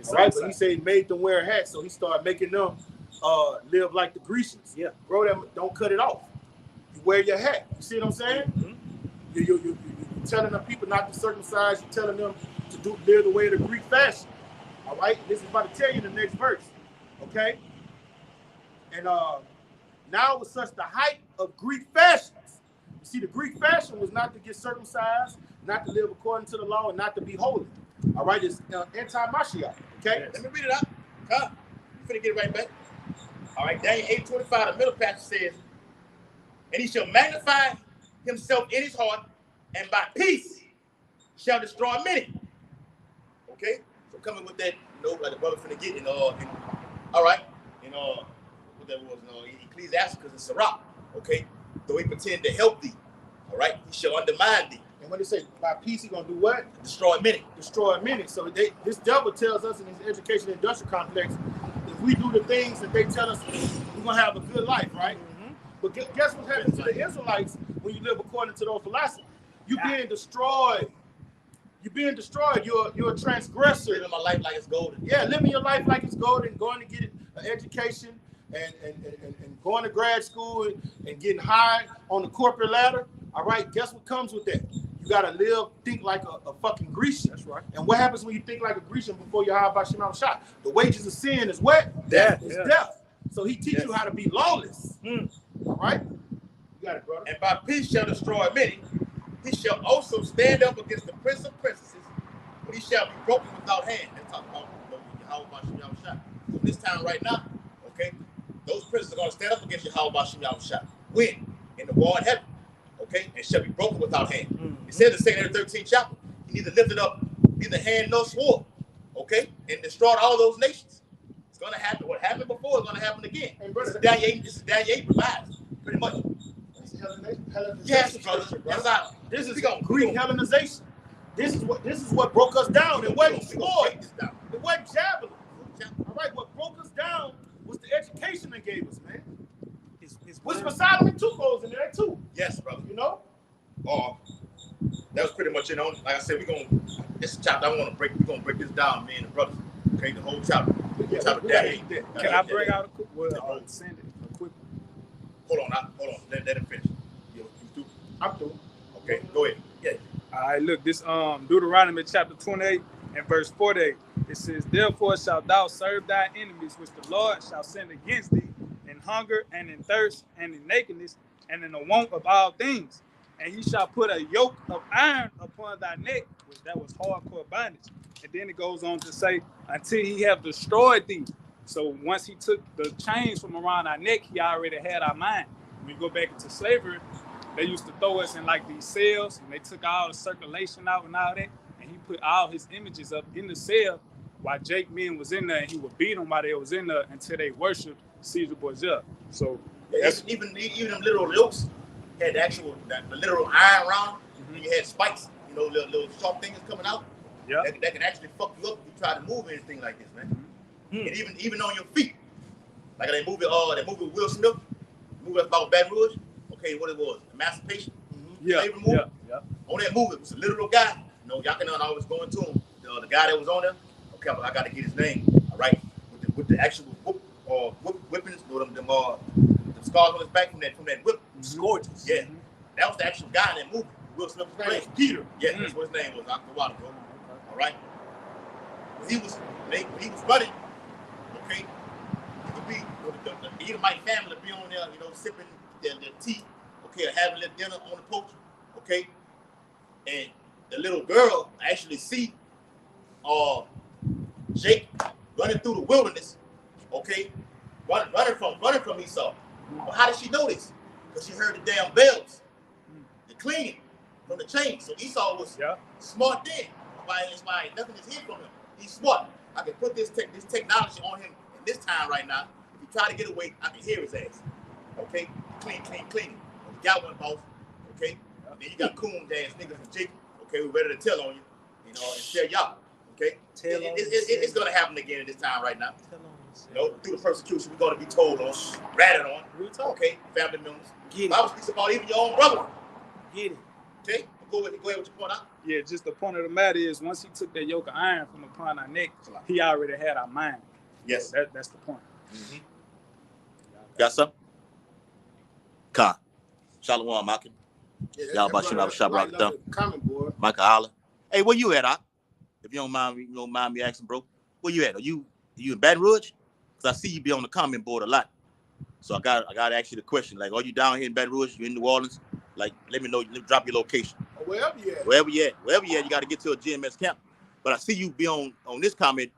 All right, but he said he made them wear a hat, so he started making them live like the Grecians. Yeah. Bro, don't cut it off. You wear your hat. You see what I'm saying? Mm-hmm. You're telling the people not to circumcise. You're telling them to live the way of the Greek fashion. All right? This is about to tell you the next verse. Okay? And now it was such the height of Greek fashions. You see, the Greek fashion was not to get circumcised, not to live according to the law, and not to be holy. All right? It's anti-Mashiach. Okay? Let me read it out. Huh? You finna get it right back. All right, Daniel 8:25, the middle passage says, and he shall magnify himself in his heart, and by peace shall destroy many. Okay? So coming with that, like the brother finna get in all right, what that was, Ecclesiasticus and Sirach. Okay? Though he pretend to help thee, all right, he shall undermine thee. And when they say by peace, he gonna do what? Destroy many. Destroy many. So this devil tells us in his education industrial complex, if we do the things that they tell us, we're gonna have a good life, right? Mm-hmm. But guess what happens to the Israelites when you live according to those philosophies? You're being destroyed. You're being destroyed. You're a transgressor. Living my life like it's golden. Yeah, living your life like it's golden, going to get an education and going to grad school and getting high on the corporate ladder. All right, guess what comes with that? You gotta think like a fucking Grecian. That's right. And what happens when you think like a Grecian before you're hired by Shimon Shah? The wages of sin is what? Death. It's Yeah. death. So he teaches you how to be lawless. All right? You got it, brother. And by peace shall destroy many. He shall also stand up against the prince of princesses, but he shall be broken without hand. That's talking about Yahweh Shah. So this time right now, okay, those princes are going to stand up against Yahweh Shah. When? In the war in heaven. Okay, and shall be broken without hand. It says in the 13th chapter, he neither lifted up neither hand nor sword, okay, and destroyed all those nations. It's going to happen. What happened before is going to happen again. And brother, This is Daniel 8 provides, pretty much. Hellenization. Yes, brother. Yes, I. This is Greek Hellenization. This is what broke us down. It wasn't sword. It wasn't javelin. All right, what broke us down was the education they gave us, man. Which for Solomon too goes in there too. Yes, brother. You know? That was pretty much it. On, like I said, this chapter we're gonna break this down, me and the brothers. Okay, the whole chapter. Can I bring out a quick send it a quick Hold on. Let him finish. You through? I'm through. Okay, go ahead. Yeah. All right, look, this Deuteronomy chapter 28 and verse 48. It says, "Therefore shalt thou serve thy enemies, which the Lord shall send against thee, in hunger and in thirst and in nakedness and in the want of all things. And he shall put a yoke of iron upon thy neck," which that was hardcore bondage. And then it goes on to say, "until he have destroyed thee." So once he took the chains from around our neck, he already had our mind. When we go back into slavery, they used to throw us in like these cells, and they took all the circulation out and all that, and he put all his images up in the cell while Jake Men was in there, and he would beat them while they was in there until they worshiped Caesar Borgia. So even them little yokes had the literal iron round, and you had spikes, little sharp things coming out. Yeah, that can actually fuck you up if you try to move anything like this, man. And even on your feet, like they movie with Will Smith, movie about Baton Rouge. Okay, what it was, emancipation. Slavery movie. Yeah. On that movie, it was a literal guy. Y'all can know I was going to him. The guy that was on there. Okay, I got to get his name. All right, with the actual whippings, the scars on his back from that whip. Gorgeous. Yeah, that was the actual guy in that movie. Will Smith was playing Peter. Yeah, that's what his name was. A while ago. All right. When he was running, okay, he could be the Edomite family be on there, sipping their tea, okay, or having their dinner on the porch, okay, and the little girl actually see Jake running through the wilderness, okay, running from Esau. Well, how did she know this? Because she heard the damn bells, the cleaning from the chain. So Esau was smart then. That's why nothing is hid from him. He's smart. I can put this technology on him in this time right now. If he try to get away, I can hear his ass. Okay, clean. You got one, boss. Okay, then you got coon ass niggas from Jake. Okay, we're ready to tell on you, and tell y'all. Okay, it's gonna happen again at this time right now. Through the persecution, we're gonna be told on, ratted on. Okay, family members. Bible speaks about even your own brother. Get it. Okay, go ahead with your point out. Yeah, just the point of the matter is, once he took that yoke of iron from upon our neck, he already had our mind. Yes, so that's the point. Got something? Khan. Shalom, Malcolm. Y'all about Shab Rock Thumb. Comment, boy. Michael Holler. Hey, where you at, Op? If you don't mind me asking, bro. Where you at? Are you in Baton Rouge? Because I see you be on the comment board a lot. So I got to ask you the question. Like, are you down here in Baton Rouge? You in New Orleans? Like, let me know. Drop your location. Wherever you at. Wherever you at, you got to get to a GMS camp. But I see you be on this comment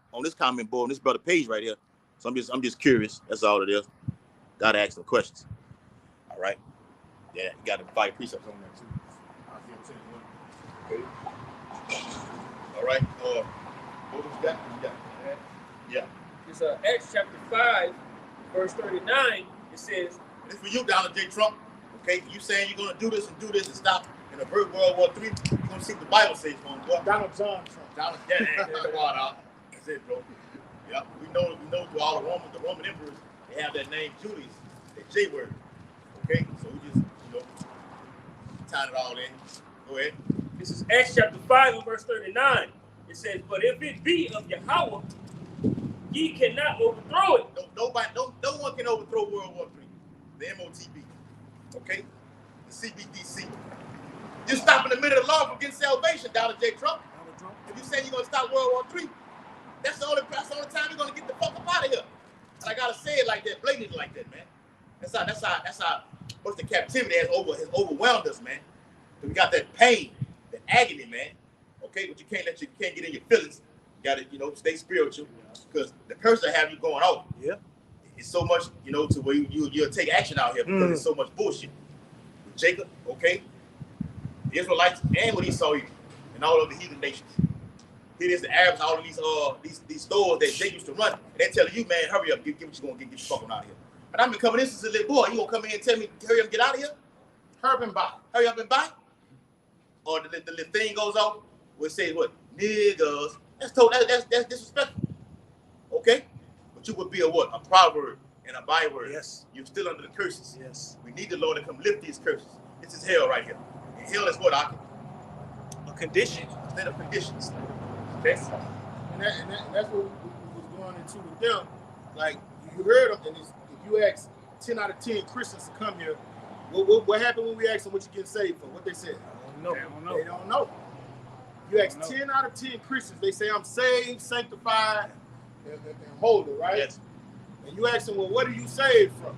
board, on this brother page right here. So I'm just curious. That's all it is. Got to ask some questions. All right. Yeah, you got the fire precepts on there too. Okay. All right. What was that? Yeah. It's Acts chapter 5, verse 39. It says, "This for you, Donald J. Trump. Okay, you saying you're gonna do this and stop in the World War III? You're gonna see what the Bible says, boy. Donald John Trump. That's it, bro. Yeah, we know through all the Roman emperors, they have that name Julius, that J word. Okay, so we just tying it all in. Go ahead. This is Acts chapter 5 and verse 39. It says, but if it be of Yahweh, ye cannot overthrow it. No one can overthrow World War III. The MOTB. Okay? The CBDC. You stop in the middle of the law from getting salvation, Donald J. Trump. If you say you're going to stop World War III, that's the only time you're going to get the fuck up out of here. And I got to say it like that, blatantly like that, man. That's how what's the captivity has overwhelmed us, man. We got that pain, that agony, man. Okay, but you can't get in your feelings. You got to, stay spiritual, because the curse will have you going off. Yeah. It's so much, to where you'll take action out here because there's so much bullshit. With Jacob, okay, the Israelites and what Esau eat, and all of the heathen nations. Here it is, the Arabs, all of these stores that they used to run, and they're telling you, man, hurry up, get what you're gonna get the fuck on out of here. And I've been coming in since a little boy. You gonna come in and tell me, hurry up, get out of here? Hurry up and buy. Or the little thing goes off, where it says what? Niggas. That's disrespectful. Okay? But you would be a proverb and a byword. Yes. You're still under the curses. Yes. We need the Lord to come lift these curses. This is hell right here. And hell is what? A condition. Instead of conditions. Okay? And that's what we was going into with them. Like, you heard them, and if you ask 10 out of 10 Christians to come here, what happened when we asked them what you getting saved for? What they said? I don't know. They don't know. You ask 10 out of 10 Christians, they say, I'm saved, sanctified, and holy, right? Yes. And you ask them, well, what are you saved from?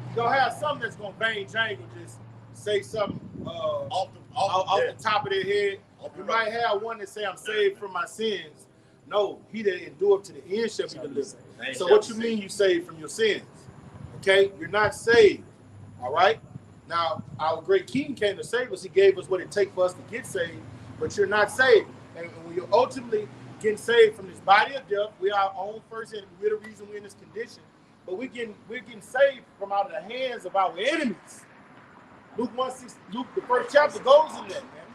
You're going to have something that's going to bang jangle, just say something off the top of their head. You might have one that say, I'm saved from my sins. No, he that endure to the end shall be delivered. So what you mean you saved from your sins? Okay, you're not saved. All right? Now, our great King came to save us. He gave us what it takes for us to get saved, but you're not saved. And when you're ultimately getting saved from this body of death, we are our own first enemy. We're the reason we're in this condition. But we're getting saved from out of the hands of our enemies. Luke, the first chapter goes in that, man.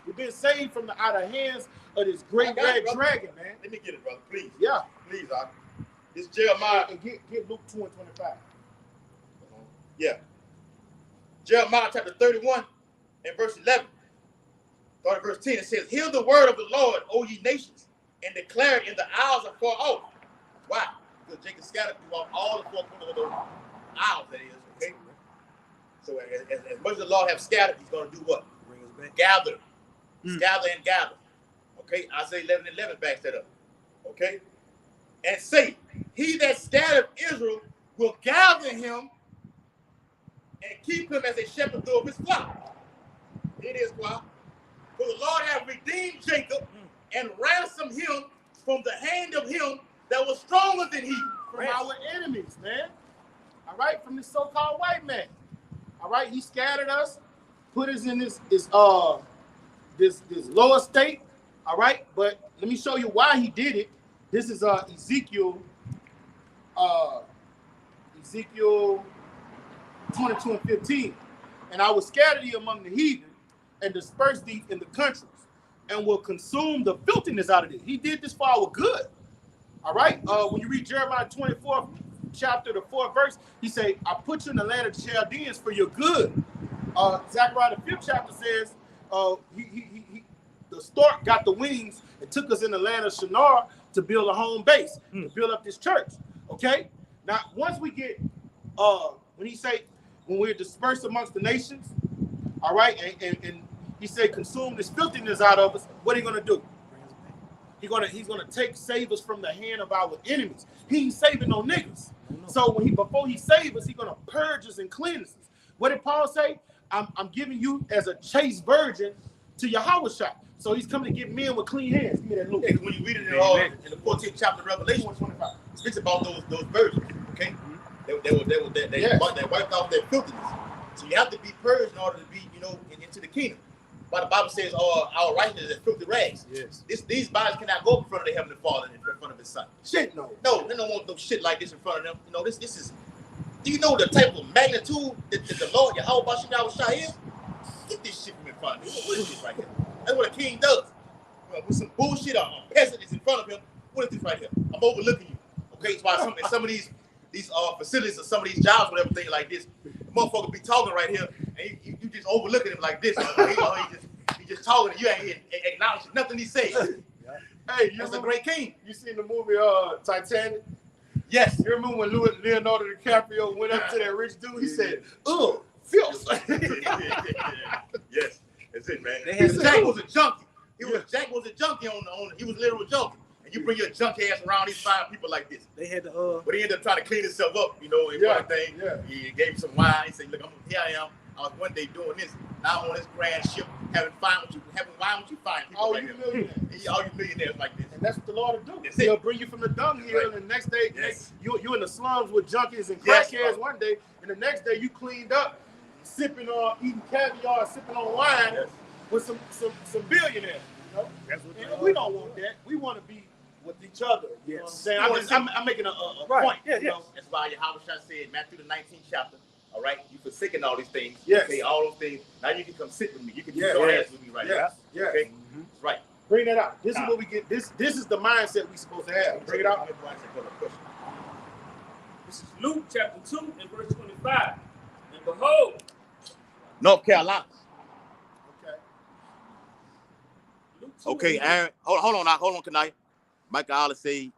We've been saved from out of the hands of this great red dragon, man. Let me get it, brother, please. Yeah. Please, this Jeremiah. And get Luke 2 and 25. Yeah. Jeremiah chapter 31 and verse 11. Start at verse 10. It says, hear the word of the Lord, O ye nations, and declare it in the isles afar off. Why? Because Jacob scattered throughout all the 4 corners of those isles, that is, okay? So as much as the Lord have scattered, he's going to do what? Bring us back. Gather. Gather and gather. Okay? Isaiah 11:11 backs that up. Okay? And say, he that scattered Israel will gather him and keep him as a shepherd through his flock. It is why. For the Lord hath redeemed Jacob and ransomed him from the hand of him that was stronger than he. From our enemies, man. All right? From this so-called white man. All right? He scattered us, put us in this lower state. All right? But let me show you why he did it. This is Ezekiel 22 and 15. And I will scatter thee among the heathen and disperse thee in the countries, and will consume the filthiness out of thee. He did this for our good. All right? When you read Jeremiah 24, chapter, the 4th verse, he say, I put you in the land of the Chaldeans for your good. Zechariah the 5th chapter says, the stork got the wings and took us in the land of Shinar to build a home base, to build up this church. Okay? Now, once we get, when we're dispersed amongst the nations, all right, and he said, consume this filthiness out of us, what are you going to do? He's gonna save us from the hand of our enemies. He ain't saving no niggas. So before he saves us, he's gonna purge us and cleanse us. What did Paul say? I'm giving you as a chaste virgin to Yahweh shop. So he's coming to get men with clean hands. Give me that Luke. Yeah, when you read it in the 14th chapter of Revelation, it speaks about those virgins. Okay, they wiped off their filthiness. So you have to be purged in order to be, into the kingdom. But the Bible says, our righteousness is filthy rags. Yes. These bodies cannot go in front of the Heavenly Father in front of His Son. Shit, no. No, they don't want no shit like this in front of them. This is. Do you know the type of magnitude that the Lord Yahweh Shai is? Get this shit from in front of me. What is this right here? That's what a king does. With some bullshit or peasant is in front of him. What is this right here? I'm overlooking you. Okay, it's why some of these facilities or some of these jobs, whatever thing like this, the motherfucker be talking right here, and you just overlooking him like this. He You just talking and you ain't even acknowledging nothing he said. Hey, That's a great king. You seen the movie Titanic? Yes. You remember when Leonardo DiCaprio went up to that rich dude? He said, "Ugh, filth." Yes, that's it, man. They Jack was a junkie. Jack was a junkie on. He was literally a junkie. And you bring your junk ass around these fine people like this. They had the But he ended up trying to clean himself up, and everything. Yeah. He gave him some wine. He said, "Look, here I am. I was one day doing this. Now I'm on this grand ship, having wine with you fine people All like you that. millionaires. All you millionaires like this. And that's what the Lord will do. That's He'll it. bring you from the dunghill, and the next day, Yes. you in the slums with junkies and Yes, crackheads one day, and the next day you cleaned up, sipping on, eating caviar, sipping on wine Yes. with some billionaires. You know? That's what And we don't want that. We want to be with each other. You know what I'm saying? I'm making a point. Yeah, you know? That's why Yahweh said, Matthew the 19th chapter, all right, you forsaken all these things. Yes. Okay, all those things. Now you can come sit with me. You can do Yes. your Yes. ass with me right Yes. now. Yes. Okay? Mm-hmm. That's right. Bring that out. This is what we get. This is the mindset we supposed to have. Bring it out. This is Luke chapter 2 and verse 25. And behold, North Carolina. Okay. Luke 2 Okay, Aaron. Hold on, Kanai. Michael Hollis say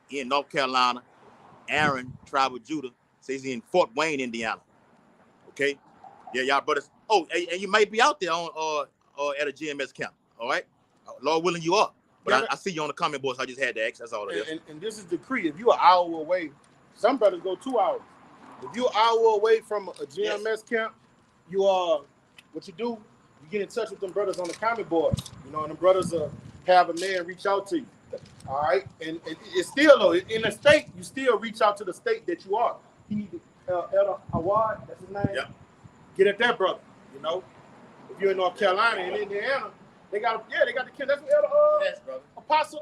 he in North Carolina. Aaron, tribe of Judah, says he in Fort Wayne, Indiana. Okay? Yeah, y'all brothers. Oh, and you might be out there on at a GMS camp. All right? Lord willing, you are. But I see you on the comment board, so I just had to ask. That's all it is. And this is the decree. If you're an hour away, some brothers go 2 hours. If you're an hour away from a GMS camp, you are, what you do, you get in touch with them brothers on the comment board. You know, and the brothers have a man reach out to you. All right? And it's still, though, in the state, you still reach out to the state that you are. He need to, Elder Awad, that's his name. Yeah. Get at that brother, you know. If you're in North Carolina and Indiana, they got the camp. That's what Elder Yes, brother. Apostle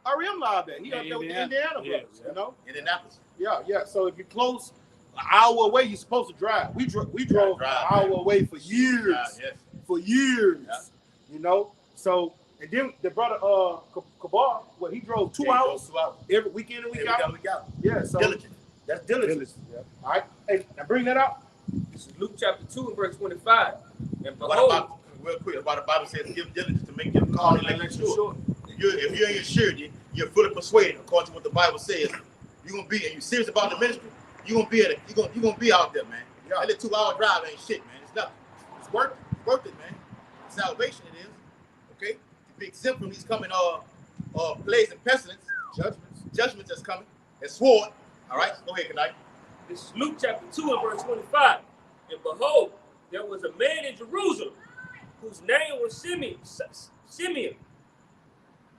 Ariam live there. He up there with the Indiana brothers, you know? Indianapolis. Yeah. So if you're close, an hour away, you're supposed to drive. We drove an hour away for years. Yes. For years. Yeah. You know? So, and then the brother Kabar, he drove 2 hours 2 hours. every weekend and week out. We got. Yeah, so Diligent. that's diligence. Yeah. All right. Hey, now bring that out. This is Luke chapter 2 and verse 25. And What behold, about, real quick, about the Bible says, give diligence to make your calling like sure. If you ain't assured, you're fully persuaded, according to what the Bible says. You're gonna be, and you're serious about the ministry, you're gonna be out there, man. Yeah. That little 2 hour drive ain't shit, man. It's nothing. It's worth it, man. Salvation it is. Okay? To be exempt from these coming plagues and pestilence, judgments that's coming, and sword. All right, go ahead, Kanai. this is Luke chapter 2 and verse 25. And behold, there was a man in Jerusalem whose name was Simeon.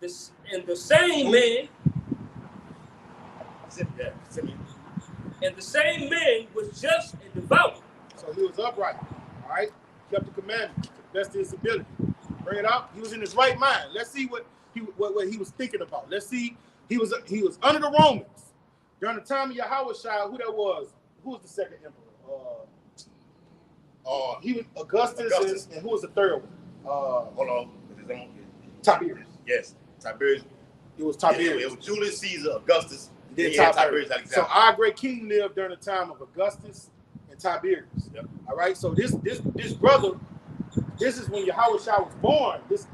And the same man, and the same man was just and devout. So he was upright. All right. Kept the commandments to the best of his ability. Bring it out. He was in his right mind. Let's see what he was thinking about. Let's see. He was under the Romans during the time of Yahweh Shai. Who that was? Who was the second emperor? He was Augustus. And who was the third one? Hold on. Tiberius. Yes, Tiberius. It was Tiberius. It was Julius Caesar, Augustus, Then Tiberius Tiberius. Alexander. So our great king lived during the time of Augustus and Tiberius. Yep. All right. So this brother, this is when Yahweh Shai was born. This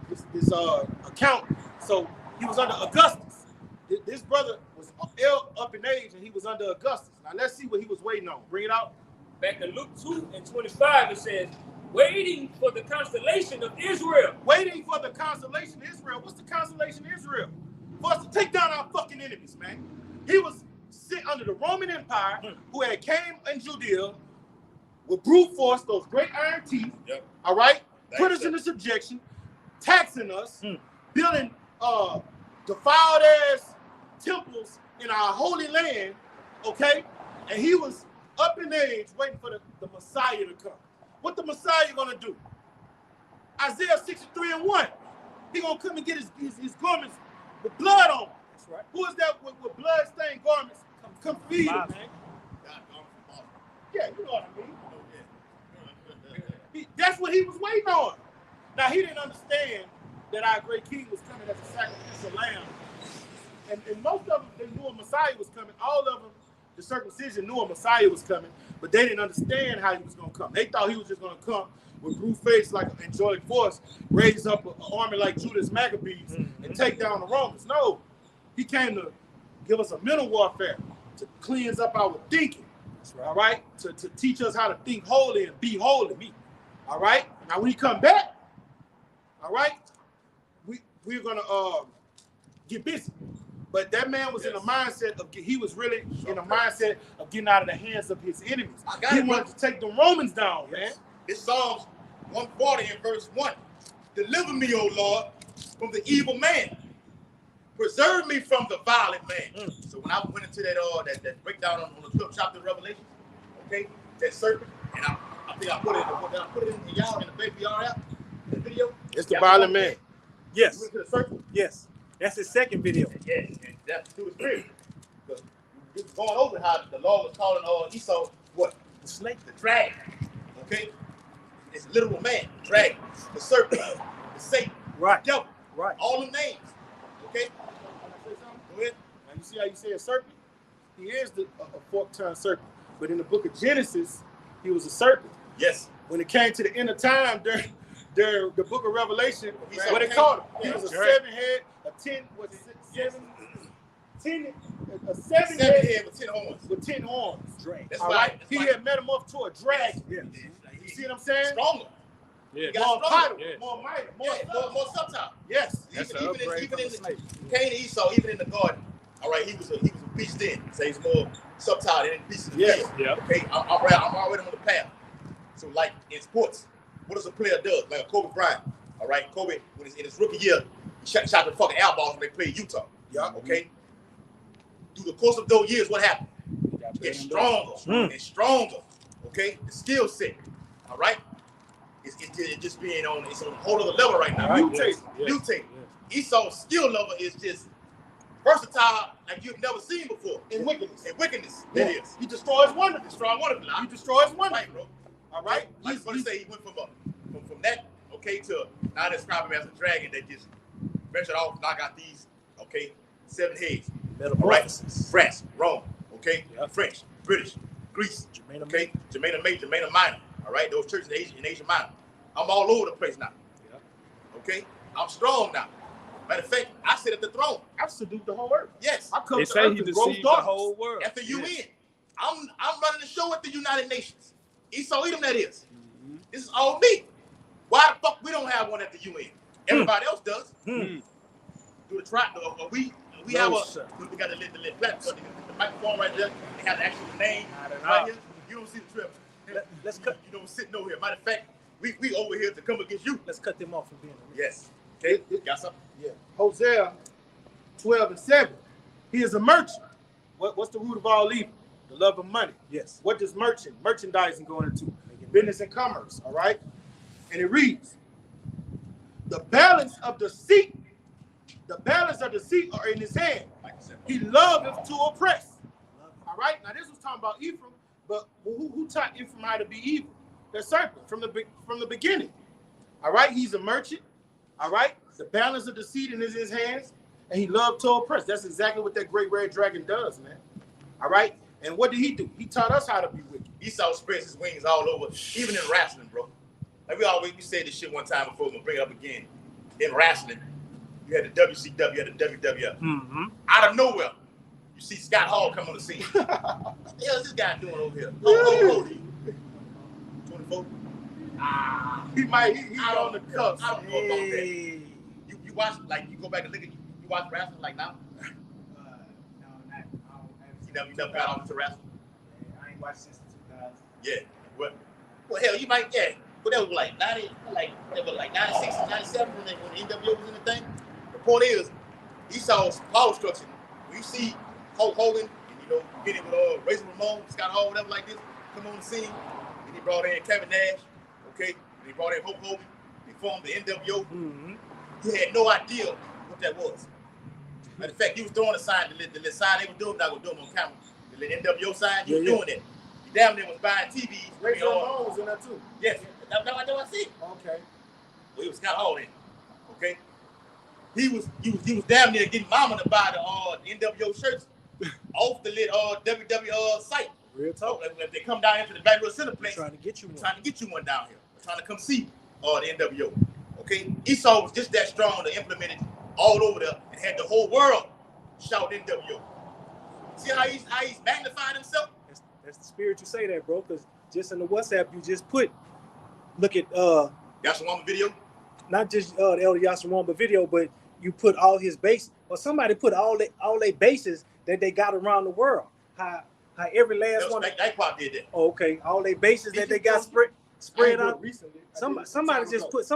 account. So he was under Augustus. This brother was up in age and he was under Augustus. Now let's see what he was waiting on. Bring it out. Back in Luke 2 and 25, it says, waiting for the consolation of Israel. Waiting for the consolation of Israel. What's the consolation of Israel? For us to take down our fucking enemies, man. He was sit under the Roman Empire, who had came in Judea with brute force, those great iron teeth. Yep. All right, Thanks, put us sir. into subjection, taxing us, building defiled ass temples in our holy land. Okay, and he was up in age, waiting for the Messiah to come. What the Messiah gonna do? Isaiah 63:1. He gonna come and get his garments with blood on. That's right. Who is that with blood-stained garments? Come feed him, man. Yeah, you know what I mean. That's what he was waiting on. Now he didn't understand that our great king was coming as a sacrificial lamb. And most of them, they knew a Messiah was coming. All of them, the circumcision knew a Messiah was coming, but they didn't understand how he was going to come. They thought he was just going to come with brute face like an angelic force, raise up an army like Judas Maccabees and take down the Romans. No, he came to give us a mental warfare, to cleanse up our thinking. All right, to teach us how to think holy and be holy. All right. Now when he come back, all right, we're gonna get busy. But that man was in a mindset of he was really in a mindset of getting out of the hands of his enemies. He wanted to take the Romans down, man. It's Psalms 140 and verse 1. Deliver me, O Lord, from the evil man. Preserve me from the violent man. So when I went into that breakdown on the 12th chapter of Revelation, okay, that serpent, and I think I put it in y'all in the baby app, the video. It's the violent man. Yes. You went to the serpent? Yes. That's his second video. Yeah, and that's through the spirit. Because we was going over how the Lord was calling Esau what? The snake. The dragon. Okay? It's literal man, dragon, the serpent, the Satan, Right. the devil. Right. All them names. Okay? Go ahead. Now you see how you say a serpent? He is a fork-tongued serpent. But in the book of Genesis, he was a serpent. Yes. When it came to the end of time, the book of Revelation, He's what they okay. called him? He Yeah, was a right. 7-head, a 10, what's it, Yes. 7 a 7 Seven head head with 10 horns. with 10 horns. Drake. That's All right. right? That's He right. had metamorphed to a dragon. Yeah. You see what I'm saying? Stronger. Yeah. He got More stronger. vital, Yeah. more mighty, More subtle. Yes. That's Even an upgrade in from the snake. Cain and Esau, even in the garden. All right, he was a beast then. So he's more subtle than beast in the Yes. field. Yeah. Okay, I'm already on the path. So like in sports, what does a player do? Like a Kobe Bryant. All right, Kobe, when he's in his rookie year, he shot the fucking air balls when they played Utah. Yeah. Okay. Through the course of those years, what happened? He gets stronger and stronger. Okay, the skill set. All right, it's just being on. It's on a whole other level right now. Right. Mutate. Yes. Mutate. Esau's skill level is just versatile like you've never seen before. In wickedness. In wickedness, Yeah. it is. He destroys wonders. Destroy wonderful. He destroys wonders. Right, bro. All right? I just want to say he went from that, okay, to now describe him as a dragon that just ventured off, knock out these, okay, 7 heads. All right, France, Rome, okay, French, British, Greece, okay, Germania Major, Germania Minor, all right, those churches in Asia Minor. I'm all over the place now. Okay, I'm strong now. Matter of fact, I sit at the throne. I've subdued the whole earth. Yes, I come They to say earth he and grow deceived the darkness. whole world. at the UN. I'm running the show at the United Nations. Esau Edom, that is. This is all me. Why the fuck we don't have one at the UN? Everybody else does. Do the try? We have we got the lit platform, the microphone right there. They have the actual name right here. You don't see the trip. Let's cut. You don't sit no here. Matter of fact, we over here to come against you. Let's cut them off from being. Yes. Okay. Got something? Yeah. Hosea 12:7. He is a merchant. What's the root of all evil? The love of money. Yes. What does merchandising going into? Business and commerce, all right? And it reads, the balance of deceit are in his hand. He loveth to oppress. All right? Now this was talking about Ephraim, but who taught Ephraim how to be evil? The serpent from the beginning. All right? He's a merchant. All right? The balance of deceit in his hands, and he loved to oppress. That's exactly what that great red dragon does, man. All right? And what did he do? He taught us how to be wicked. Esau spreads his wings all over, even in wrestling, bro. Like we said this shit one time before, we're gonna bring it up again. In wrestling, you had the WCW, you had the WWF. Out of nowhere, you see Scott Hall come on the scene. What the hell is this guy doing over here? 24? He's on the cusp. I don't know about that. You watch, like, you go back and look at, you watch wrestling like now? You never got off to wrestling? I ain't watched since 2000. Yeah. Well, hell, you might, yeah. But that was like 90, that was like 96, 97 when the NWO was in the thing. The point is, Esau's power structure. When you see Hulk Hogan, and you get it with Razor Ramon, Scott Hall, whatever like this, come on the scene, and he brought in Kevin Nash, okay, and he brought in Hulk Hogan, they formed the NWO. He had no idea what that was. Matter of fact, he was throwing a sign, the sign they were doing, not gonna do them on camera. The NWO sign, he was doing that. He damn near was buying TVs. Razor Ramon was in that too. Yes, that's what I see. Okay. Well, he was Scott Hall then. Okay. He was damn near getting mama to buy the NWO shirts off the lit WWE site. Real talk. If they come down into the Baton Rouge Center place, Trying to get you one. trying to get you one down here. trying to come see the NWO. Okay, Esau was just that strong to implement it all over there and had the whole world shout NWO. See how he's magnified himself? That's the spirit you say that, bro. Because just in the WhatsApp you just put, look at Yashawama video. not just the Elder Yashawamba video, but you put all his base, or somebody put all their bases that they got around the world. How every last one. That part did that. Oh, okay, all their bases that they got spread out. Recently. Somebody just put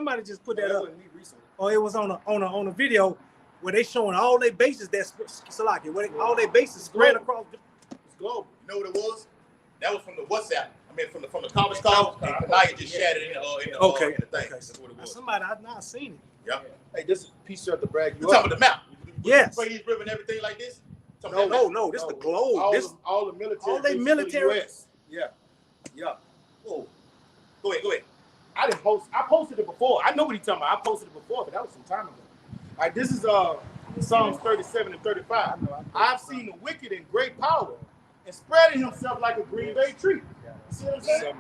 that up. Or it was on a video where they showing all their bases that Salaki, all their bases spread across the globe. You know what it was? That was from the WhatsApp. I mean, from the conference call, and Kanaya just shattered in the thing. Okay. That's what it was. Somebody I've not seen it. Yeah. Hey, this is a piece of the brag. You talking about the map? Yes. Brady's river and everything like this? No. This is the globe. All the military. All they military. Yeah. Oh. Go ahead. I didn't post. I posted it before. I know what he's talking about. I posted it before, but that was some time ago. All right, this is Psalms 37 and 35. I've seen the wicked in great power and spreading himself like a green bay tree. You see what I'm saying?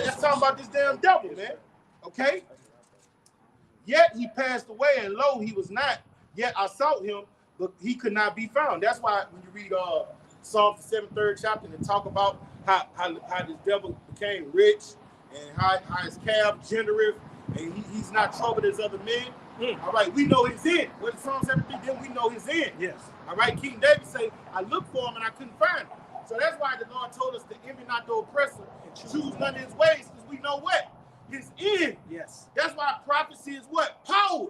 That's talking about this damn devil, man. Okay? Yet he passed away, and lo, he was not. Yet I sought him, but he could not be found. That's why when you read Psalm 7:3 chapter and talk about how this devil became rich and how his calf gendereth, and he's not troubled as other men. All right, we know his end. What Psalm 73, then we know his end. Yes. All right, King David say, I looked for him and I couldn't find him. So that's why the Lord told us to envy not the oppressor and choose none of his ways, because we know what? His end. Yes. That's why prophecy is what? Power.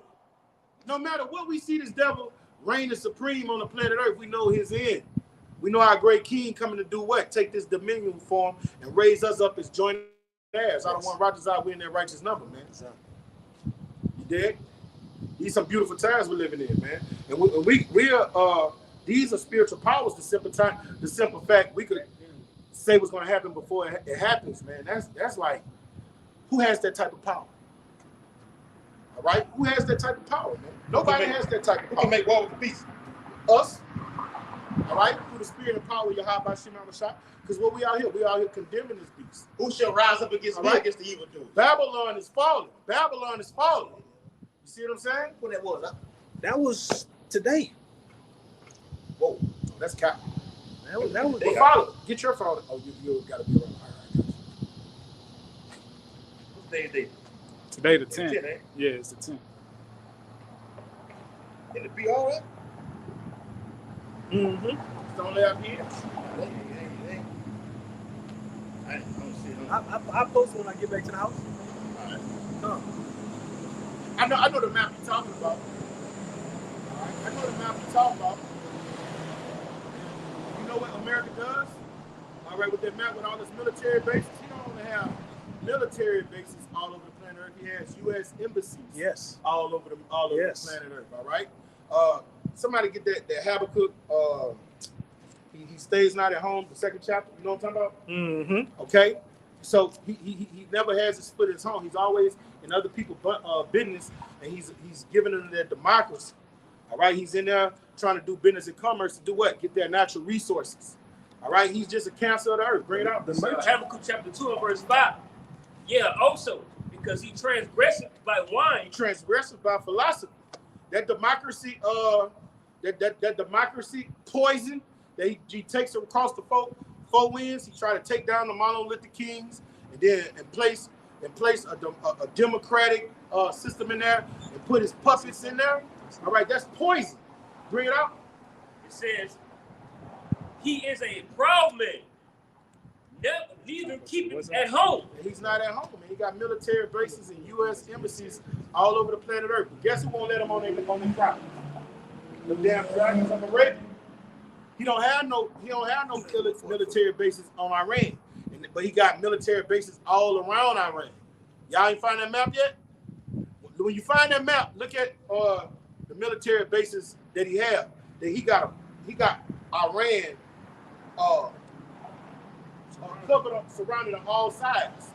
No matter what we see this devil reigning supreme on the planet Earth, we know his end. We know our great king coming to do what? Take this dominion form and raise us up as joint heirs. I don't want Rogers out winning that righteous number, man. You dig? These some beautiful times we're living in, man. And we are these are spiritual powers. The simple fact we could say what's going to happen before it happens, man. That's like, who has that type of power? All right, who has that type of power, man? Nobody has that type of power. Who can make war with the beast? Us. All right, through the spirit and power of Yahweh Shema Mashah. Because what we out here condemning this beast. Who shall rise up against me, against the evil doers? Babylon is falling. Babylon is falling. You see what I'm saying? When that was, That was today. Whoa, that's cap. That was They follow. Get your phone. Oh, you got to be around. All right, what's the day? Today the 10th. 10th, eh? Yeah, it's the 10th. In the be all right? It's only up here. I don't see it. I post when I get back to the house. All right. No. I know the map you're talking about. All right. I know the map you're talking about. You know what America does? All right, with that map, with all its military bases, he don't only have military bases all over the planet Earth. He has U.S. embassies. Yes. All over the planet Earth. All right. Somebody get that Habakkuk. He stays not at home. The second chapter. You know what I'm talking about? Mm-hmm. Okay. So he never has his foot in his home. He's always in other people's business, and he's giving them their democracy. All right. He's in there trying to do business and commerce to do what? Get their natural resources. All right. He's just a cancer of the earth. Bring it out. Habakkuk chapter 2 and verse 5. Yeah, also because he transgressed by wine. He transgressed by philosophy. That democracy, that democracy poison that he takes across the four winds. He tried to take down the monolithic kings, and then and place a democratic system in there, and put his puppets in there. All right, that's poison. Bring it out. It says he is a proud man. Neither keep him at home. And he's not at home, man. He got military bases and U.S. embassies all over the planet Earth. But guess who won't let him on their property? The damn dragons of Arabia. He don't have no military bases on Iran, but he got military bases all around Iran. Y'all ain't find that map yet? When you find that map, look at the military bases that he have. That he got Iran covered up, surrounded on all sides.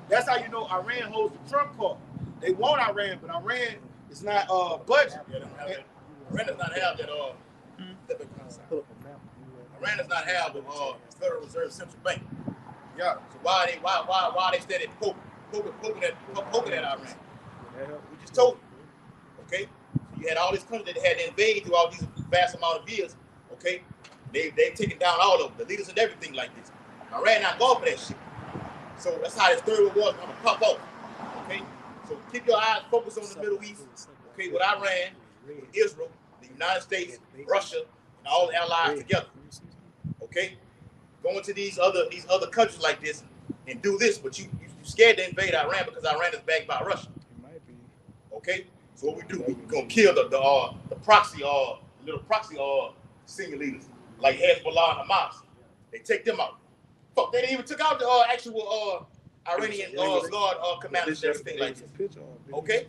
That's how you know Iran holds the trump card. They want Iran, but Iran is not budget. Iran does not have that. Iran does not have the Federal Reserve Central Bank. Yeah. So why they steady poor? poking at Iran. We just told you. Okay? So you had all these countries that had to invade through all these vast amount of years. Okay? They've taken down all of them, the leaders and everything like this. Iran not going for that shit. So that's how this third world war is going to pop off. Okay? So keep your eyes focused on the Middle East. Okay? With Iran, with Israel, the United States, Russia, and all the allies together. Okay? Go into these other countries like this and do this, but you scared to invade Iran because Iran is backed by Russia. Okay? So what we do, we're gonna kill the proxy little proxy senior leaders like Hezbollah and Hamas. They take them out. Fuck, they didn't even took out the actual Iranian guard commanders and everything like this. Okay?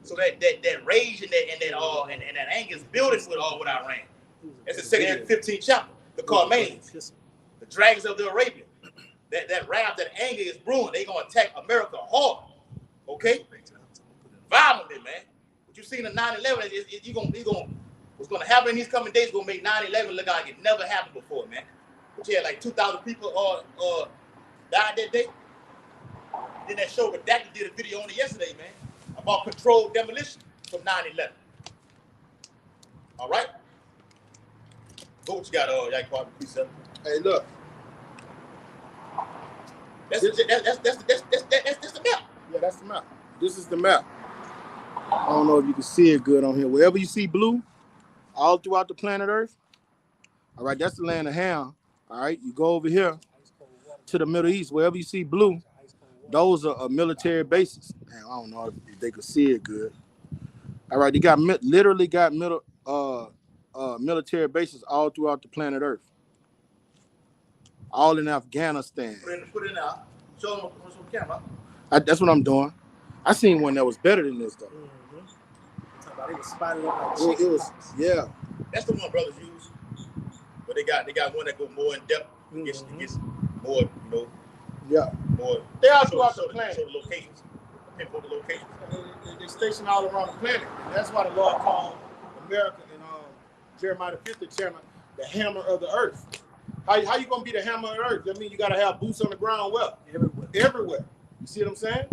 So that rage and that anger is building with Iran. That's the second 15th chapter. The Carmanians, the dragons of the Arabian. That wrath, that anger is brewing. They gonna attack America hard. Okay? Violently, man. What you seen in 9/11 what's gonna happen in these coming days gonna make 9/11 look like it never happened before, man. But you had like 2,000 people died that day. Then that show Redacted did a video on it yesterday, man, about controlled demolition from 9/11. All right? What you got, Yaquan? Hey, look. That's the map. Yeah, that's the map. This is the map. I don't know if you can see it good on here. Wherever you see blue, all throughout the planet Earth, all right, that's the land of Ham. All right, you go over here to the Middle East. Wherever you see blue, those are military bases. Man, I don't know if they could see it good. All right, they literally got military bases all throughout the planet Earth. All in Afghanistan. Put it out. Show them on camera. That's what I'm doing. I seen one that was better than this though. It was spotted up like It was, yeah. That's the one brothers use. But they got one that go more in depth. Gets more, Yeah. more. They all throughout the planet. Show the locations. Pinpoint the locations. They stationed all around the planet. And that's why the Lord called America in Jeremiah the 5th chapter the hammer of the earth. How you gonna be the hammer of the earth? That means you gotta have boots on the ground. Well, everywhere. You see what I'm saying?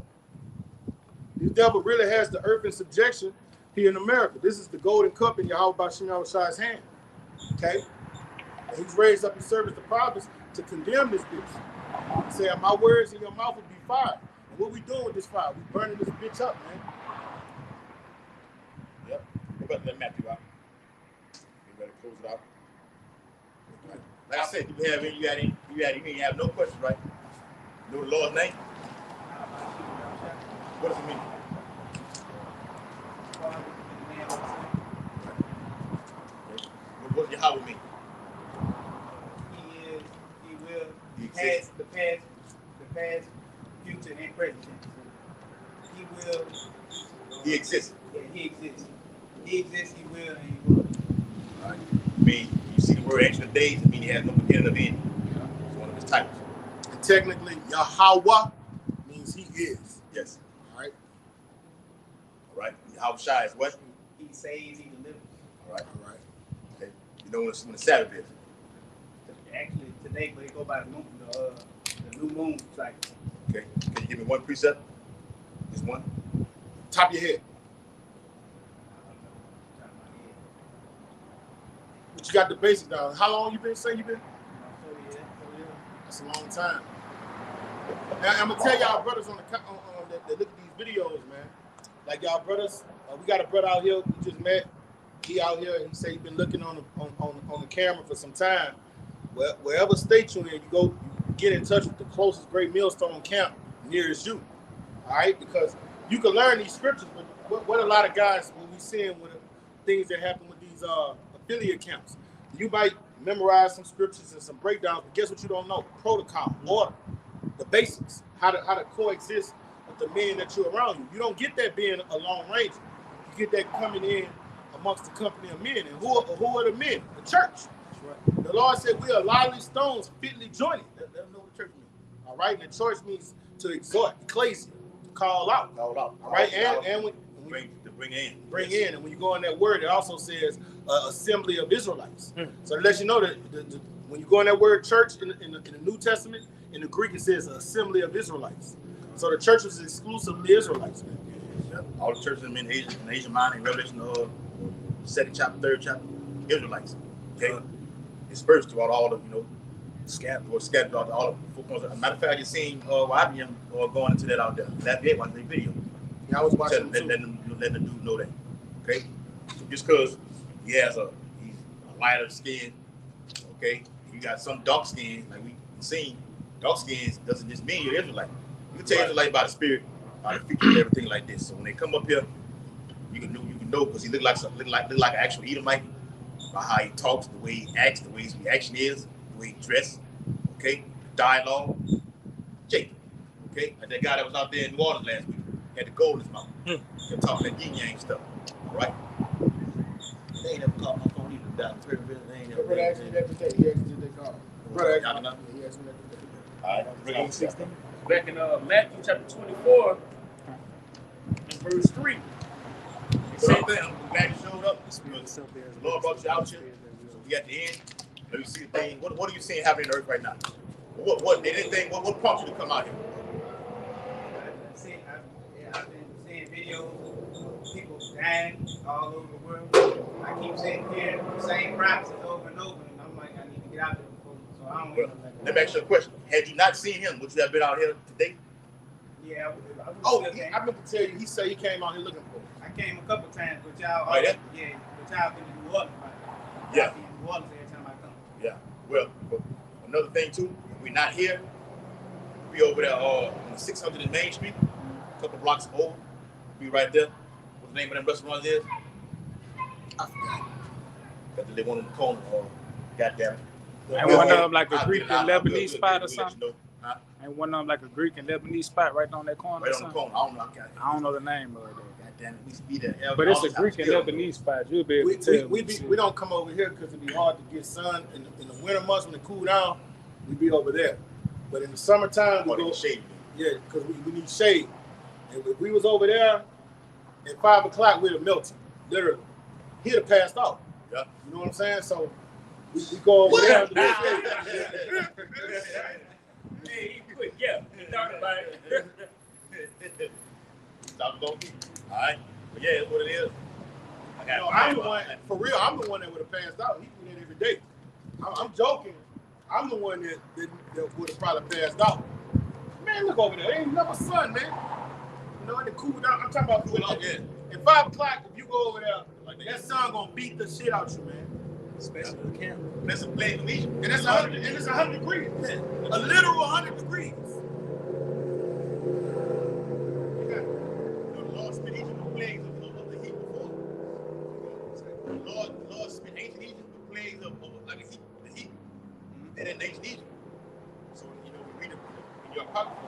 This devil really has the earth in subjection here in America. This is the golden cup in Yahweh Bashim Yahweh's hand. Okay? And he's raised up his servants, the prophets, to condemn this bitch. He said, my words in your mouth will be fire. And what we doing with this fire? We burning this bitch up, man. Yep. We're about to let Matthew out. You ready to close it out? Like I said, you have no questions, right? You know the Lord's name? What does it mean? What does Yahweh mean? He is, he will, He has the past, future, and present. He will. He exists. Yeah, he exists. He exists, he will, and he will. All right. I mean, you see the word ancient days, I mean he has no beginning of end. It's one of his titles. And technically, Yahweh means he is. Yes. All right. All right. Yahweh Shai is what? He saves, he delivers. All right. All right. Okay. You know when the Sabbath is? Actually, today, but it go by the new moon cycle. Okay. Can you give me one precept? Just one? Top of your head. But you got the basic down. How long you been saying you been? That's a long time. Now, I'm gonna tell y'all brothers on that look at these videos, man. Like y'all brothers, we got a brother out here we just met. He out here and he said he been looking on the camera for some time. Well, wherever state you're in, you go, you get in touch with the closest Great Millstone camp nearest you. All right, because you can learn these scriptures, but what a lot of guys when we seeing with things that happen with these affiliate camps, you might memorize some scriptures and some breakdowns, but guess what you don't know? Protocol, order, the basics, how to coexist with the men that you're around you. You don't get that being a lone ranger. You get that coming in amongst the company of men. And who are the men? The church. That's right. The Lord said we are lively stones fitly jointed. That's what the church means. All right, and the church means to exhort, ecclesia, to call out. All right, and when bring in. And when you go in that word, it also says assembly of Israelites. So it lets you know that when you go in that word church in the New Testament, in the Greek it says assembly of Israelites. So the church was exclusively Israelites. Yeah. All the churches in Asia Minor, in Revelation, 2nd chapter, 3rd chapter, Israelites. Okay, dispersed throughout all of scattered throughout all of the 4 corners. As a matter of fact, you seen IBM going into that out there. Last day watching the video. Yeah, I was watching letting the dude know that. Okay, so just because he's a lighter skin, okay, you got some dark skin like we seen. Dark skins doesn't just mean you're Israelite. You can tell Israelite by the spirit, by the features, and everything like this. So when they come up here, you can know because he look like an actual Edomite by how he talks, the way he acts, the way his reaction is, the way he dressed. Okay, dialogue. Jacob. Okay, like that guy that was out there in New Orleans last week had the gold in his mouth. Kept talking that yin yang stuff. All right. They ain't never called my phone either. They ain't never. Brother asked me that today. He asked me they called. Brother asked me that today. All right, bring on 16. Back in Matthew chapter 24, and verse 3. Same thing. I'm glad you showed up. The Lord brought you out here. So we at the end. Let me see the thing. What are you seeing happening on earth right now? What prompted you to come out here? I've been seeing videos of people dying all over the world. I keep sitting here, the same prophecies over and over, and I'm like, I need to get out there before. So I don't want Let me ask you a question. Had you not seen him, would you have been out here today? Yeah. I meant to tell you, he said he came out here looking for me. I came a couple times, but y'all, Oh, yeah? but y'all been to New Orleans, right? Yeah. I've been in New Orleans every time I come. Yeah. Well, another thing too, if we're not here, we over there on 600 in Main Street, a couple blocks over. Be right there. What the name of them restaurants is? I forgot. Got the little one on the corner. Goddamn it. And one of them like a Greek and Lebanese spot or something. And one of them like a Greek and Lebanese spot right on that corner. Right on the corner. I don't know the name of it. Goddamn it, we used to be there. But it's a Greek and Lebanese spot. You'll be able to tell. We don't come over here because it'd be hard to get sun in the winter months when it cool down. We be over there. But in the summertime, we go shade. Yeah, because we need shade. And if we was over there at 5 o'clock, we'd have melted. Literally, he'd have passed out. Yeah. You know what I'm saying? So we go over there. Hey, he quit. Yeah, he thought about it. All right. But yeah, that's what it is. I'm the one, for real, I'm the one that would have passed out. He do that every day. I'm joking. I'm the one that would have probably passed out. Man, look over there. Ain't never sun, man. You know, and it cool down. I'm talking about cool down. Yeah. At 5 o'clock, if you go over there, that sun gonna beat the shit out you, man. Especially the camera. That's a play from Egypt. And it's 100 degrees. Man. A literal 100 degrees. The Lord spent Egypt with plagues of the heat before. The Lord spent ancient Egypt with plagues of like the heat. And in ancient Egypt. So we read it in your apocrypha.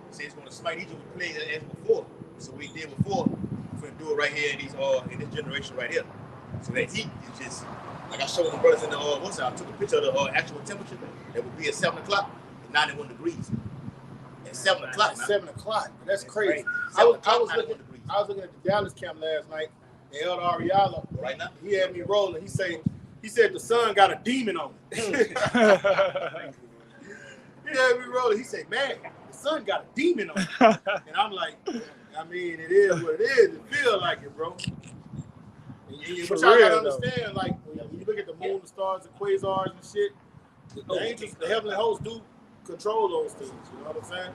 It says it's going to smite Egypt with plagues as before. So what he did before, we're going to do it right here in this generation right here. So that heat is just like I showed the brothers in the I took a picture of the actual temperature that would be at 7 o'clock, at 91 degrees. At 7 o'clock. At 7 o'clock. That's crazy. I was looking at the Dallas camp last night, and Elder Ariala, right now, he had me rolling. He said the sun got a demon on it. He had me rolling. He said, man, the sun got a demon on it. And I'm like, I mean, it is what it is. It feels like it, bro. But y'all gotta understand, like, when you look at the moon, the stars, the quasars and shit, the angels, the heavenly hosts do control those things. You know what I'm saying?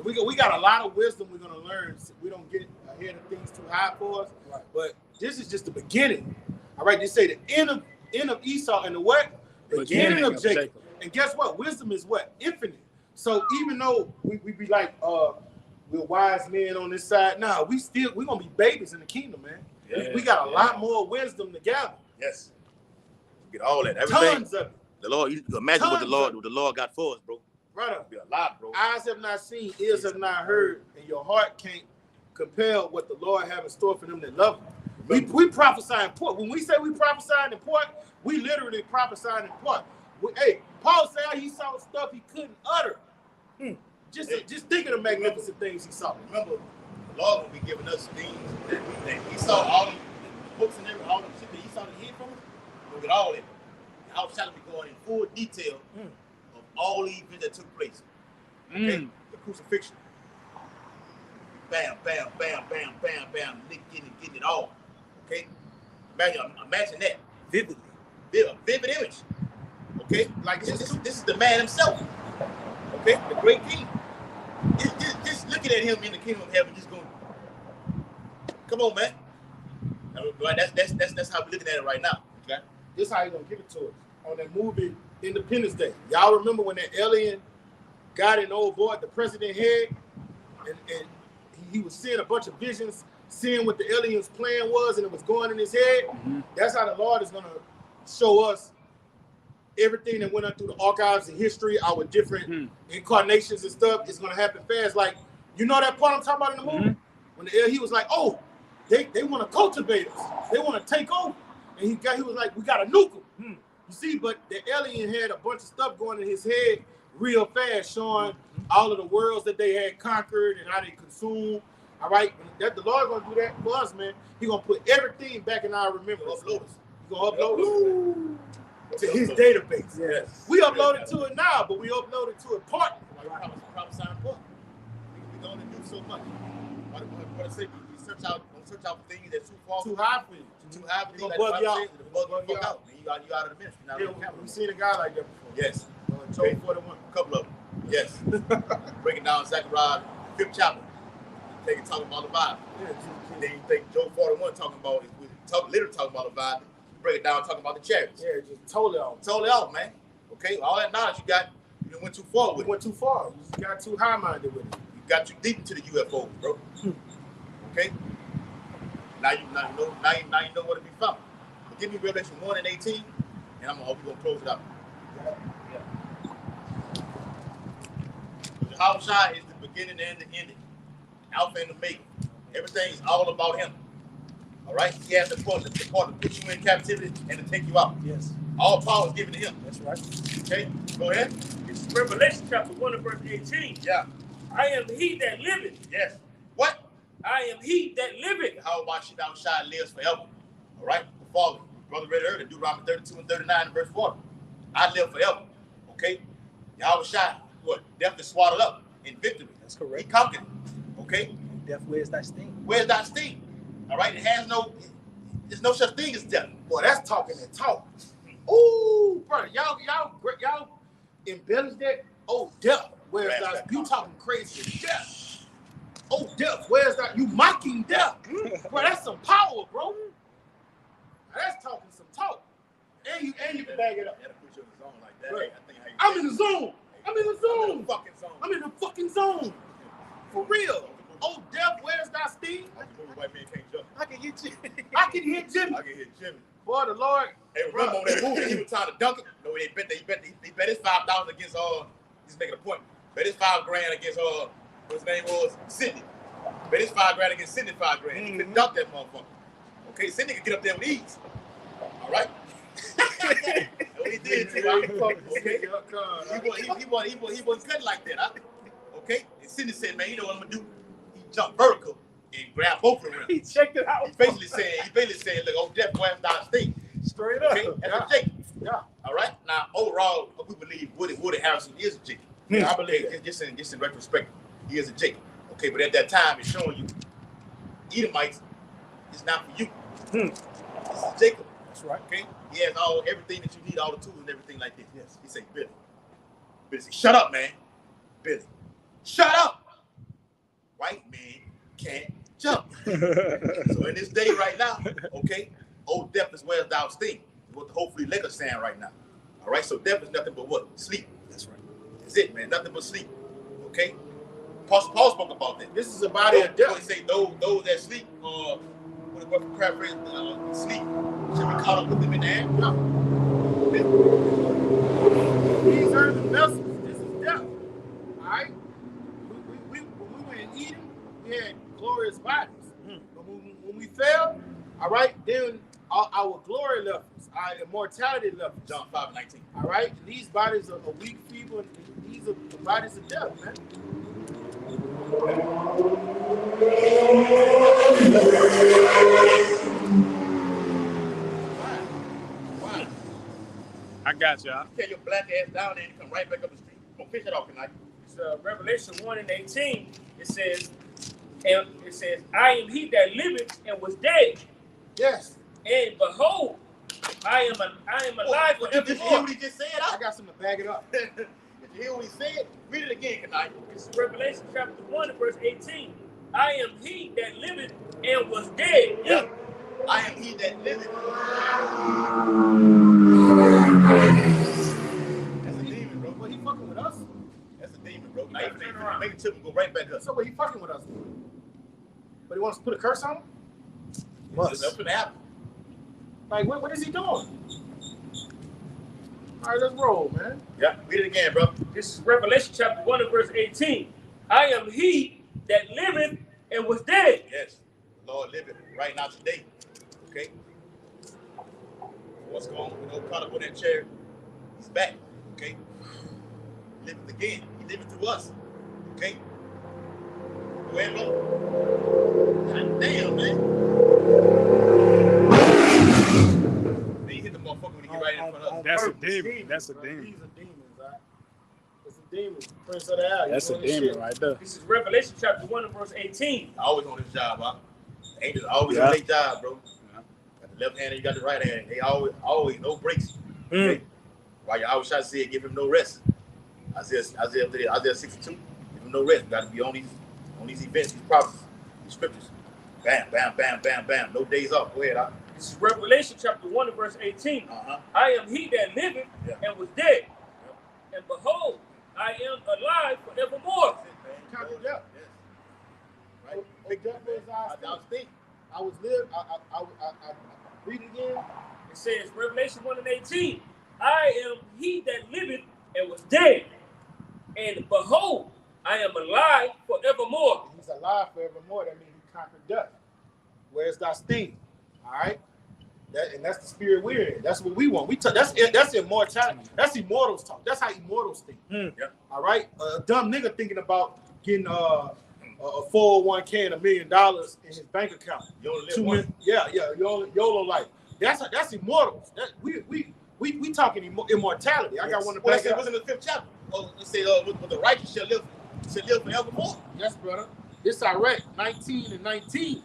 We got a lot of wisdom we're gonna learn. We don't get ahead of things too high for us. Right. But this is just the beginning. All right, they say the end of Esau and the what? Beginning of Jacob. And guess what? Wisdom is what? Infinite. So even though we be like we're wise men on this side, we're gonna be babies in the kingdom, man. Yeah, we got a lot more wisdom to gather. Yes. We get all that. Everything. Tons of it. The Lord, you can imagine what the Lord got for us, bro. Brother, be a lot, bro. Eyes have not seen, ears have not heard, and your heart can't compel what the Lord have in store for them that love him. We prophesy in part. When we say we prophesy in part, we literally prophesy in part. Paul said he saw stuff he couldn't utter. Just think of the magnificent things he saw. Remember, the Lord will be giving us things that he saw, all the books and everything, all the shit that he saw that he hid from us. We'll get all of it. I was trying to be going in full detail of all the events that took place. Okay? The crucifixion. Bam, bam, bam, bam, bam, bam. Nick getting it all. Okay? Imagine that. Vividly. A vivid image. Okay? Like this is the man himself. Okay? The great king. Just looking at him in the kingdom of heaven, just going, come on, man. That's how we're looking at it right now. Okay? This how you gonna give it to us. On that movie Independence Day. Y'all remember when that alien got in old boy, the president head, and he was seeing a bunch of visions, seeing what the alien's plan was, and it was going in his head. That's how the Lord is gonna show us everything that went on through the archives of history, our different incarnations and stuff. Is gonna happen fast. Like, you know that part I'm talking about in the movie? When he was like, oh, they want to cultivate us. They want to take over. And he was like, we got to nuke them. You see, but the alien had a bunch of stuff going in his head real fast, showing all of the worlds that they had conquered and how they consumed. All right, that the Lord gonna do that for us, man. He gonna put everything back in our remembrance. He gonna upload us to his database. Yes. We upload it to it now, but we upload it to it partly. Like prophesying part. We can only do so much. What I say, we search out for things that's too high for you. Too high for you. Gonna bug you out. Bug you out. And you out of the ministry. Now, We've seen a guy like that before. Yes. Job 41. A couple of them. Yes. Breaking down Zechariah 5th chapter. They can talk about the Bible. Then you think Job 41 literally talking about the Bible. Break it down, talking about the chariots. Yeah, just totally off. Totally off, man. Okay, all that knowledge you got, you went too far with it. You went too far. You got too high-minded with it. You got too deep into the UFO, bro. Okay? Now you know where to be found. But give me Revelation 1 and 18, and I'm gonna close it out. Yahushua is the beginning and the ending, Alpha and Omega. Everything is all about him. All right, he has the part to put you in captivity and to take you out. Yes. All power is given to him. That's right. Okay, go ahead. It's Revelation chapter 1 and verse 18. Yeah. I am he that liveth. Yes. What? I am he that liveth. How about Yahushua lives forever? All right. The Father, brother read earlier, Deuteronomy 32 and 39 and verse 40. I live forever. Okay. Yahushua, what? Death is swallowed up in victory. That's correct. He conquered it. Okay. Death, where's thy sting? Where's that sting? All right. There's no such thing as death. Boy, that's talking and talk. Ooh, bro, y'all embellish that. Oh, death, where's that? You talking crazy death. Oh, death, where's that? You mocking death. Bro, that's some power, bro. Now, that's talking some talk. And you can bag it up. You gotta put you in the zone like that. Right. Hey, I think I'm in the zone. I'm in the zone. fucking zone. I'm in the fucking zone. For real. Oh, death, where's that sting? Like the movie White Man Can't Jump. I can get you. I can hit Jimmy. I can hit Jimmy. Boy, the Lord. Hey, remember on that movie, he was trying to dunk it. No, he bet his $5 against he's making a point. Bet his $5,000 against what his name was, Sidney. Bet his $5,000 against Sidney $5,000. He couldn't dunk that motherfucker. Okay, Sidney could get up there with ease. All right. That's what he did too. Okay. He wasn't cutting like that. Okay. And Sidney said, man, you know what I'm gonna do? He jumped vertical and grabbed both of them. He checked it out. He basically said, look, oh, death went down the state. Straight Okay, up. that's a Jacob. Yeah. All right. Now, overall, we believe Woody Harrelson is a Jacob. Yeah, I believe just in retrospect, he is a Jacob. Okay, but at that time, it's showing you Edomites is not for you. This is Jacob. That's right. Okay. He has everything that you need, all the tools and everything like this. Yes. He said, Billy. Billy said, shut up, man. Billy, shut up. White man can't jump. So in this day right now, okay, old death is where's thou sting. What the hopefully Lakers saying right now. All right, so death is nothing but what? Sleep. That's right. That's it, man. Nothing but sleep. Okay? Paul spoke about that. This is a body of death. He say those that sleep, what paraphrase, sleep, should be caught up with them in the air. No. These earthly vessels, this is death. All right? When we were in Eden, we had glorious bodies. But when we fell, all right, then our glory left us, our immortality left us. John 5:19. All right? And these bodies are weak, feeble, and these are the bodies of death, man. Why? I got y'all. Tell your black ass down there and come right back up the street. Don't fish it off tonight. Revelation 1:18. It says, I am he that liveth and was dead. Yes. And behold, I am alive Did you hear forevermore. what he just said? I got something to back it up. Did you hear what he said? Read it again, tonight. This is Revelation chapter 1 and verse 18. I am he that liveth and was dead. Yeah. I am he that liveth. That's a demon, bro. Well, he fucking with us. That's a demon, bro. Now you make it to him go right back up. So what, he fucking with us? But he wants to put a curse on him? That's what happened. Like, what is he doing? All right, let's roll, man. Yeah, read it again, bro. This is Revelation chapter 1 and verse 18. I am he that liveth and was dead. Yes, the Lord liveth right now today. Okay? What's going on? We don't caught up on that chair. He's back. Okay? Living again. He living through us. Okay? Go ahead, bro. God damn, man. Then you hit the motherfucker when you get right in front of us. That's a demon. That's a demon. These are demons, right? It's a demon. Prince of the Air. That's a demon right there. This is Revelation chapter 1 and verse 18. Always on this job, huh? Angels always on their job, bro. Got the left hand and you got the right hand. They always no breaks. Okay? While you always try to say, give him no rest. Isaiah 62, give him no rest. Got to be on these events, these prophecies, these scriptures. Bam, bam, bam, bam, bam. No days off. Go ahead, huh? This is Revelation chapter 1 and verse 18. I am he that liveth and was dead. And behold, I am alive forevermore. Conquered death. Yes. Right. Big death was I was live. I read it again. It says, Revelation 1 and 18. I am he that liveth and was dead. And behold, I am alive forevermore. He's alive forevermore. That means he conquered death. Where's thy sting? All right. That's the spirit we're in. That's what we want. That's immortality. That's immortals talk. That's how immortals think. Yeah. All right. A dumb nigga thinking about getting a 401k and $1 million in his bank account. You only live once. YOLO life. That's immortals. We talking immortality. I got one to back it up. was in the 5th chapter. It said, with the righteous shall live forevermore. Yes, brother. This Iraq 19 and 19.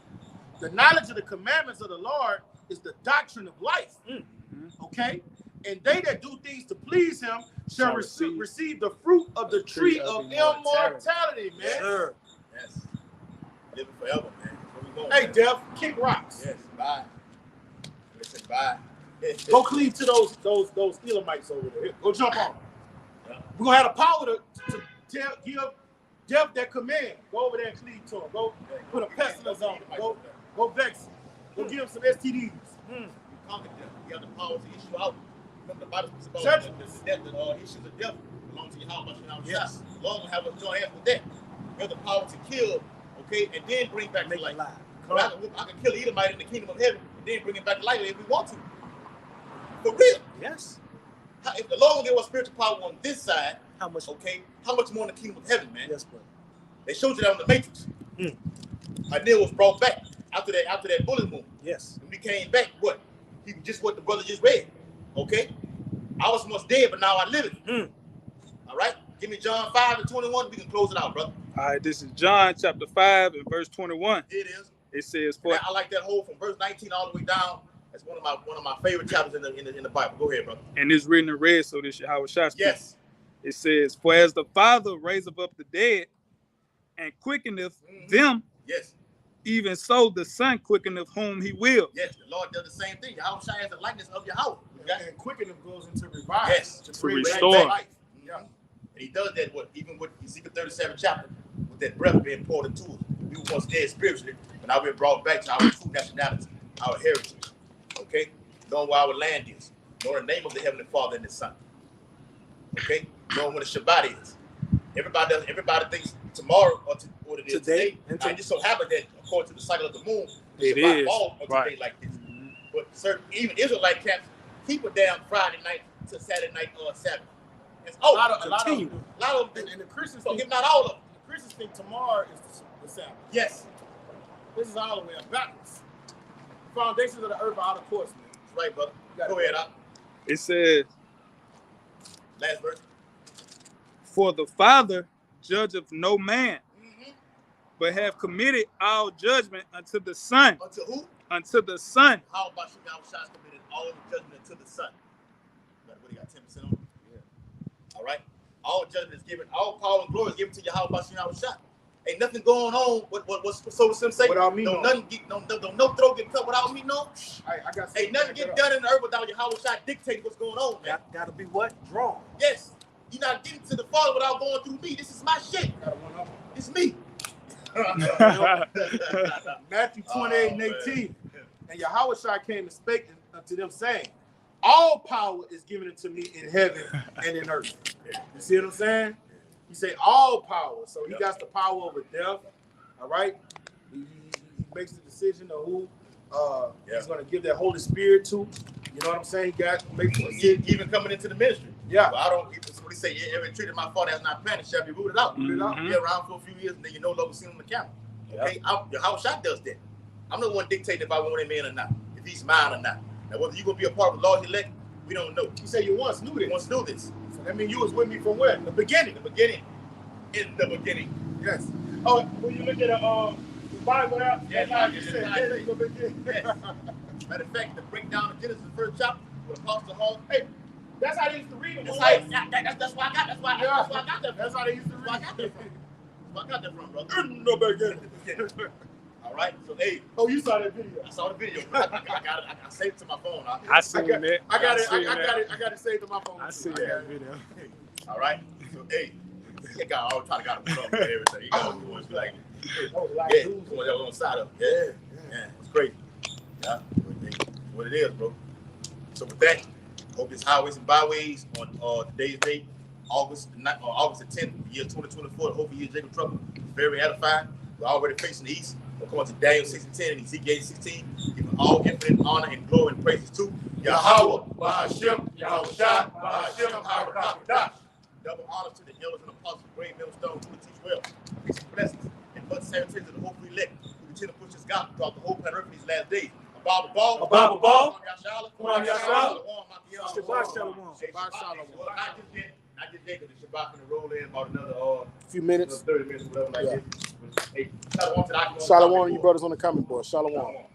The knowledge of the commandments of the Lord is the doctrine of life. Okay? And they that do things to please him shall receive the fruit of the tree of immortality, man. Sure. Yes. Living forever, man. Where we going, Hey, man? Def, kick rocks. Yes, bye. Listen, bye. Go cleave to those Elamites over there. Go jump on them. Yeah. We're going to have the power to give Def that command. Go over there and cleave to him. Go put a pestilence on him. Go vex him. Go give him some STDs. You conquered death. You have the power to issue out. Remember the Bible speaks about the issues of death belong to Yahweh. Yes. Lord will have a joint hands with that. You have the power to kill, okay, and then bring back to life. I can kill the Edomite in the kingdom of heaven and then bring him back to life if we want to. For real. Yes. If the Lord will give us spiritual power on this side, How much more in the kingdom of heaven, man? Yes, brother. They showed you that on the Matrix. Anil was brought back after that bullet wound. Yes. When he came back, he just what the brother just read. Okay? I was once dead, but now I live it. All right? Give me John 5 and 21. We can close it out, brother. All right, this is John chapter 5 and verse 21. It is. It says, I like that whole from verse 19 all the way down. That's one of my favorite chapters in the Bible. Go ahead, brother. and it's written in red, so this is how it shall speak. Yes. It says, for as the Father raiseth up the dead and quickeneth them, Yes. even so the Son quickeneth whom he will. Yes, the Lord does the same thing. Yahweh Shai has the likeness of Yahweh. And quickening goes into revive. Yes, to bring restore. back life. Yeah. And he does that even with Ezekiel 37 chapter, with that breath being poured into us. We were once dead spiritually, but now we're brought back to our true nationality, our heritage. Okay? Knowing where our land is. Knowing the name of the Heavenly Father and His Son. Okay? Knowing when the Shabbat is. Everybody thinks tomorrow or it is today. And it just so happens that according to the cycle of the moon, the Shabbat falls on today like this. But certain even Israelite camps keep a damn Friday night to Saturday night or Sabbath. It's A lot of them, and the Christians so think, not all of them. the Christians think tomorrow is the Sabbath. Yes. This is all the way backwards. The foundations of the earth are out of course, man. That's right, brother. Go ahead, Al. It says, Last verse. for the Father judge of no man, but have committed all judgment unto the Son. Unto who? Unto the Son. How about you now? Shots committed all the judgment unto the Son. What do you got? 10% on? Yeah. All right. All judgment is given. All power and glory is given to you. How about you now? Shot. Ain't nothing going on. What's so Sim say? Without me, no throat get cut without me. No. I got. Ain't nothing get done in the earth without your Howard shot dictating what's going on, man. Gotta be what? Drawn. Yes. You're not getting to the Father without going through me. This is my shit. It's me. Matthew 28 and 18. And Yahweh came and spake unto them, saying, all power is given unto me in heaven and in earth. You see what I'm saying? He say all power. So he got the power over death. All right. He makes the decision of who he's going to give that Holy Spirit to. You know what I'm saying? He got makes even coming into the ministry. Yeah. Well, I don't. Somebody say, yeah, every tree that my father has not planted shall be rooted out. Rooted out. Be around for a few years, and then you no longer see him on the camera. Okay. Your house shot does that. I'm the one dictating if I want him in or not, if he's mine or not. Now, whether you're gonna be a part of the Lord's elect, we don't know. You say you once knew this. Once knew this. So that means you was with me from where? The beginning. The beginning. In the beginning. Yes. Oh, when you look at the Bible out, you said, the beginning. Yes. Matter of fact, the breakdown of Genesis, the first chapter, with Apostle Hall. Hey, that's how they used to read it. That's why I got that. That's why I got that. That's how they used to read it. That's where I got that from, brother. In the beginning. All right, so hey. Oh, you saw that video? I saw the video. I got it. I saved it to my phone. I seen it. I got it saved to my phone. I seen that video. All right, so hey, you got all trying to got to put up with everything. You got to be like, yeah, on the side of it. Yeah, it's crazy. Yeah, what it is, bro. So with that, hope this highways and byways on today's date, August the 10th, year 2024. Hope you Jacob Trouble. Very edifying. We're already facing the east. According to Daniel 6:10 and Ezekiel 16, giving all infinite honor and glory and praises to Yahweh, Bahashem, Yahushua, Bahashem, Harakadash. Double honor to the elders and apostles, great millstone, who teach well, peace and blessings, and much salutations to the hopefully elect, who continue to push this gospel throughout the whole planet Earth in these last days. Ababa Ball, Shabbat Shalom. Not just Jacob, the Shabbat going to roll in about another few minutes. 30 minutes, whatever like this. Hey, Shalom to you brothers on the comment board. Shalom.